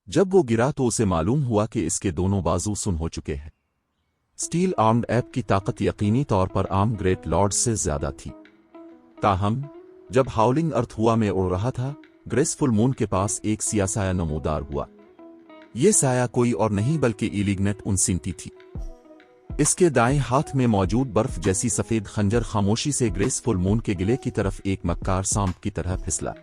जब वो गिरा तो उसे मालूम हुआ कि इसके दोनों बाजू सुन हो चुके हैं। स्टील आर्म्ड एप की ताकत यकीनी तौर पर आम ग्रेट लॉर्ड से ज्यादा थी। ताहम जब हाउलिंग अर्थ हुआ में उड़ रहा था, ग्रेसफुल मून के पास एक सिया साया नमूदार हुआ। ये साया कोई और नहीं बल्कि इलिग्नेट उनसिंटी थी। इसके दाएं हाथ में मौजूद बर्फ जैसी सफेद खंजर खामोशी से ग्रेसफुल मून के गिले की तरफ एक मक्कार सांप की तरह फिसला।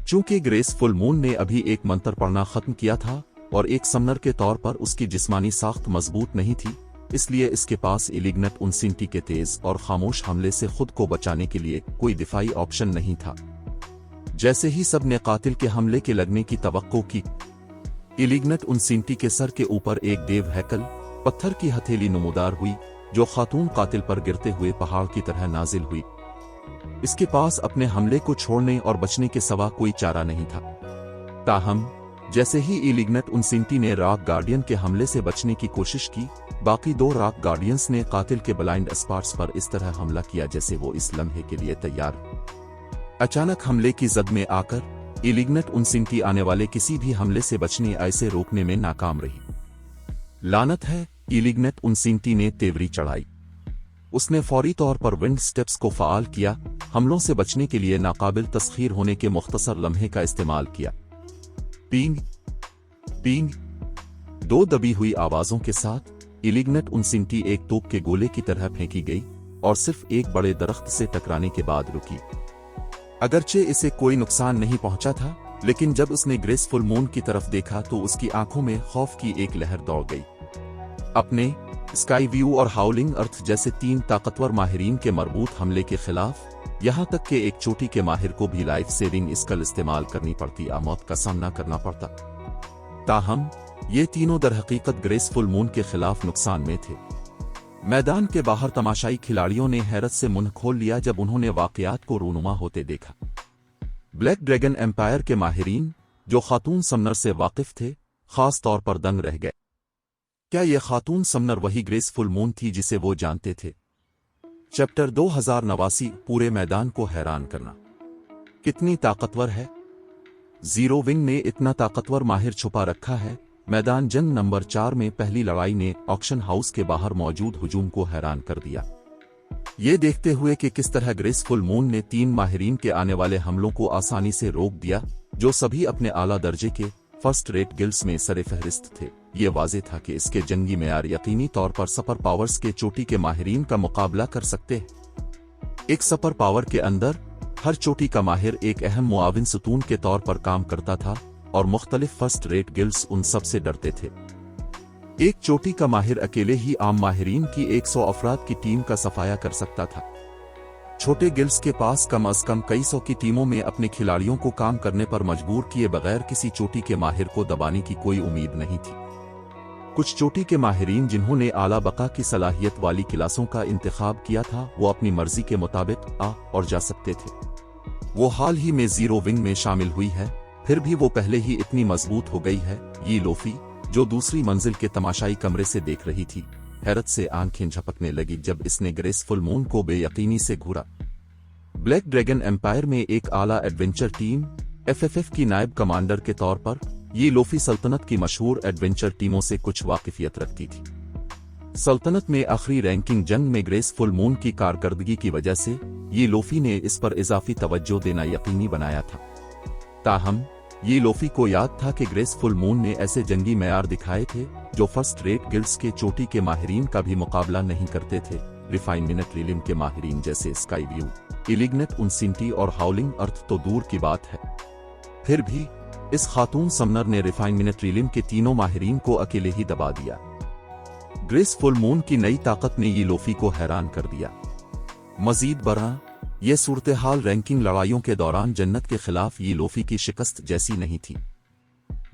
चूंकि ग्रेसफुल मून ने अभी एक मंत्र पढ़ना खत्म किया था और एक समनर के तौर पर उसकी जिस्मानी साख्त मजबूत नहीं थी, इसलिए इसके पास इलिग्नेट उनसिंटी के तेज और खामोश हमले से खुद को बचाने के लिए कोई दिफाई ऑप्शन नहीं था। जैसे ही सब ने कातिल के हमले के लगने की तवक्को की, इलिग्नेट उनसिंटी के सर के ऊपर एक देव हैकल पत्थर की हथेली नमूदार हुई, जो खातून कातिल पर गिरते हुए पहाड़ की तरह नाजिल हुई। इसके पास अपने हमले को छोड़ने और बचने के सिवा कोई चारा नहीं था। ताहम जैसे ही इलिग्नेट उनसिंटी ने रॉक गार्डियन के हमले से बचने की कोशिश की, बाकी 2 रॉक गार्डियंस ने कातिल के ब्लाइंड स्पॉट्स पर इस तरह हमला किया जैसे वो इस लम्हे के लिए तैयार। अचानक हमले की जद में आकर इलिग्नेट उनसिंटी आने वाले किसी भी हमले से बचने ऐसे रोकने में नाकाम रही। लानत है, इलिग्नेट उनसिंटी ने तेवरी चढ़ाई। उसने फौरी तौर पर विंड स्टेप्स को फाल किया, हमलों से बचने के लिए नाकाबिल तस्खीर होने के मुख्तसर लम्हे का इस्तेमाल किया। पींग पींग 2 दबी हुई आवाजों के साथ इलिग्नेट उनसिंटी एक तोप के गोले की तरह फेंकी गई और सिर्फ एक बड़े दरख्त से टकराने के बाद रुकी। अगरचे इसे कोई नुकसान नहीं पहुंचा था, लेकिन जब उसने ग्रेसफुल मून की तरफ देखा तो उसकी आंखों में खौफ की एक लहर दौड़ गई। अपने स्काई व्यू और हाउलिंग अर्थ जैसे 3 ताकतवर माहिरीन के मरबूत हमले के खिलाफ, यहां तक कि एक चोटी के माहिर को भी लाइफ सेविंग स्कल इस्तेमाल करनी पड़ती या मौत का सामना करना पड़ता। ताहम ये तीनों दरहकीकत ग्रेसफुल मून के खिलाफ नुकसान में थे। मैदान के बाहर तमाशाई खिलाड़ियों ने हैरत से मुंह खोल लिया जब उन्होंने वाकयात को रूनुमा होते देखा। ब्लैक ड्रैगन एम्पायर के माहिरीन, जो खातून समनर से वाकिफ थे, खास तौर पर दंग रह गए। क्या यह खातून समनर वही ग्रेसफुल मून थी जिसे वो जानते थे? चैप्टर 2089 पूरे मैदान को हैरान करना। कितनी ताकतवर है? जीरो विंग ने इतना ताकतवर माहिर छुपा रखा है। मैदान जंग नंबर 4 में पहली लड़ाई ने ऑक्शन हाउस के बाहर मौजूद हुजूम को हैरान कर दिया। ये देखते हुए कि किस तरह ग्रेसफुल मून ने 3 माहिरीन के आने वाले हमलों को आसानी से रोक दिया, जो सभी अपने आला दर्जे के फर्स्ट रेट गिल्ड्स में सरे फहरिस्त थे, ये वाज़ेह था कि इसके जंगी मेयार यकीनी तौर पर सुपर पावर्स के चोटी के माहिरीन का मुकाबला कर सकते हैं। एक सुपर पावर के अंदर हर चोटी का माहिर एक अहम मुआविन सुतून के तौर पर काम करता था और मुख्तलिफ फर्स्ट रेट गिल्ड्स उन सब से डरते थे। एक चोटी का माहिर अकेले ही आम माहिरीन की 100 अफराद की टीम का सफाया कर सकता था। छोटे गिल्ड्स के पास कम अज कम कई सौ की टीमों में अपने खिलाड़ियों को काम करने पर मजबूर किए बगैर किसी चोटी के माहिर को दबाने की कोई उम्मीद नहीं थी। कुछ चोटी के माहिरीन जिन्होंने आला बका की सलाहियत वाली क्लासों का इंतखाब किया था, वो अपनी मर्जी के मुताबिक आ और जा सकते थे। वो हाल ही में जीरो विंग में शामिल हुई है, फिर भी वो पहले ही इतनी मजबूत हो गई है। ये लोफी, जो दूसरी मंजिल के तमाशाई कमरे से देख रही थी, हैरत से आंखें झपकने लगी जब इसने ग्रेसफुल मून को बेयकीनी से घूरा। ब्लैक ड्रैगन एम्पायर में एक आला एडवेंचर टीम FFF की नायब कमांडर के तौर पर ये लोफी सल्तनत की मशहूर एडवेंचर टीमों से कुछ वाकिफियत रखती थी। सल्तनत में आखिरी रैंकिंग जंग में ग्रेसफुल मून की कारकर्दगी की वजह से ये लोफी ने इस पर इजाफी तवज्जो देना यकीनी बनाया था। ताहम ये लोफी को याद था कि ग्रेसफुल मून ने ऐसे जंगी मेयार दिखाए थे जो फर्स्ट रेट गिल्ड्स के चोटी के माहिरीन का भी मुकाबला नहीं करते थे। रिफाइनमेंट रिलिम के माहिरीन जैसे स्काई व्यू, इलिग्नेट उनसिंटी और हाउलिंग अर्थ तो दूर की बात है। फिर भी इस खातून समनर ने रिफाइनमेंट रिलिम के तीनों माहिरीन को अकेले ही दबा दिया। ग्रेसफुल मून की नई ताकत ने ये लोफी को हैरान कर दिया। मजीद बड़ा ये सूरत हाल रैंकिंग लड़ाइयों के दौरान जन्नत के खिलाफ ये लोफी की शिकस्त जैसी नहीं थी।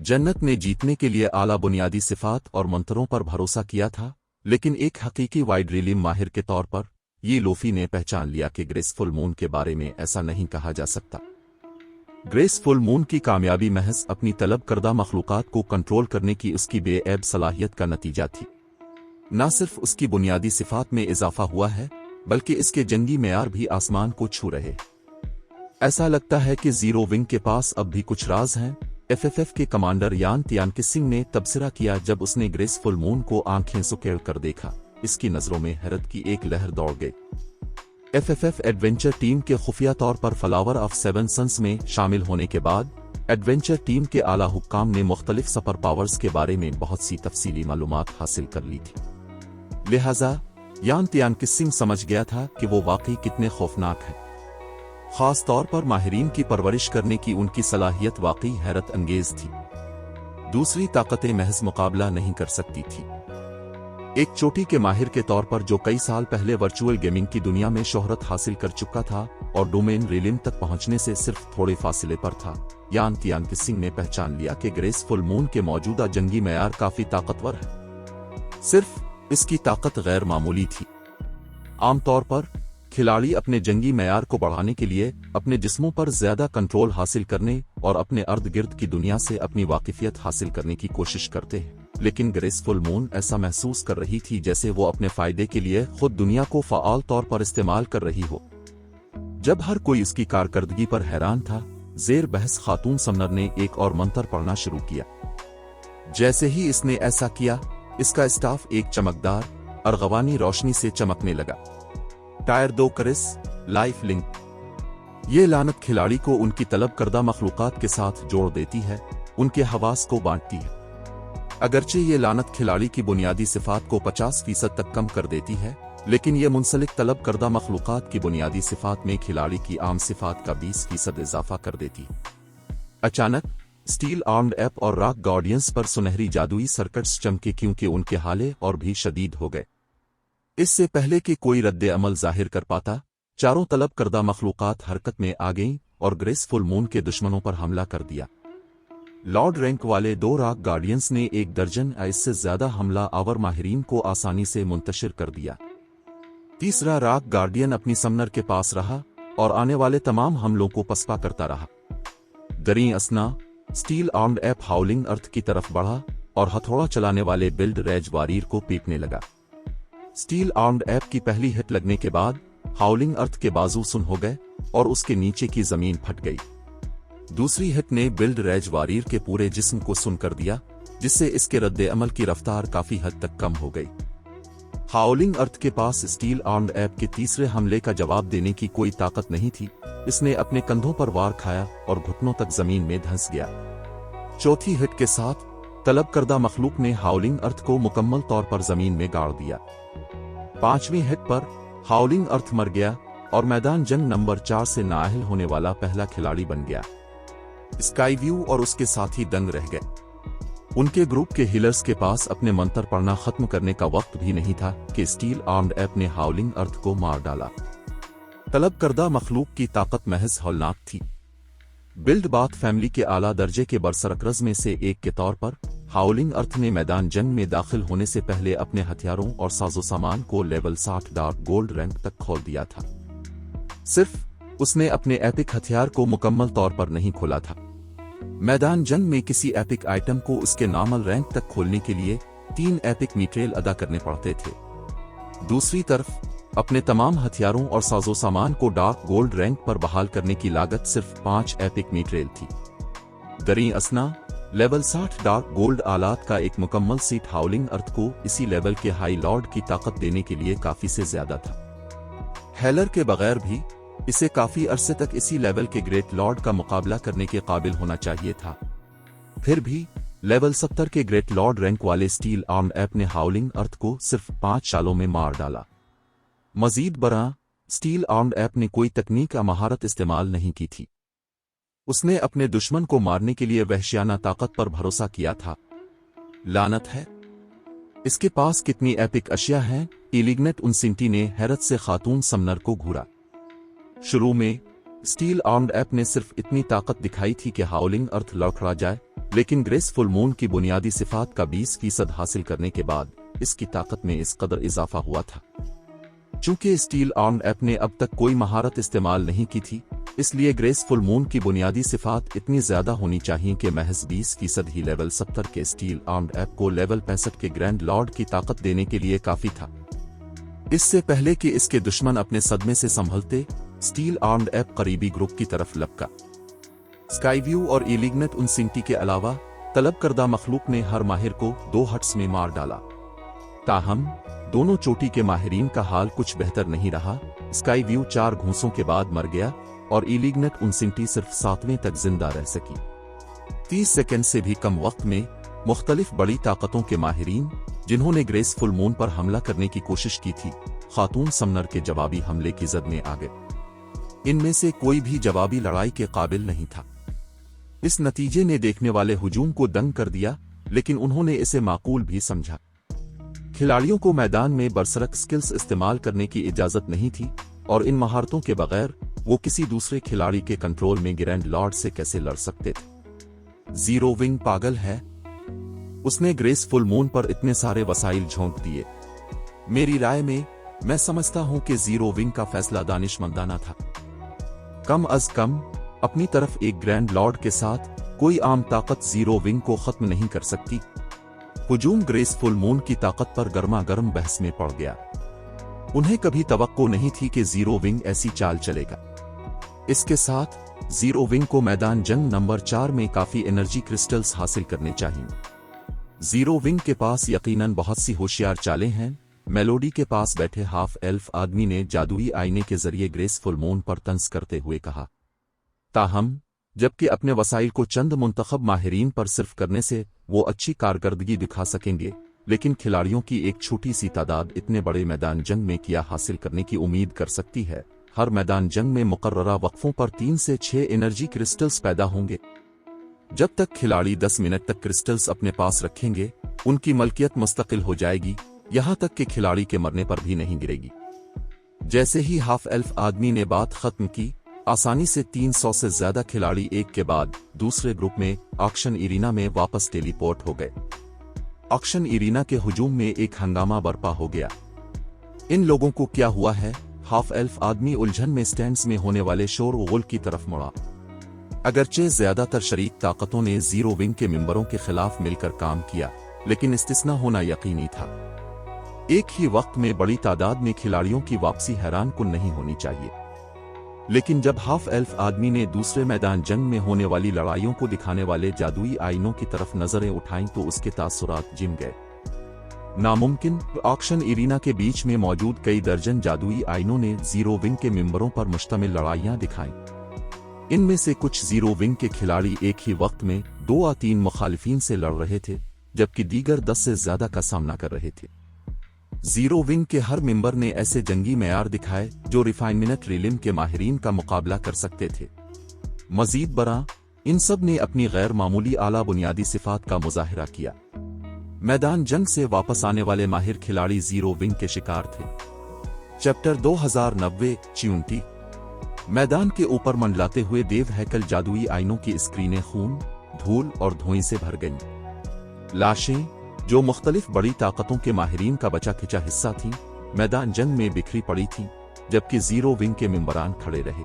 जन्नत ने जीतने के लिए आला बुनियादी सिफात और मंतरों पर भरोसा किया था, लेकिन एक हकीकी वाइड रीलिम माहिर के तौर पर ये लोफी ने पहचान लिया कि ग्रेसफुल मून के बारे में ऐसा नहीं कहा जा सकता। ग्रेसफुल मून की कामयाबी महज अपनी तलब करदा मखलूकात को कंट्रोल करने की उसकी बेऐब सलाहियत का नतीजा थी। न सिर्फ उसकी बुनियादी सिफात में इजाफा हुआ है, बल्कि इसके जंगी मेयार भी आसमान को छू रहे। ऐसा लगता है कि जीरो विंग के पास अब भी कुछ राज हैं। एफएफएफ के कमांडर यान तियानकिसिंग ने तबसरा किया जब उसने ग्रेसफुल मून को आंखें सुकेड़ कर देखा। इसकी नजरों में हैरत की एक लहर दौड़ गई। एफएफएफ एडवेंचर टीम के खुफिया तौर पर फ्लावर ऑफ सेवन सन्स में शामिल होने के बाद एडवेंचर टीम के आला हुक्काम ने मुख्तलिफ सुपर पावर्स के बारे में बहुत सी तफसीली मालूमात हासिल कर ली थी। लिहाजा यान तियानकिसिंग समझ गया था कि वो वाकई कितने खौफनाक हैं। खास तौर पर माहिरीन की परवरिश करने की उनकी सलाहियत वाकई हैरत अंगेज थी। दूसरी ताकतें महज मुकाबला नहीं कर सकती थी। एक चोटी के माहिर के तौर पर जो कई साल पहले वर्चुअल गेमिंग की दुनिया में शोहरत हासिल कर चुका था और डोमेन रिलिम तक पहुंचने से सिर्फ थोड़े फासले पर था, यान तियानकिसिंग ने पहचान लिया कि ग्रेसफुल मून के मौजूदा जंगी मेयार काफी ताकतवर है। सिर्फ इसकी ताकत गैर मामूली थी। आमतौर पर खिलाड़ी अपने जंगी मेयार को बढ़ाने के लिए अपने जिस्मों पर ज्यादा कंट्रोल हासिल करने और अपने अर्द गिर्द की दुनिया से अपनी वाकिफियत हासिल करने की कोशिश करते हैं, लेकिन ग्रेसफुल मून ऐसा महसूस कर रही थी जैसे वो अपने फायदे के लिए खुद दुनिया को फाआल तौर पर इस्तेमाल कर रही हो। जब हर कोई उसकी कारकर्दगी पर हैरान था, जेर बहस खातून समनर ने एक और मंत्र पढ़ना शुरू किया। जैसे ही इसने ऐसा किया, इसका स्टाफ एक चमकदार अरगवानी रोशनी से चमकने लगा। Tier 2 Chris life link. ये लानत खिलाड़ी को उनकी तलब करदा मखलूकात के साथ जोड़ देती है, उनके हवास को बांटती है। अगरचे ये लानत खिलाड़ी की बुनियादी सिफात को 50% तक कम कर देती है, लेकिन ये मुंसलिक तलब करदा मखलूकात की बुनियादी सिफात में खिलाड़ी की आम सिफात का 20% इजाफा कर देती है। अचानक स्टील आर्म्ड ऐप और रॉक गार्डियंस पर सुनहरी जादुई सर्किट्स चमके क्योंकि उनके हाले और भी शदीद हो गए। इससे पहले कि कोई रद्द अमल जाहिर कर पाता, चारों तलब करदा मखलूकात हरकत में आ गईं और ग्रेसफुल मून के दुश्मनों पर हमला कर दिया। लॉर्ड रैंक वाले 2 रॉक गार्डियंस ने 1 दर्जन या इससे ज्यादा हमला आवर माहिरीन को आसानी से मुंतशिर कर दिया। तीसरा रॉक गार्डियन अपनी समनर के पास रहा और आने वाले तमाम हमलों को पसपा करता रहा। दरी असना स्टील आर्म्ड ऐप हाउलिंग अर्थ की तरफ बढ़ा और हथौड़ा चलाने वाले बिल्ड रैज वारीर को पीटने लगा। स्टील आर्म्ड ऐप की पहली हिट लगने के बाद हाउलिंग अर्थ के बाजू सुन हो गए और उसके नीचे की जमीन फट गई। दूसरी हिट ने बिल्ड रैज वारीर के पूरे जिस्म को सुन कर दिया, जिससे इसके रद्द अमल की रफ्तार काफी हद तक कम हो गई। हाउलिंग अर्थ के पास स्टील आर्म्ड ऐप के तीसरे हमले का जवाब देने की कोई ताकत नहीं थी। इसने अपने कंधों पर वार खाया और घुटनों तक जमीन में धंस गया। चौथी हिट के साथ तलब करदा मखलूक ने हाउलिंग अर्थ को मुकम्मल तौर पर जमीन में गाड़ दिया। 5वीं हिट पर हाउलिंग अर्थ मर गया और मैदान जंग नंबर 4 से नाअहल होने वाला पहला खिलाड़ी बन गया। स्काई व्यू और उसके साथी दंग रह गए। उनके ग्रुप के हीलर्स के पास अपने मंत्र पढ़ना खत्म करने का वक्त भी नहीं था कि स्टील आर्म्ड ऐप ने हाउलिंग अर्थ को मार डाला। तलब करदा मखलूक की ताकत महज हौलनाक थी। बिल्ड बाथ फैमिली के आला दर्जे के बरसरकरज में से एक के तौर पर हाउलिंग अर्थ ने मैदान जंग में दाखिल होने से पहले अपने हथियारों और साजो सामान को लेवल 60 डार्क गोल्ड रैंक तक खोल दिया था। सिर्फ उसने अपने एपिक हथियार को मुकम्मल तौर पर नहीं खोला था। मैदान जंग में किसी एपिक आइटम को उसके नॉर्मल रैंक तक खोलने के लिए 3 एपिक मीट्रेल अदा करने पड़ते थे। दूसरी तरफ अपने तमाम हथियारों और साजो सामान को डार्क गोल्ड रैंक पर बहाल करने की लागत सिर्फ 5 एपिक मीट्रेल थी। दरी असना लेवल 60 डार्क गोल्ड आलात का एक मुकम्मल सीट हाउलिंग अर्थ को इसी लेवल के हाई लॉर्ड की ताकत देने के लिए काफी से ज्यादा था। हेलर के बगैर भी इसे काफी अरसे तक इसी लेवल के ग्रेट लॉर्ड का मुकाबला करने के काबिल होना चाहिए था। फिर भी लेवल 70 के ग्रेट लॉर्ड रैंक वाले स्टील आर्म्ड ऐप ने हाउलिंग अर्थ को सिर्फ 5 चालों में मार डाला। मजीद बरा स्टील आर्म्ड ऐप ने कोई तकनीक या महारत इस्तेमाल नहीं की थी। उसने अपने दुश्मन को मारने के लिए वहशियाना ताकत पर भरोसा किया था। लानत है, इसके पास कितनी एपिक अशिया हैं। इलिग्नेट उनसिंटी ने हैरत से खातून समनर को घूरा। शुरू में स्टील आर्म्ड ऐप ने सिर्फ इतनी ताकत दिखाई थी कि हाउलिंग अर्थ लड़खड़ा जाए, लेकिन ग्रेसफुल मून की बुनियादी सिफात का 20% हासिल करने के बाद इसकी ताकत में इस कदर इजाफा हुआ था। चूंकि स्टील आर्म्ड ऐप ने अब तक कोई महारत इस्तेमाल नहीं की थी, इसलिए ग्रेसफुल मून की बुनियादी सिफात इतनी ज्यादा होनी चाहिए कि महज 20% ही लेवल 70 के स्टील आर्म्ड ऐप को लेवल 65 के ग्रैंड लॉर्ड की ताकत देने के लिए काफी था। इससे पहले कि इसके दुश्मन अपने सदमे से संभलते, स्टील आर्म्ड ऐप करीबी ग्रुप की तरफ लपका। स्काईव्यू और इलिग्नेट उनसिंटी के अलावा तलब करदा मखलूक ने हर माहिर को 2 हट्स में मार डाला। ताहम दोनों चोटी के माहिरीन का हाल कुछ बेहतर नहीं रहा। स्काईव्यू 4 घूंसों के बाद मर गया और इलिग्नेट उनसिंटी सिर्फ 7वें तक जिंदा रह सकी। 30 सेकंड से भी कम वक्त में मुख्तलिफ बड़ी ताकतों के माहिरीन जिन्होंने ग्रेसफुल मून पर हमला करने की कोशिश की थी, खातून समनर के जवाबी हमले की जद में आ गए। इनमें से कोई भी जवाबी लड़ाई के काबिल नहीं था। इस नतीजे ने देखने वाले हुजूम को दंग कर दिया, लेकिन उन्होंने इसे माकूल भी समझा। खिलाड़ियों को मैदान में बरसरक स्किल्स इस्तेमाल करने की इजाजत नहीं थी और इन महारतों के बगैर वो किसी दूसरे खिलाड़ी के कंट्रोल में ग्रैंड लॉर्ड से कैसे लड़ सकते थे। जीरो विंग पागल है, उसने ग्रेसफुल मून पर इतने सारे वसाइल झोंक दिए। मेरी राय में मैं समझता हूं कि जीरो विंग का फैसला दानिशमंदाना था। कम अज कम अपनी तरफ एक ग्रैंड लॉर्ड के साथ कोई आम ताकत जीरो विंग को खत्म नहीं कर सकती। हुजूम ग्रेसफुल मून की ताकत पर गर्मा गर्म बहस में पड़ गया। उन्हें कभी तवक्को नहीं थी कि जीरो विंग ऐसी चाल चलेगा। इसके साथ जीरो विंग को मैदान जंग नंबर 4 में काफी एनर्जी क्रिस्टल्स हासिल करने चाहिए। जीरो विंग के पास यकीनन बहुत सी होशियार चालें हैं। मेलोडी के पास बैठे हाफ एल्फ आदमी ने जादुई आईने के जरिए ग्रेसफुल मून पर तंज करते हुए कहा। ताहम जबकि अपने वसाइल को चंद मुंतखब माहिरीन पर सिर्फ करने से वो अच्छी कारकर्दगी दिखा सकेंगे, लेकिन खिलाड़ियों की एक छोटी सी तादाद इतने बड़े मैदान जंग में क्या हासिल करने की उम्मीद कर सकती है। हर मैदान जंग में मुकर्ररा वक्फों पर 3 से 6 एनर्जी क्रिस्टल्स पैदा होंगे। जब तक खिलाड़ी 10 मिनट तक क्रिस्टल्स अपने पास रखेंगे, उनकी मलकियत मुस्तकिल हो जाएगी, यहां तक कि खिलाड़ी के मरने पर भी नहीं गिरेगी। जैसे ही हाफ एल्फ आदमी ने बात खत्म की, आसानी से 300 से ज्यादा खिलाड़ी एक के बाद दूसरे ग्रुप में ऑक्शन इरीना में वापस टेलीपोर्ट हो गए। ऑक्शन इरीना के हुजूम में एक हंगामा बर्पा हो गया। इन लोगों को क्या हुआ है? हाफ एल्फ आदमी उलझन में स्टैंड्स में होने वाले शोर गुल की तरफ मुड़ा। अगरचे ज्यादातर शरीक ताकतों ने जीरो विंग के मेंबरों के खिलाफ मिलकर काम किया, लेकिन इस्तिस्ना होना यकीनी था। एक ही वक्त में बड़ी तादाद में खिलाड़ियों की वापसी हैरान कुन नहीं होनी चाहिए। लेकिन जब हाफ एल्फ आदमी ने दूसरे मैदान जंग में होने वाली लड़ाइयों को दिखाने वाले जादुई आईनों की तरफ नजरें उठाईं तो उसके तासुरात जिम गए। नामुमकिन ऑक्शन इरीना के बीच में मौजूद कई दर्जन जादुई आईनों ने जीरो विंग के मेंबरों पर मुश्तमिल लड़ाइयां दिखाईं। इनमें से कुछ जीरो विंग के खिलाड़ी एक ही वक्त में 2 या 3 मुखालिफिन से लड़ रहे थे, जबकि दीगर 10 से ज्यादा का सामना कर रहे थे। जीरो विंग के हर मेंबर ने ऐसे जंगी मेयार दिखाए जो रिफाइनमेंट रिलिम के माहिरीन का मुकाबला कर सकते थे। मजीद बरा, इन सब ने अपनी गैर मामूली आला बुनियादी सिफात का मुजाहिरा किया। मैदान जंग से वापस आने वाले माहिर खिलाड़ी जीरो विंग के शिकार थे। चैप्टर 2090 च्यूंटी। मैदान के ऊपर मंडलाते हुए देव हैकल जादुई आईनों की स्क्रीनें खून, धूल और धुएं से भर गईं। लाशें जो मुख्तलिफ बड़ी ताकतों के माहिरीन का बचा खिंचा हिस्सा थीं, मैदान जंग में बिखरी पड़ी थीं, जबकि जीरो विंग के मेंबरान खड़े रहे।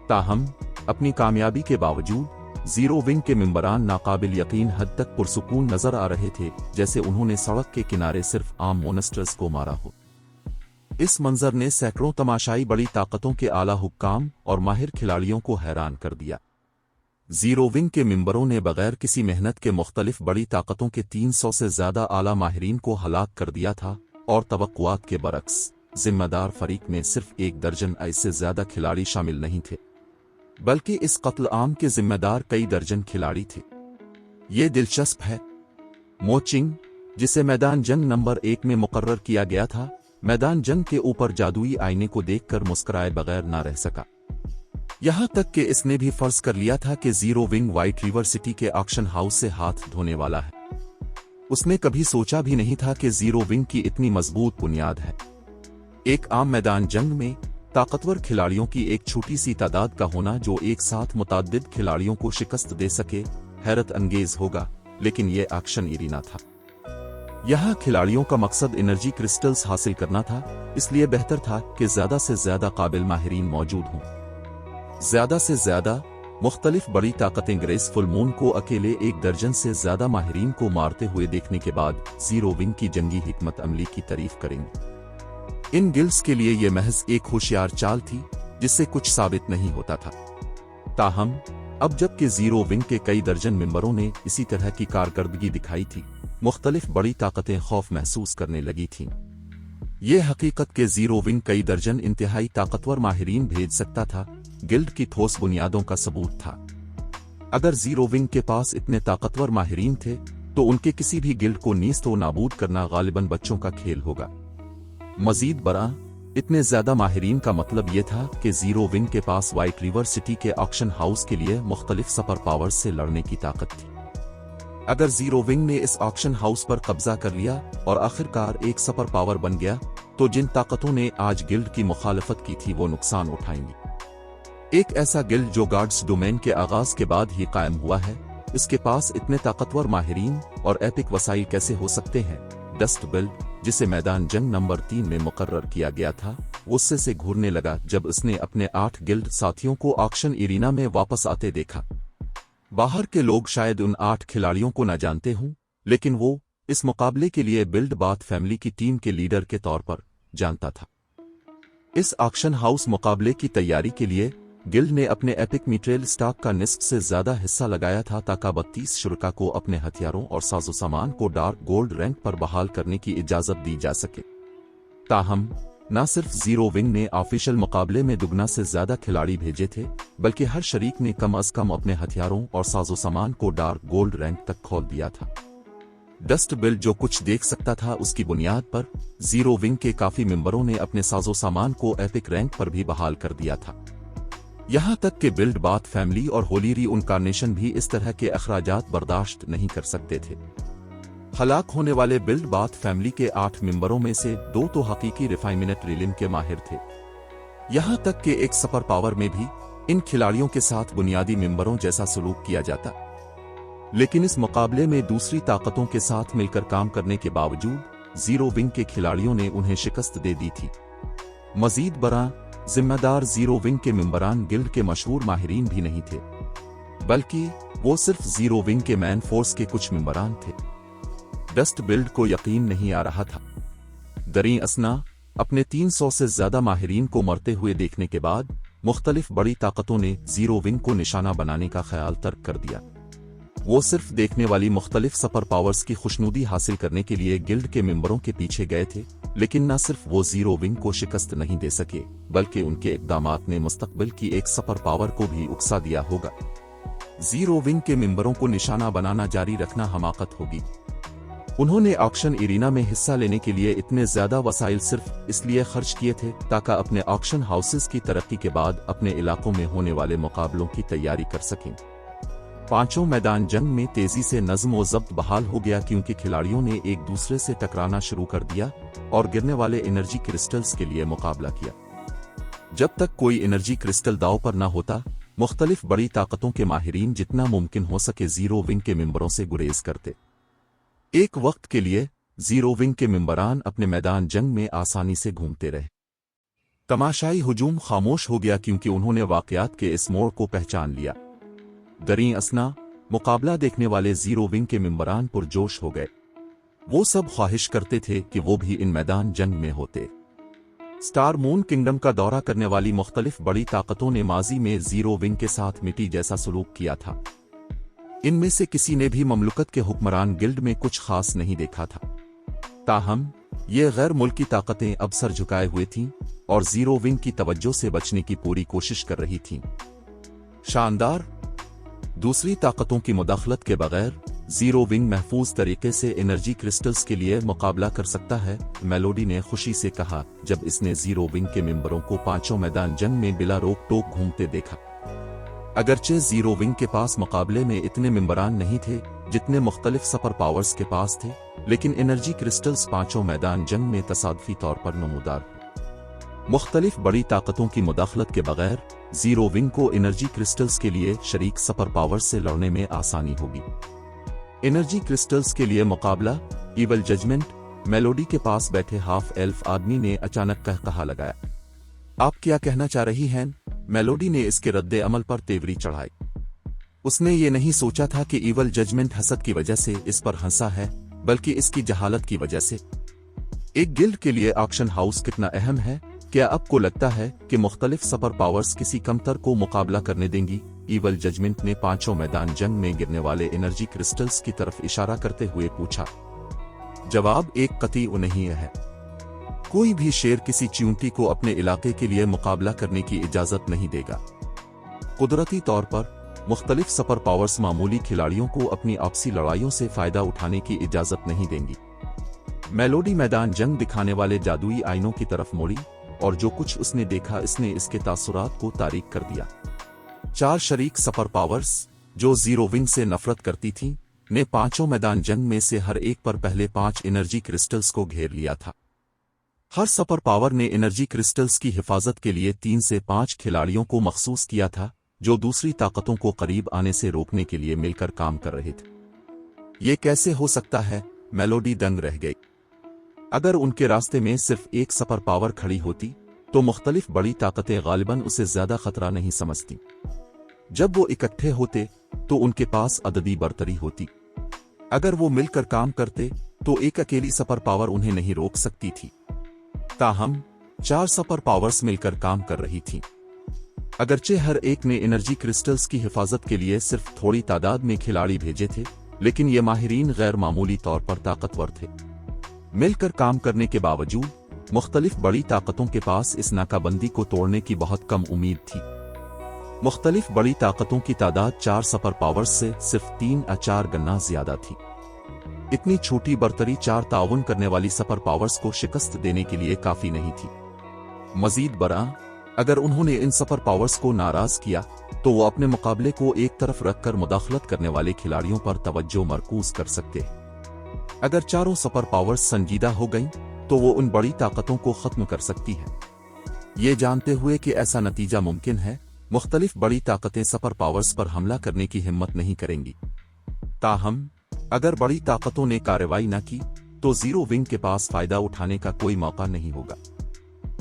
ताहम अपनी कामयाबी के बावजूद जीरो विंग के मेंबरान नाकाबिल यकीन हद तक पुरसुकून नजर आ रहे थे, जैसे उन्होंने सड़क के किनारे सिर्फ आम मोनेस्टर्स को मारा हो। इस मंजर ने सैकड़ों तमाशाई बड़ी ताकतों के आला हुक्काम और माहिर खिलाड़ियों को हैरान कर दिया। जीरो विंग के मेंबरों ने बगैर किसी मेहनत के मुख्तलिफ बड़ी ताकतों के 300 से ज्यादा आला माहिरीन को हलाक कर दिया था, और तवक्कुआत के बरक्स जिम्मेदार फरीक में सिर्फ 1 दर्जन ऐसे ज्यादा खिलाड़ी शामिल नहीं थे, बल्कि इस कत्ल आम के जिम्मेदार कई दर्जन खिलाड़ी थे। ये दिलचस्प है। मोचिंग, जिसे मैदान जंग नंबर 1 में मुकर्रर किया गया था, मैदान जंग के ऊपर जादुई आईने को देखकर मुस्कुराए बगैर ना रह सका। यहां तक कि इसने भी फर्ज कर लिया था कि zero wing white river city के ऑक्शन हाउस से हाथ धोने वाला है। उसने कभी सोचा भी नहीं था कि जीरो विंग की इतनी मजबूत बुनियाद है। एक आम मैदान जंग में ताकतवर खिलाड़ियों की एक छोटी सी तादाद का होना जो एक साथ मुतअद्दिद खिलाड़ियों को शिकस्त दे सके हैरत अंगेज होगा, लेकिन ये एक्शन एरिना था। यहाँ खिलाड़ियों का मकसद एनर्जी क्रिस्टल्स हासिल करना था, इसलिए बेहतर था कि ज़्यादा से ज़्यादा काबिल माहिरीन मौजूद हों। ज़्यादा से ज़्यादा मुख्तलिफ बड़ी ताकतें ग्रेस फुल मून को अकेले 1 दर्जन से ज़्यादा माहिरीन को मारते हुए देखने के बाद ज़ीरो विंग की जंगी हिकमत अमली की तारीफ करेंगे। इन गिल्ड्स के लिए यह महज एक होशियार चाल थी जिससे कुछ साबित नहीं होता था। ताहम अब जबकि ज़ीरो विंग के कई दर्जन मेंबरों ने इसी तरह की कारकर्दगी दिखाई थी, मुख्तलिफ बड़ी ताकतें खौफ महसूस करने लगी थीं। ये हकीकत के ज़ीरो विंग कई दर्जन इंतहाई ताकतवर माहिरीन भेज सकता था गिल्ड की ठोस बुनियादों का सबूत था। अगर ज़ीरो विंग के पास इतने ताकतवर माहिरीन थे तो उनके किसी भी गिल्ड को नीस्त व नाबूद करना गालिबन बच्चों का खेल होगा। मजीद बरा इतने ज्यादा माहिरीन का मतलब यह था कि ज़ीरो विंग के पास व्हाइट रिवर सिटी के ऑक्शन हाउस के लिए मुख्तलिफ सुपर पावर्स से लड़ने की ताकत थी। अगर ज़ीरो विंग ने इस ऑक्शन हाउस पर कब्जा कर लिया और आखिरकार एक सुपर पावर बन गया तो जिन ताकतों ने आज गिल्ड की मुखालफत की थी वो नुकसान उठाएंगी। एक ऐसा गिल्ड जो गार्ड्स डोमेन के आगाज के बाद ही कायम हुआ है, इसके पास इतने ताकतवर माहिरीन और एपिक वसाइल कैसे हो सकते हैं? डस्ट बिल्ड, जिसे मैदान जंग नंबर 3 में मुकर्रर किया गया था, गुस्से से घूरने लगा जब उसने अपने 8 गिल्ड साथियों को ऑक्शन एरिना में वापस आते देखा। बाहर के लोग शायद उन 8 खिलाड़ियों को न जानते हों, लेकिन वो इस मुकाबले के लिए बिल्ड बाथ फैमिली की टीम के लीडर के तौर पर जानता था। इस ऑक्शन हाउस मुकाबले की तैयारी के लिए गिल्ड ने अपने एपिक मिट्रेल स्टॉक का निस्फ से ज्यादा हिस्सा लगाया था ताकि 32 शुरका को अपने हथियारों और साजो सामान को डार्क गोल्ड रैंक पर बहाल करने की इजाजत दी जा सके। ताहम न सिर्फ ज़ीरो विंग ने ऑफिशियल मुकाबले में दुगना से ज्यादा खिलाड़ी भेजे थे, बल्कि हर शरीक ने कम अज कम अपने हथियारों और साजो सामान को डार्क गोल्ड रैंक तक खोल दिया था। डस्ट बिल्ड जो कुछ देख सकता था उसकी बुनियाद पर ज़ीरो विंग के काफी मेंबरों ने अपने साजो सामान को एपिक रैंक पर भी बहाल कर दिया था। यहां तक कि बिल्ड बाथ फैमिली और होली री उनकारनेशन भी इस तरह के अखराजात बर्दाश्त नहीं कर सकते थे। हलाक होने वाले बिल्ड बाथ फैमिली के 8 मेंबरों में से 2 तो हकीकी रिफाइनमेंट रिलिम के माहिर थे। यहां तक कि एक सुपर पावर में भी इन खिलाड़ियों के साथ बुनियादी मेंबरों जैसा सलूक किया जाता, लेकिन इस मुकाबले में दूसरी ताकतों के साथ मिलकर काम करने के बावजूद ज़ीरो विंग के खिलाड़ियों ने उन्हें शिकस्त दे दी थी। मजीद बरा जिम्मेदार ज़ीरो विंग के मेंबरान गिल्ड के मशहूर माहिरीन भी नहीं थे, बल्कि वो सिर्फ ज़ीरो विंग के मैन फोर्स के कुछ मेंबरान थे। डस्ट बिल्ड को यकीन नहीं आ रहा था। दरी असना अपने 300 से ज्यादा माहिरीन को मरते हुए देखने के बाद मुख्तलिफ बड़ी ताकतों ने ज़ीरो विंग को निशाना बनाने का ख्याल तर्क कर दिया। वो सिर्फ देखने वाली मुख्तलिफ सुपर पावर्स की खुशनुदी हासिल करने के लिए गिल्ड के मेंबरों के पीछे गए थे, लेकिन न सिर्फ वो ज़ीरो विंग को शिकस्त नहीं दे सके, बल्कि उनके इक़दामात ने मुस्तकबिल की एक सुपर पावर को भी उकसा दिया होगा। ज़ीरो विंग के मेंबरों को निशाना बनाना जारी रखना हमाकत होगी। उन्होंने ऑक्शन एरिना में हिस्सा लेने के लिए इतने ज्यादा वसाइल सिर्फ इसलिए खर्च किए थे ताकि अपने ऑक्शन हाउसेस की तरक्की के बाद अपने इलाकों में होने वाले मुकाबलों की तैयारी कर सकें। पांचों मैदान जंग में तेजी से नज्म व ज़ब्त बहाल हो गया क्योंकि खिलाड़ियों ने एक दूसरे से टकराना शुरू कर दिया और गिरने वाले एनर्जी क्रिस्टल्स के लिए मुकाबला किया। जब तक कोई एनर्जी क्रिस्टल दांव पर न होता, मुख्तलिफ बड़ी ताकतों के माहिरीन जितना मुमकिन हो सके ज़ीरो विंग के मेंबरों से गुरेज करते। एक वक्त के लिए ज़ीरो विंग के मेंबरान अपने मैदान जंग में आसानी से घूमते रहे। तमाशाई हुजूम खामोश हो गया क्योंकि उन्होंने वाकयात के इस मोड़ को पहचान लिया। दरी असना मुकाबला देखने वाले ज़ीरो विंग के मेंबरान पुरजोश हो गए। वो सब ख्वाहिश करते थे कि वो भी इन मैदान जंग में होते। स्टार मून किंगडम का दौरा करने वाली मुख्तलिफ बड़ी ताकतों ने माजी में ज़ीरो विंग के साथ मिट्टी जैसा सलूक किया था। इनमें से किसी ने भी ममलुकत के हुक्मरान गिल्ड में कुछ खास नहीं देखा था। ताहम ये गैर मुल्की ताकतें अब सर झुकाए हुए थीं और ज़ीरो विंग की तवज्जो से बचने की पूरी कोशिश कर रही थीं। शानदार! दूसरी ताकतों की मुदाखलत के बगैर ज़ीरो विंग महफूज तरीके से एनर्जी क्रिस्टल्स के लिए मुकाबला कर सकता है, मेलोडी ने खुशी से कहा जब इसने ज़ीरो विंग के मेंबरों को पांचों मैदान जंग में बिला रोक टोक घूमते देखा। अगरचे ज़ीरो विंग के पास मुकाबले में इतने मेंबरान नहीं थे जितने मुख्तलिफ सुपर पावर्स के पास थे, लेकिन एनर्जी क्रिस्टल्स पांचों मैदान जंग में तसादफी तौर पर नमूदार हुए। मुख्तलिफ बड़ी ताकतों की मुदाखलत के बगैर जीरो विंग को एनर्जी क्रिस्टल्स के लिए शरीक सुपर पावर्स से लड़ने में आसानी होगी। एनर्जी क्रिस्टल्स के लिए मुकाबला इवल जजमेंट मेलोडी के पास बैठे हाफ एल्फ आदमी ने अचानक कहा लगाया। आप क्या कहना चाह रही हैं? मेलोडी ने इसके रद्दे अमल पर तेवरी चढ़ाई। उसने ये नहीं सोचा था कि इवल जजमेंट हसद की वजह से इस पर हंसा है, बल्कि इसकी जहालत की वजह से। एक गिल्ड के लिए ऑक्शन हाउस कितना अहम है? क्या आपको लगता है कि मुख्तलिफ सुपर पावर्स किसी कमतर को मुकाबला करने देंगी? इवल जजमेंट ने पांचों मैदान जंग में गिरने वाले एनर्जी क्रिस्टल्स की तरफ इशारा करते हुए पूछा। जवाब एक कतई नहीं है। कोई भी शेर किसी चींटी को अपने इलाके के लिए मुकाबला करने की इजाजत नहीं देगा। कुदरती तौर पर मुख्तलिफ सुपर पावर्स मामूली खिलाड़ियों को अपनी आपसी लड़ाइयों से फायदा उठाने की इजाजत नहीं देंगी। मेलोडी मैदान जंग दिखाने वाले जादुई आईनों की तरफ मुड़ी और जो कुछ उसने देखा इसने इसके तासुरात को तारीक कर दिया। चार शरीक सुपर पावर्स जो जीरो विंग से नफरत करती थीं, ने पांचों मैदान जंग में से हर एक पर पहले 5 एनर्जी क्रिस्टल्स को घेर लिया था। हर सुपर पावर ने एनर्जी क्रिस्टल्स की हिफाजत के लिए 3 से 5 खिलाड़ियों को मखसूस किया था, जो दूसरी ताकतों को करीब आने से रोकने के लिए मिलकर काम कर रहे थे। ये कैसे हो सकता है? मेलोडी दंग रह गई। अगर उनके रास्ते में सिर्फ एक सुपर पावर खड़ी होती तो मुख्तलिफ बड़ी ताकतें गालिबन उसे ज्यादा खतरा नहीं समझती। जब वो इकट्ठे होते तो उनके पास अददी बरतरी होती। अगर वो मिलकर काम करते तो एक अकेली सुपर पावर उन्हें नहीं रोक सकती थी। ताहम 4 सुपर पावर्स मिलकर काम कर रही थीं। अगरचे हर एक ने एनर्जी क्रिस्टल्स की हिफाजत के लिए सिर्फ थोड़ी तादाद में खिलाड़ी भेजे थे, लेकिन ये माहिरीन गैर मामूली तौर पर ताकतवर थे। मिलकर काम करने के बावजूद मुख्तलिफ बड़ी ताकतों के पास इस नाकाबंदी को तोड़ने की बहुत कम उम्मीद थी। मुख्तलिफ बड़ी ताकतों की तादाद 4 सुपर पावर्स से सिर्फ 3 या 4 गना ज्यादा थी। इतनी छोटी बरतरी 4 ताउन करने वाली सुपर पावर्स को शिकस्त देने के लिए काफी नहीं थी। मजीद बरा, अगर उन्होंने इन सुपर पावर्स को नाराज किया तो वो अपने मुकाबले को एक तरफ रखकर मुदाखलत करने वाले खिलाड़ियों पर तवज्जो मरकूज कर सकते। अगर चारों सुपर पावर्स संजीदा हो गईं, तो वो उन बड़ी ताकतों को खत्म कर सकती है। ये जानते हुए कि ऐसा नतीजा मुमकिन है, मुख्तलिफ बड़ी ताकतें सुपर पावर्स पर हमला करने की हिम्मत नहीं करेंगी। ताहम अगर बड़ी ताकतों ने कार्रवाई न की तो जीरो विंग के पास फायदा उठाने का कोई मौका नहीं होगा।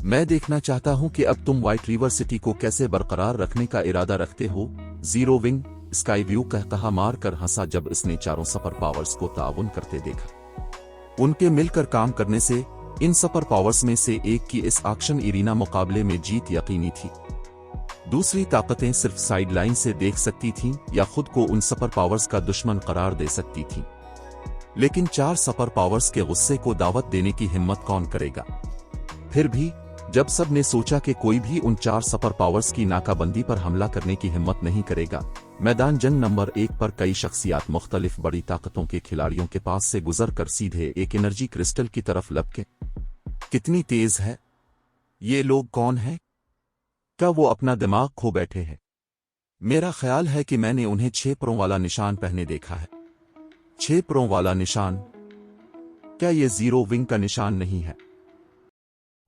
मैं देखना चाहता हूं कि अब तुम व्हाइट रिवर सिटी को कैसे बरकरार रखने का इरादा रखते हो। जीरो विंग स्काई व्यू कहा मार कर हंसा जब इसने चारों सुपर पावर्स को ताउन करते देखा। उनके मिलकर काम करने से इन सुपर पावर्स में से एक की इस ऑक्शन इरीना मुकाबले में जीत यकीनी थी। दूसरी ताकतें सिर्फ साइड लाइन से देख सकती थीं या खुद को उन सुपर पावर्स का दुश्मन करार दे सकती थीं। लेकिन 4 सुपर पावर्स के गुस्से को दावत देने की हिम्मत कौन करेगा? फिर भी जब सब ने सोचा कि कोई भी उन 4 सुपर पावर्स की नाकाबंदी पर हमला करने की हिम्मत नहीं करेगा, मैदान जंग नंबर 1 पर कई शख्सियात मुख्तलिफ बड़ी ताकतों के खिलाड़ियों के पास से गुजर कर सीधे एक एनर्जी क्रिस्टल की तरफ लपके। कितनी तेज है! ये लोग कौन हैं? क्या वो अपना दिमाग खो बैठे हैं? मेरा ख्याल है कि मैंने उन्हें 6 पैरों वाला निशान पहने देखा है। 6 पैरों वाला निशान? क्या ये जीरो विंग का निशान नहीं है?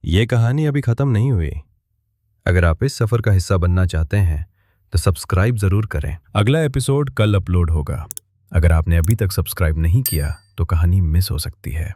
ये कहानी अभी खत्म नहीं हुई। अगर आप इस सफर का हिस्सा बनना चाहते हैं तो सब्सक्राइब जरूर करें। अगला एपिसोड कल अपलोड होगा। अगर आपने अभी तक सब्सक्राइब नहीं किया तो कहानी मिस हो सकती है।